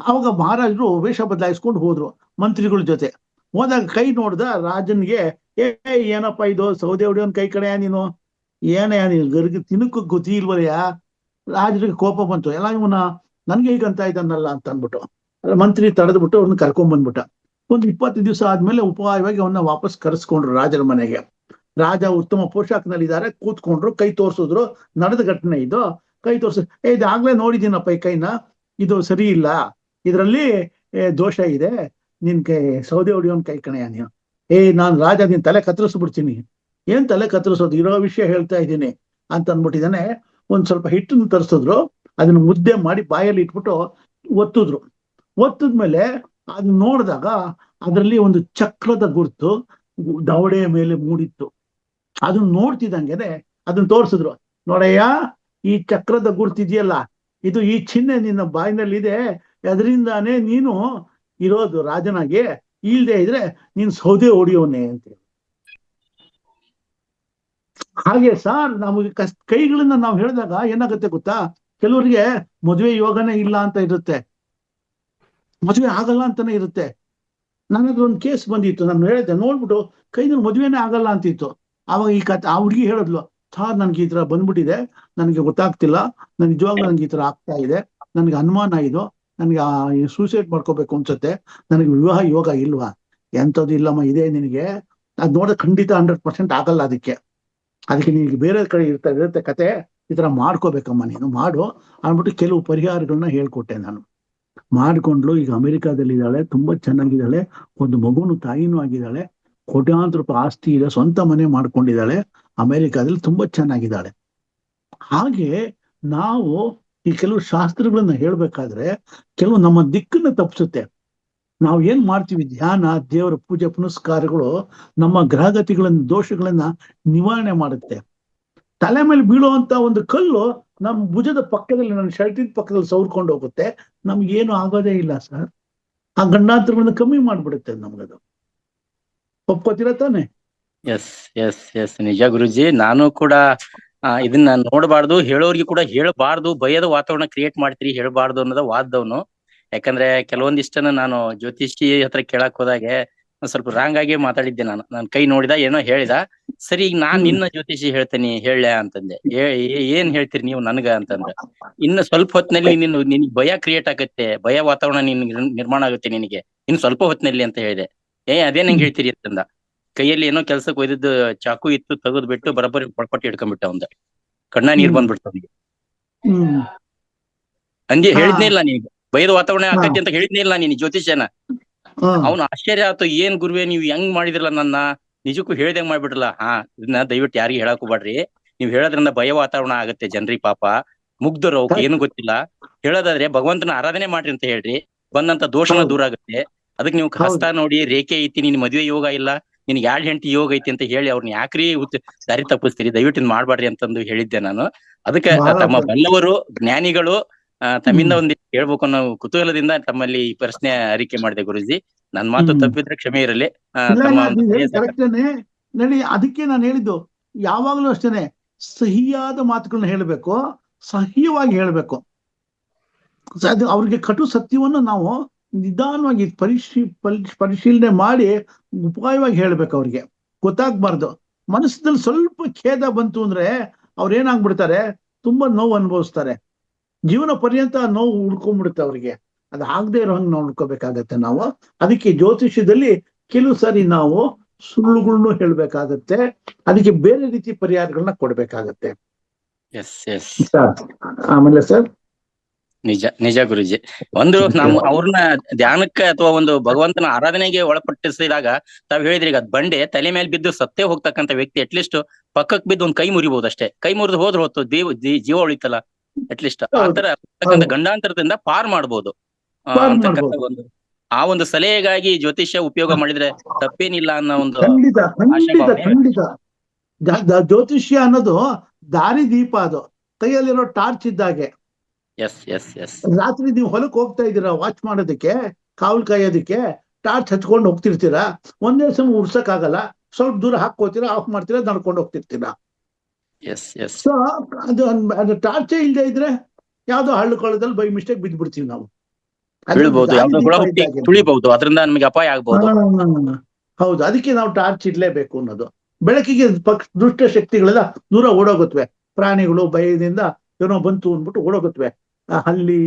ಅವಾಗ ಮಹಾರಾಜರು ವೇಷ ಬದಲಾಯಿಸ್ಕೊಂಡು ಹೋದ್ರು ಮಂತ್ರಿಗಳ ಜೊತೆ. ಹೋದಾಗ ಕೈ ನೋಡ್ದ ರಾಜನ್ಗೆ, ಏನಪ್ಪ ಇದು ಸೌದೆ ಹೊಡಿಯೋನ್ ಕೈ ಕಡೆಯ ನೀನು, ಏನಯ್ಯ ನೀನು ಗರ್ಗ ತಿನ್ನಕ್ಕೆ ಗೊತ್ತಿ ಇಲ್ವಯ್ಯ. ರಾಜರಿಗೆ ಕೋಪ ಬಂತು, ಎಲ್ಲ ಇವನ ನನ್ಗೆ ಹೀಗಂತ ಇದ್ದಾನಲ್ಲ ಅಂತ ಅಂದ್ಬಿಟ್ಟು ಮಂತ್ರಿ ತಡೆದ್ಬಿಟ್ಟು ಅವ್ರನ್ನ ಕರ್ಕೊಂಡ್ ಬಂದ್ಬಿಟ್ಟ. ಒಂದು 20 ದಿವಸ ಆದ್ಮೇಲೆ ಉಪಾಯವಾಗಿ ಅವನ್ನ ವಾಪಸ್ ಕರೆಸ್ಕೊಂಡ್ರು ರಾಜರ ಮನೆಗೆ. ರಾಜ ಉತ್ತಮ ಪೋಷಾಕ್ನಲ್ಲಿದ್ದಾರೆ, ಕೂತ್ಕೊಂಡ್ರು, ಕೈ ತೋರ್ಸಿದ್ರು. ನಡೆದ ಘಟನೆ ಇದು. ಕೈ ತೋರ್ಸ, ಇದಾಗ್ಲೇ ನೋಡಿದ್ದೀನಪ್ಪ ಈ ಕೈನ, ಇದು ಸರಿ ಇಲ್ಲ, ಇದರಲ್ಲಿ ದೋಷ ಇದೆ, ನಿನ್ ಕೈ ಸೌದೆ ಹೊಡಿಯೋನ್ ಕೈ ಕಣೆಯ ನೀನು. ನಾನ್ ರಾಜ, ನಿನ್ ತಲೆ ಕತ್ತರಿಸ್ಬಿಡ್ತೀನಿ. ಏನ್ ತಲೆ ಕತ್ತರಿಸೋದು, ಇರೋ ವಿಷಯ ಹೇಳ್ತಾ ಇದ್ದೀನಿ ಅಂತ ಅಂದ್ಬಿಟ್ಟಿದ್ದಾನೆ. ಒಂದ್ ಸ್ವಲ್ಪ ಹಿಟ್ಟನ್ನು ತರಿಸಿದ್ರು, ಅದನ್ನ ಮುದ್ದೆ ಮಾಡಿ ಬಾಯಲ್ಲಿ ಇಟ್ಬಿಟ್ಟು ಒತ್ತಿದ್ರು. ಒತ್ತಿದ್ಮೇಲೆ ಅದನ್ನ ನೋಡಿದಾಗ ಅದರಲ್ಲಿ ಒಂದು ಚಕ್ರದ ಗುರುತು ದವಡೆಯ ಮೇಲೆ ಮೂಡಿತ್ತು. ಅದನ್ನ ನೋಡ್ತಿದ್ದಂಗೆನೆ ಅದನ್ನ ತೋರಿಸಿದ್ರು. ನೋಡಯ್ಯ, ಈ ಚಕ್ರದ ಗುರ್ತಿದೆಯಲ್ಲ, ಇದು ಈ ಚಿಹ್ನೆ ನಿನ್ನ ಬಾಯಿನಲ್ಲಿ ಇದೆ, ಅದರಿಂದಾನೇ ನೀನು ಇರೋದು ರಾಜನಾಗಿ, ಇಲ್ದೇ ಇದ್ರೆ ನೀನ್ ಸೌದೆ ಹೊಡಿಯೋನೆ ಅಂತ. ಹಾಗೆ ಸಾರ್, ನಮಗೆ ಕೈಗಳನ್ನ ನಾವು ಹೇಳಿದಾಗ ಏನಾಗುತ್ತೆ ಗೊತ್ತಾ, ಕೆಲವರಿಗೆ ಮದುವೆ ಯೋಗನೇ ಇಲ್ಲ ಅಂತ ಇರುತ್ತೆ, ಮದುವೆ ಆಗಲ್ಲ ಅಂತಾನೆ ಇರುತ್ತೆ. ನನಗೆ ಒಂದು ಕೇಸ್ ಬಂದಿತ್ತು, ನಾನು ಹೇಳಿದೆ, ನೋಡ್ಬಿಟ್ಟು ಕೈನಲ್ಲಿ ಮದುವೆನೇ ಆಗಲ್ಲ ಅಂತಿತ್ತು. ಆವಾಗ ಈ ಕತೆ ಆ ಹುಡುಗಿ ಹೇಳಿದ್ಲು, ಸಾರ್ ನನ್ಗೆ ಈ ತರ ಬಂದ್ಬಿಟ್ಟಿದೆ, ನನಗೆ ಗೊತ್ತಾಗ್ತಿಲ್ಲ, ನನ್ ನಿಜವಾಗ್ಲೂ ನನ್ಗೆ ಈ ತರ ಆಗ್ತಾ ಇದೆ, ನನ್ಗೆ ಅನುಮಾನ ಇದು, ನನ್ಗೆ ಸೂಸೈಡ್ ಮಾಡ್ಕೋಬೇಕು ಅನ್ಸುತ್ತೆ, ನನಗೆ ವಿವಾಹ ಯೋಗ ಇಲ್ವಾ? ಎಂಥದ್ದು ಇಲ್ಲಮ್ಮ, ಇದೆ ನಿನಗೆ, ಅದ್ ನೋಡ ಖಂಡಿತ 100% ಆಗಲ್ಲ, ಅದಕ್ಕೆ ನಿನಗೆ ಬೇರೆ ಕಡೆ ಇರುತ್ತೆ ಕತೆ, ಈ ತರ ಮಾಡ್ಕೋಬೇಕಮ್ಮ ನೀನು ಮಾಡು ಅಂದ್ಬಿಟ್ಟು ಕೆಲವು ಪರಿಹಾರಗಳನ್ನ ಹೇಳ್ಕೊಟ್ಟೆ ನಾನು. ಮಾಡ್ಕೊಂಡ್ಲು, ಈಗ ಅಮೆರಿಕಾದಲ್ಲಿ ಇದ್ದಾಳೆ, ತುಂಬಾ ಚೆನ್ನಾಗಿದ್ದಾಳೆ, ಒಂದು ಮಗುನು ತಾಯಿನೂ ಆಗಿದ್ದಾಳೆ, ಕೋಟ್ಯಾಂತರ ರೂಪಾಯಿ ಆಸ್ತಿ ಇದೆ, ಸ್ವಂತ ಮನೆ ಮಾಡ್ಕೊಂಡಿದ್ದಾಳೆ, ಅಮೆರಿಕಾದಲ್ಲಿ ತುಂಬಾ ಚೆನ್ನಾಗಿದ್ದಾಳೆ. ಹಾಗೆ ನಾವು ಈ ಕೆಲವು ಶಾಸ್ತ್ರಗಳನ್ನ ಹೇಳ್ಬೇಕಾದ್ರೆ ಕೆಲವು ನಮ್ಮ ದಿಕ್ಕನ್ನ ತಪ್ಪಿಸುತ್ತೆ. ನಾವು ಏನ್ ಮಾಡ್ತೀವಿ, ಧ್ಯಾನ, ದೇವರ ಪೂಜೆ ಪುನಸ್ಕಾರಗಳು ನಮ್ಮ ಗ್ರಹಗತಿಗಳನ್ನ, ದೋಷಗಳನ್ನ ನಿವಾರಣೆ ಮಾಡುತ್ತೆ. ತಲೆ ಮೇಲೆ ಬೀಳುವಂತ ಒಂದು ಕಲ್ಲು ನಮ್ಮ ಭುಜದ ಪಕ್ಕದಲ್ಲಿ, ನನ್ನ ಶರ್ಟಿನ ಪಕ್ಕದಲ್ಲಿ ಸವರ್ಕೊಂಡು ಹೋಗುತ್ತೆ, ನಮ್ಗೇನು ಆಗೋದೇ ಇಲ್ಲ ಸರ್. ಆ ಗಂಡಾಂತರಗಳನ್ನ ಕಮ್ಮಿ ಮಾಡ್ಬಿಡುತ್ತೆ ನಮ್ಗದು. ಒಪ್ಕೋತೀರ ತಾನೆ? ಎಸ್ ಎಸ್ ಎಸ್ ನಿಜ ಗುರುಜಿ. ನಾನು ಕೂಡ ಇದನ್ನ ನೋಡಬಾರ್ದು, ಹೇಳೋರ್ಗೆ ಕೂಡ ಹೇಳಬಾರ್ದು, ಭಯದ ವಾತಾವರಣ ಕ್ರಿಯೇಟ್ ಮಾಡ್ತೀರಿ, ಹೇಳಬಾರ್ದು ಅನ್ನೋದ ವಾದದವನು. ಯಾಕಂದ್ರೆ ಕೆಲವೊಂದಿಷ್ಟನ್ನ ನಾನು ಜ್ಯೋತಿಷಿ ಹತ್ರ ಕೇಳಕ್ ಹೋದಾಗೆ ಸ್ವಲ್ಪ ರಾಂಗ್ ಆಗಿ ಮಾತಾಡಿದ್ದೆ. ನಾನು ಕೈ ನೋಡಿದ, ಏನೋ ಹೇಳಿದ, ಸರಿ ಈಗ ನಾನ್ ನಿನ್ನ ಜ್ಯೋತಿಷಿ ಹೇಳ್ತೇನೆ ಹೇಳ ಅಂತಂದೆ. ಏನ್ ಹೇಳ್ತೀರಿ ನೀವು ನನ್ಗ ಅಂತಂದ್ರೆ, ಇನ್ನು ಸ್ವಲ್ಪ ಹೊತ್ತಿನಲ್ಲಿ ನಿನಗೆ ಭಯ ಕ್ರಿಯೇಟ್ ಆಗತ್ತೆ, ಭಯ ವಾತಾವರಣ ನಿರ್ಮಾಣ ಆಗುತ್ತೆ ನಿನಗೆ, ಇನ್ನು ಸ್ವಲ್ಪ ಹೊತ್ತಿನಲ್ಲಿ ಅಂತ ಹೇಳಿದೆ. ಅದೇನ್ ಹೆಂಗ್ ಹೇಳ್ತೀರಿ ಅಂತಂದ. ಕೈಯಲ್ಲಿ ಏನೋ ಕೆಲ್ಸಕ್ಕೆ ಒಯ್ದಿದ್ದು ಚಾಕು ಇತ್ತು, ತೆಗೆದ್ ಬಿಟ್ಟು ಬರೋಬ್ಬರಿ ಪಟ್ಪಟ್ಟಿ ಹಿಡ್ಕೊಂಡ್ಬಿಟ್ಟ ಅವಂದ. ಕಣ್ಣ ನೀರ್ ಬಂದ್ಬಿಡ್ತ ಅವ್ನಿಗೆ. ಹಂಗೆ ಹೇಳಿದ್ನೇ ಇಲ್ಲ ನೀನು, ಭಯದ ವಾತಾವರಣ ಆಕತಿ ಅಂತ ಹೇಳಿದ್ನೇ ಇಲ್ಲ ನೀನು ಜ್ಯೋತಿಷ್ಯನ. ಅವ್ನು ಆಶ್ಚರ್ಯ ಆಯ್ತು, ಏನ್ ಗುರುವೆ ನೀವು ಹೆಂಗ್ ಮಾಡಿದ್ರಲ್ಲ, ನನ್ನ ನಿಜಕ್ಕೂ ಹೇಳ್ದಂಗ್ ಮಾಡ್ಬಿಟ್ರಲ್ಲ. ಇದನ್ನ ದಯವಿಟ್ಟು ಯಾರಿಗೂ ಹೇಳಕ್ ಹೋಗ್ಬೇಡ್ರಿ, ನೀವ್ ಹೇಳೋದ್ರಿಂದ ಭಯ ವಾತಾವರಣ ಆಗತ್ತೆ, ಜನರಿಗೆ ಪಾಪ ಮುಗ್ಧರು, ಅವಕ್ಕೆ ಏನು ಗೊತ್ತಿಲ್ಲ. ಹೇಳೋದಾದ್ರೆ ಭಗವಂತನ ಆರಾಧನೆ ಮಾಡ್ರಿ ಅಂತ ಹೇಳ್ರಿ, ಬಂದಂತ ದೋಷನ ದೂರ ಆಗುತ್ತೆ. ಅದಕ್ಕೆ ನೀವು ಹಸ್ತ ನೋಡಿ, ರೇಖೆ ಐತಿ, ನಿನ್ ಮದ್ವೆ ಯೋಗ ಇಲ್ಲ, ನಿನ್ಗೆ 2 ಹೆಂಡತಿ ಯೋಗ ಐತಿ ಅಂತ ಹೇಳಿ ಅವ್ರನ್ನ ಯಾಕ್ರಿ ದಾರಿ ತಪ್ಪಿಸ್ತೀರಿ, ದಯವಿಟ್ಟು ಮಾಡ್ಬಾಡ್ರಿ ಅಂತಂದು ಹೇಳಿದ್ದೆ ನಾನು. ಅದಕ್ಕೆ ತಮ್ಮ ಬಲ್ಲವರು ಜ್ಞಾನಿಗಳು ತಮ್ಮಿಂದ ಒಂದಿಷ್ಟು ಹೇಳ್ಬೇಕು ಅನ್ನೋ ಕುತೂಹಲದಿಂದ ತಮ್ಮಲ್ಲಿ ಈ ಪ್ರಶ್ನೆ ಅರಿಕೆ ಮಾಡಿದೆ ಗುರುಜಿ. ನನ್ ಮಾತು ತಪ್ಪಿದ್ರೆ ಕ್ಷಮೆ ಇರಲಿ. ನಡಿ, ಅದಕ್ಕೆ ನಾನು ಹೇಳಿದ್ದು, ಯಾವಾಗ್ಲೂ ಅಷ್ಟೇನೆ ಸಹಿಯಾದ ಮಾತುಗಳನ್ನ ಹೇಳ್ಬೇಕು, ಸಹ್ಯವಾಗಿ ಹೇಳ್ಬೇಕು. ಅದು ಅವ್ರಿಗೆ ಕಟು ಸತ್ಯವನ್ನು ನಾವು ನಿಧಾನವಾಗಿ ಪರಿಶೀಲನೆ ಮಾಡಿ ಉಪಾಯವಾಗಿ ಹೇಳ್ಬೇಕು. ಅವ್ರಿಗೆ ಗೊತ್ತಾಗ್ಬಾರ್ದು. ಮನಸ್ಸಿನಲ್ಲಿ ಸ್ವಲ್ಪ ಖೇದ ಬಂತು ಅಂದ್ರೆ ಅವ್ರೇನಾಗ್ಬಿಡ್ತಾರೆ, ತುಂಬಾ ನೋವು ಅನುಭವಿಸ್ತಾರೆ, ಜೀವನ ಪರ್ಯಂತ ನೋವು ಉಳ್ಕೊಂಡ್ಬಿಡುತ್ತೆ ಅವ್ರಿಗೆ. ಅದು ಆಗದೆ ಇರೋ ಹಂಗೆ ನಾವು ಉಳ್ಕೋಬೇಕಾಗತ್ತೆ ನಾವು. ಅದಕ್ಕೆ ಜ್ಯೋತಿಷ್ಯದಲ್ಲಿ ಕೆಲವು ಸಾರಿ ನಾವು ಸುಳ್ಳುಗಳನ್ನು ಹೇಳ್ಬೇಕಾಗತ್ತೆ, ಅದಕ್ಕೆ ಬೇರೆ ರೀತಿ ಪರಿಹಾರಗಳನ್ನ ಕೊಡ್ಬೇಕಾಗತ್ತೆ. ಆಮೇಲೆ ಸರ್, ನಿಜ ಗುರುಜಿ. ಒಂದು ಅವ್ರನ್ನ ಧ್ಯಾನಕ್ಕೆ ಅಥವಾ ಒಂದು ಭಗವಂತನ ಆರಾಧನೆಗೆ ಒಳಪಟ್ಟಿಸಿದಾಗ ತಾವ್ ಹೇಳಿದ್ರಿ, ಈಗ ಅದ್ ಬಂಡೆ ತಲೆ ಮೇಲೆ ಬಿದ್ದು ಸತ್ತೇ ಹೋಗ್ತಕ್ಕಂಥ ವ್ಯಕ್ತಿ ಅಟ್ಲೀಸ್ಟ್ ಪಕ್ಕಕ್ಕೆ ಬಿದ್ದು ಒಂದ್ ಕೈ ಮುರಿಬಹುದು ಅಷ್ಟೇ, ಕೈ ಮುರಿದು ಹೋದ್ರು ಹೊತ್ತು ಜೀವ ಉಳಿತಲ್ಲ, ಅಟ್ಲೀಸ್ಟ್ ಆತರ ಗಂಡಾಂತರದಿಂದ ಪಾರ್ ಮಾಡ್ಬೋದು ಅಂತಕ್ಕಂಥ ಒಂದು ಸಲಹೆಗಾಗಿ ಜ್ಯೋತಿಷ್ಯ ಉಪಯೋಗ ಮಾಡಿದ್ರೆ ತಪ್ಪೇನಿಲ್ಲ ಅನ್ನೋ ಒಂದು ಜ್ಯೋತಿಷ್ಯ ಅನ್ನೋದು ದಾರಿ ದೀಪ, ಅದು ಕೈಯಲ್ಲಿರೋ ಟಾರ್ಚ್ ಇದ್ದಾಗೆ. ರಾತ್ರಿ ನೀವು ಹೊಲಕ್ಕೆ ಹೋಗ್ತಾ ಇದ್ದೀರಾ ವಾಚ್ ಮಾಡೋದಕ್ಕೆ, ಕಾವಲ್ ಕಾಯೋದಕ್ಕೆ, ಟಾರ್ಚ್ ಹಚ್ಕೊಂಡು ಹೋಗ್ತಿರ್ತೀರಾ, ಒಂದೇ ಸಮಯ ಉಡ್ಸಕ್ ಆಗಲ್ಲ, ಸ್ವಲ್ಪ ದೂರ ಹಾಕೋತೀರಾ, ಆಫ್ ಮಾಡ್ತೀರಾ, ನಡ್ಕೊಂಡು ಹೋಗ್ತಿರ್ತೀರಾ. ಸೊ ಅದು ಟಾರ್ಚೇ ಇಲ್ಲದೆ ಇದ್ರೆ ಯಾವ್ದೋ ಹಳ್ಳಿಕೊಳ್ಳದಲ್ಲಿ ಬೈ ಮಿಸ್ಟೇಕ್ ಬಿದ್ದ್ಬಿಡ್ತೀವಿ ನಾವು, ಅದರಿಂದ ನಮಗೆ ಅಪಾಯ ಆಗ್ಬಹುದು. ಹೌದು, ಅದಕ್ಕೆ ನಾವು ಟಾರ್ಚ್ ಇಡ್ಲೇಬೇಕು ಅನ್ನೋದು. ಬೆಳಕಿಗೆ ದುಷ್ಟ ಶಕ್ತಿಗಳೆಲ್ಲ ದೂರ ಓಡೋಗುತ್ತವೆ, ಪ್ರಾಣಿಗಳು ಭಯದಿಂದ ಏನೋ ಬಂತು ಅಂದ್ಬಿಟ್ಟು ಓಡೋಗುತ್ತವೆ, ಹಲ್ಲಿ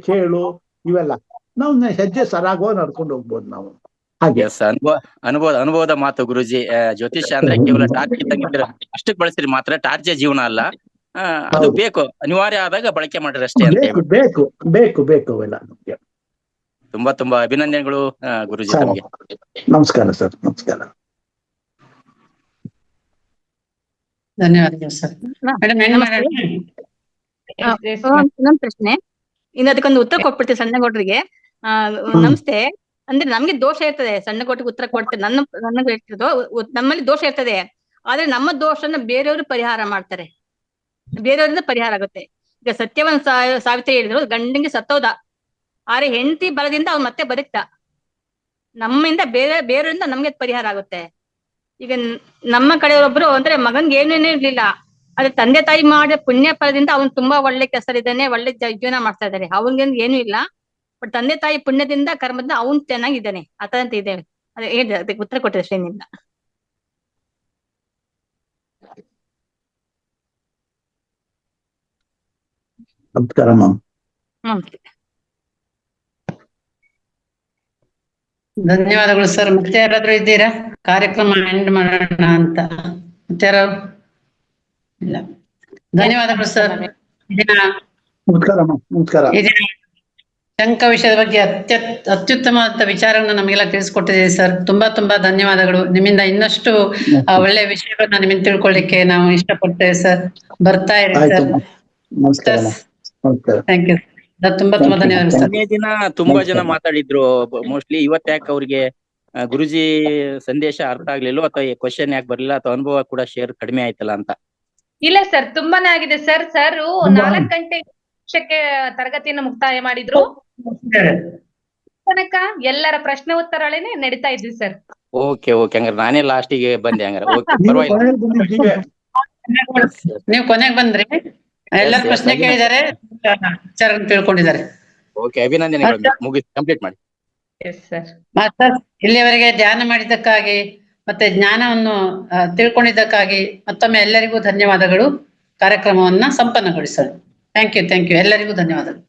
ಚೇಳು ಇವೆಲ್ಲ. ನಾವು ಹೆಜ್ಜೆ ಸರಾಗವಾಗಿ ನಡ್ಕೊಂಡು ಹೋಗ್ಬೋದು ನಾವು. ಹಾಗೆ ಅನುಭವದ ಮಾತು ಗುರುಜಿ. ಜ್ಯೋತಿಷ್ಯ ಅಂದ್ರೆ ಕೇವಲ ಟಾರ್ಚ್ ಇದ್ದಂಗಿದ್ರೆ ಅಷ್ಟಕ್ಕೆ ಬಳಸಿರಿ ಮಾತ್ರ, ಟಾರ್ಚ್ ಜೀವನ ಅಲ್ಲ, ಅದು ಬೇಕು, ಅನಿವಾರ್ಯ ಆದಾಗ ಬಳಕೆ ಮಾಡ್ರಿ ಅಷ್ಟೇ ಅಂತ ಬೇಕು ಎಲ್ಲ ನಮ್ಗೆ. ತುಂಬಾ ಅಭಿನಂದನೆಗಳು ಗುರುಜಿ ತಮಗೆ. ನಮಸ್ಕಾರ ಸರ್, ನಮಸ್ಕಾರ. ಧನ್ಯವಾದಗಳು ಸರ್. ಇನ್ನೊಂದು ಪ್ರಶ್ನೆ, ಇನ್ನು ಅದಕ್ಕೊಂದು ಉತ್ತರ ಕೊಟ್ಬಿಡ್ತೀವಿ ಸಣ್ಣಗೌಡ್ರಿಗೆ. ನಮಸ್ತೆ. ಅಂದ್ರೆ ನಮ್ಗೆ ದೋಷ ಇರ್ತದೆ, ಸಣ್ಣಗೌಡ್ರಿಗೆ ಉತ್ತರ ಕೊಡ್ತೇನೆ. ನನಗೆ ಹೇಳ್ತಿರೋದು, ನಮ್ಮಲ್ಲಿ ದೋಷ ಇರ್ತದೆ, ಆದ್ರೆ ನಮ್ಮ ದೋಷನ ಬೇರೆಯವರು ಪರಿಹಾರ ಮಾಡ್ತಾರೆ, ಬೇರೆಯವರಿಂದ ಪರಿಹಾರ ಆಗುತ್ತೆ. ಈಗ ಸತ್ಯವನ್ ಸಾವಿತ್ರಿ ಹೇಳಿದ್ರು, ಗಂಡಂಗೆ ಸತ್ತೋದ, ಆದ್ರೆ ಹೆಂಡತಿ ಬಲದಿಂದ ಅವ್ನು ಮತ್ತೆ ಬದುಕ್ತ. ನಮ್ಮಿಂದ ಬೇರೆಯವರಿಂದ ನಮ್ಗೆ ಪರಿಹಾರ ಆಗುತ್ತೆ. ಈಗ ನಮ್ಮ ಕಡೆಯವರೊಬ್ರು ಅಂದ್ರೆ ಮಗನ್ಗೆ ಏನೇನೇ ಇರ್ಲಿಲ್ಲ, ಆದ್ರೆ ತಂದೆ ತಾಯಿ ಮಾಡಿದ ಪುಣ್ಯ ಫಲದಿಂದ ಅವ್ನು ತುಂಬಾ ಒಳ್ಳೆ ಕೆಸರಿದ್ದಾನೆ, ಒಳ್ಳೆ ಜೀವನ ಮಾಡ್ತಾ ಇದ್ದಾನೆ. ಅವನ್ಗೇನು ಏನು ಇಲ್ಲ, ಬಟ್ ತಂದೆ ತಾಯಿ ಪುಣ್ಯದಿಂದ ಕರ್ಮದಿಂದ ಅವ್ನು ಚೆನ್ನಾಗಿದ್ದಾನೆ. ಆತರಂತ ಇದ್ದೇವೆ. ಅದೇ ಹೇಳಿದೆ, ಅದಕ್ಕೆ ಉತ್ತರ ಕೊಟ್ಟಿದೆ ಶ್ರೇಣಿಯಿಂದ. ನಮಸ್ಕಾರ ಮ್ಯಾಮ್. ಧನ್ಯವಾದಗಳು ಸರ್. ಮತ್ತೆ ಯಾರಾದ್ರೂ ಇದ್ದೀರಾ ಕಾರ್ಯಕ್ರಮ ಎಂಡ್ ಮಾಡೋಣ ಅಂತ? ಮತ್ತೆ ಯಾರು ಇಲ್ಲ? ಧನ್ಯವಾದಗಳು ಸರ್. ನಮಸ್ಕಾರ ಮ್ಯಾಮ್. ನಮಸ್ಕಾರ. ಶಂಕ ವಿಷಯದ ಬಗ್ಗೆ ಅತ್ಯುತ್ತಮವಾದ ವಿಚಾರವನ್ನು ನಮಗೆಲ್ಲ ತಿಳಿಸ್ಕೊಟ್ಟಿದ್ದೀರಿ ಸರ್. ತುಂಬಾ ತುಂಬಾ ಧನ್ಯವಾದಗಳು. ನಿಮ್ಮಿಂದ ಇನ್ನಷ್ಟು ಒಳ್ಳೆ ವಿಷಯಗಳನ್ನ ನಿಮ್ಮಿಂದ ತಿಳ್ಕೊಳ್ಳಿಕ್ಕೆ ನಾವು ಇಷ್ಟಪಡ್ತೇವೆ ಸರ್. ಬರ್ತಾ ಇರಿ ಸರ್. Thank you. ತುಂಬಾ ತುಂಬಾ ಧನ್ಯವಾದಗಳು ಸರ್. ಮೊನ್ನೆ ದಿನ ತುಂಬಾ ಜನ ಮಾತಾಡಿದ್ರು. ಮೋಸ್ಟ್ಲಿ ಇವತ್ತು ಯಾಕೆ ಅವ್ರಿಗೆ ಗುರುಜಿ ಸಂದೇಶ ಅರ್ಥ ಆಗ್ಲಿಲ್ಲ, ಅಥವಾ ಕ್ವಶನ್ ಯಾಕೆ ಬರ್ಲಿಲ್ಲ, ಅಥವಾ ಅನುಭವ ಕೂಡ ಶೇರ್ ಕಡಿಮೆ ಆಯ್ತಲ್ಲ ಅಂತ? ಇಲ್ಲ ಸರ್, ತುಂಬಾನೇ ಆಗಿದೆ ಸರ್. 4 ಗಂಟೆ ತರಗತಿಯನ್ನು ಮುಕ್ತಾಯ ಮಾಡಿದ್ರು. ತನಕ ಎಲ್ಲರ ಪ್ರಶ್ನೆ ಉತ್ತರಗಳೇನೆ ನಡೀತಾ ಇದ್ವಿ ಸರ್. ಓಕೆ ಓಕೆ, ಹಂಗಾರೆ ನಾನೇ ಲಾಸ್ಟಿಗೆ ಬಂದೆ ಹಂಗಾರೆ. ಓಕೆ, ಪರವಾಗಿಲ್ಲ. ನೀವು ಕೊನೆಗೆ ಬಂದ್ರಿ, ಎಲ್ಲರ ಪ್ರಶ್ನೆ ಕೇಳಿದ್ದಾರೆ, ವಿಚಾರ ತಿಳ್ಕೊಂಡಿದ್ದಾರೆ. ಓಕೆ, ಅಭಿನಂದನೆಗಳು. ಮುಗಿಸಿ ಕಂಪ್ಲೀಟ್ ಮಾಡಿ. ಮಾಸ್ಟರ್, ಇಲ್ಲಿಯವರೆಗೆ ಧ್ಯಾನ ಮಾಡಿದ್ದಕ್ಕಾಗಿ ಮತ್ತೆ ಜ್ಞಾನವನ್ನು ತಿಳ್ಕೊಂಡಿದ್ದಕ್ಕಾಗಿ ಮತ್ತೊಮ್ಮೆ ಎಲ್ಲರಿಗೂ ಧನ್ಯವಾದಗಳು. ಕಾರ್ಯಕ್ರಮವನ್ನ ಸಂಪನ್ನಗೊಳಿಸಲು ಥ್ಯಾಂಕ್ ಯು. ಎಲ್ಲರಿಗೂ ಧನ್ಯವಾದಗಳು.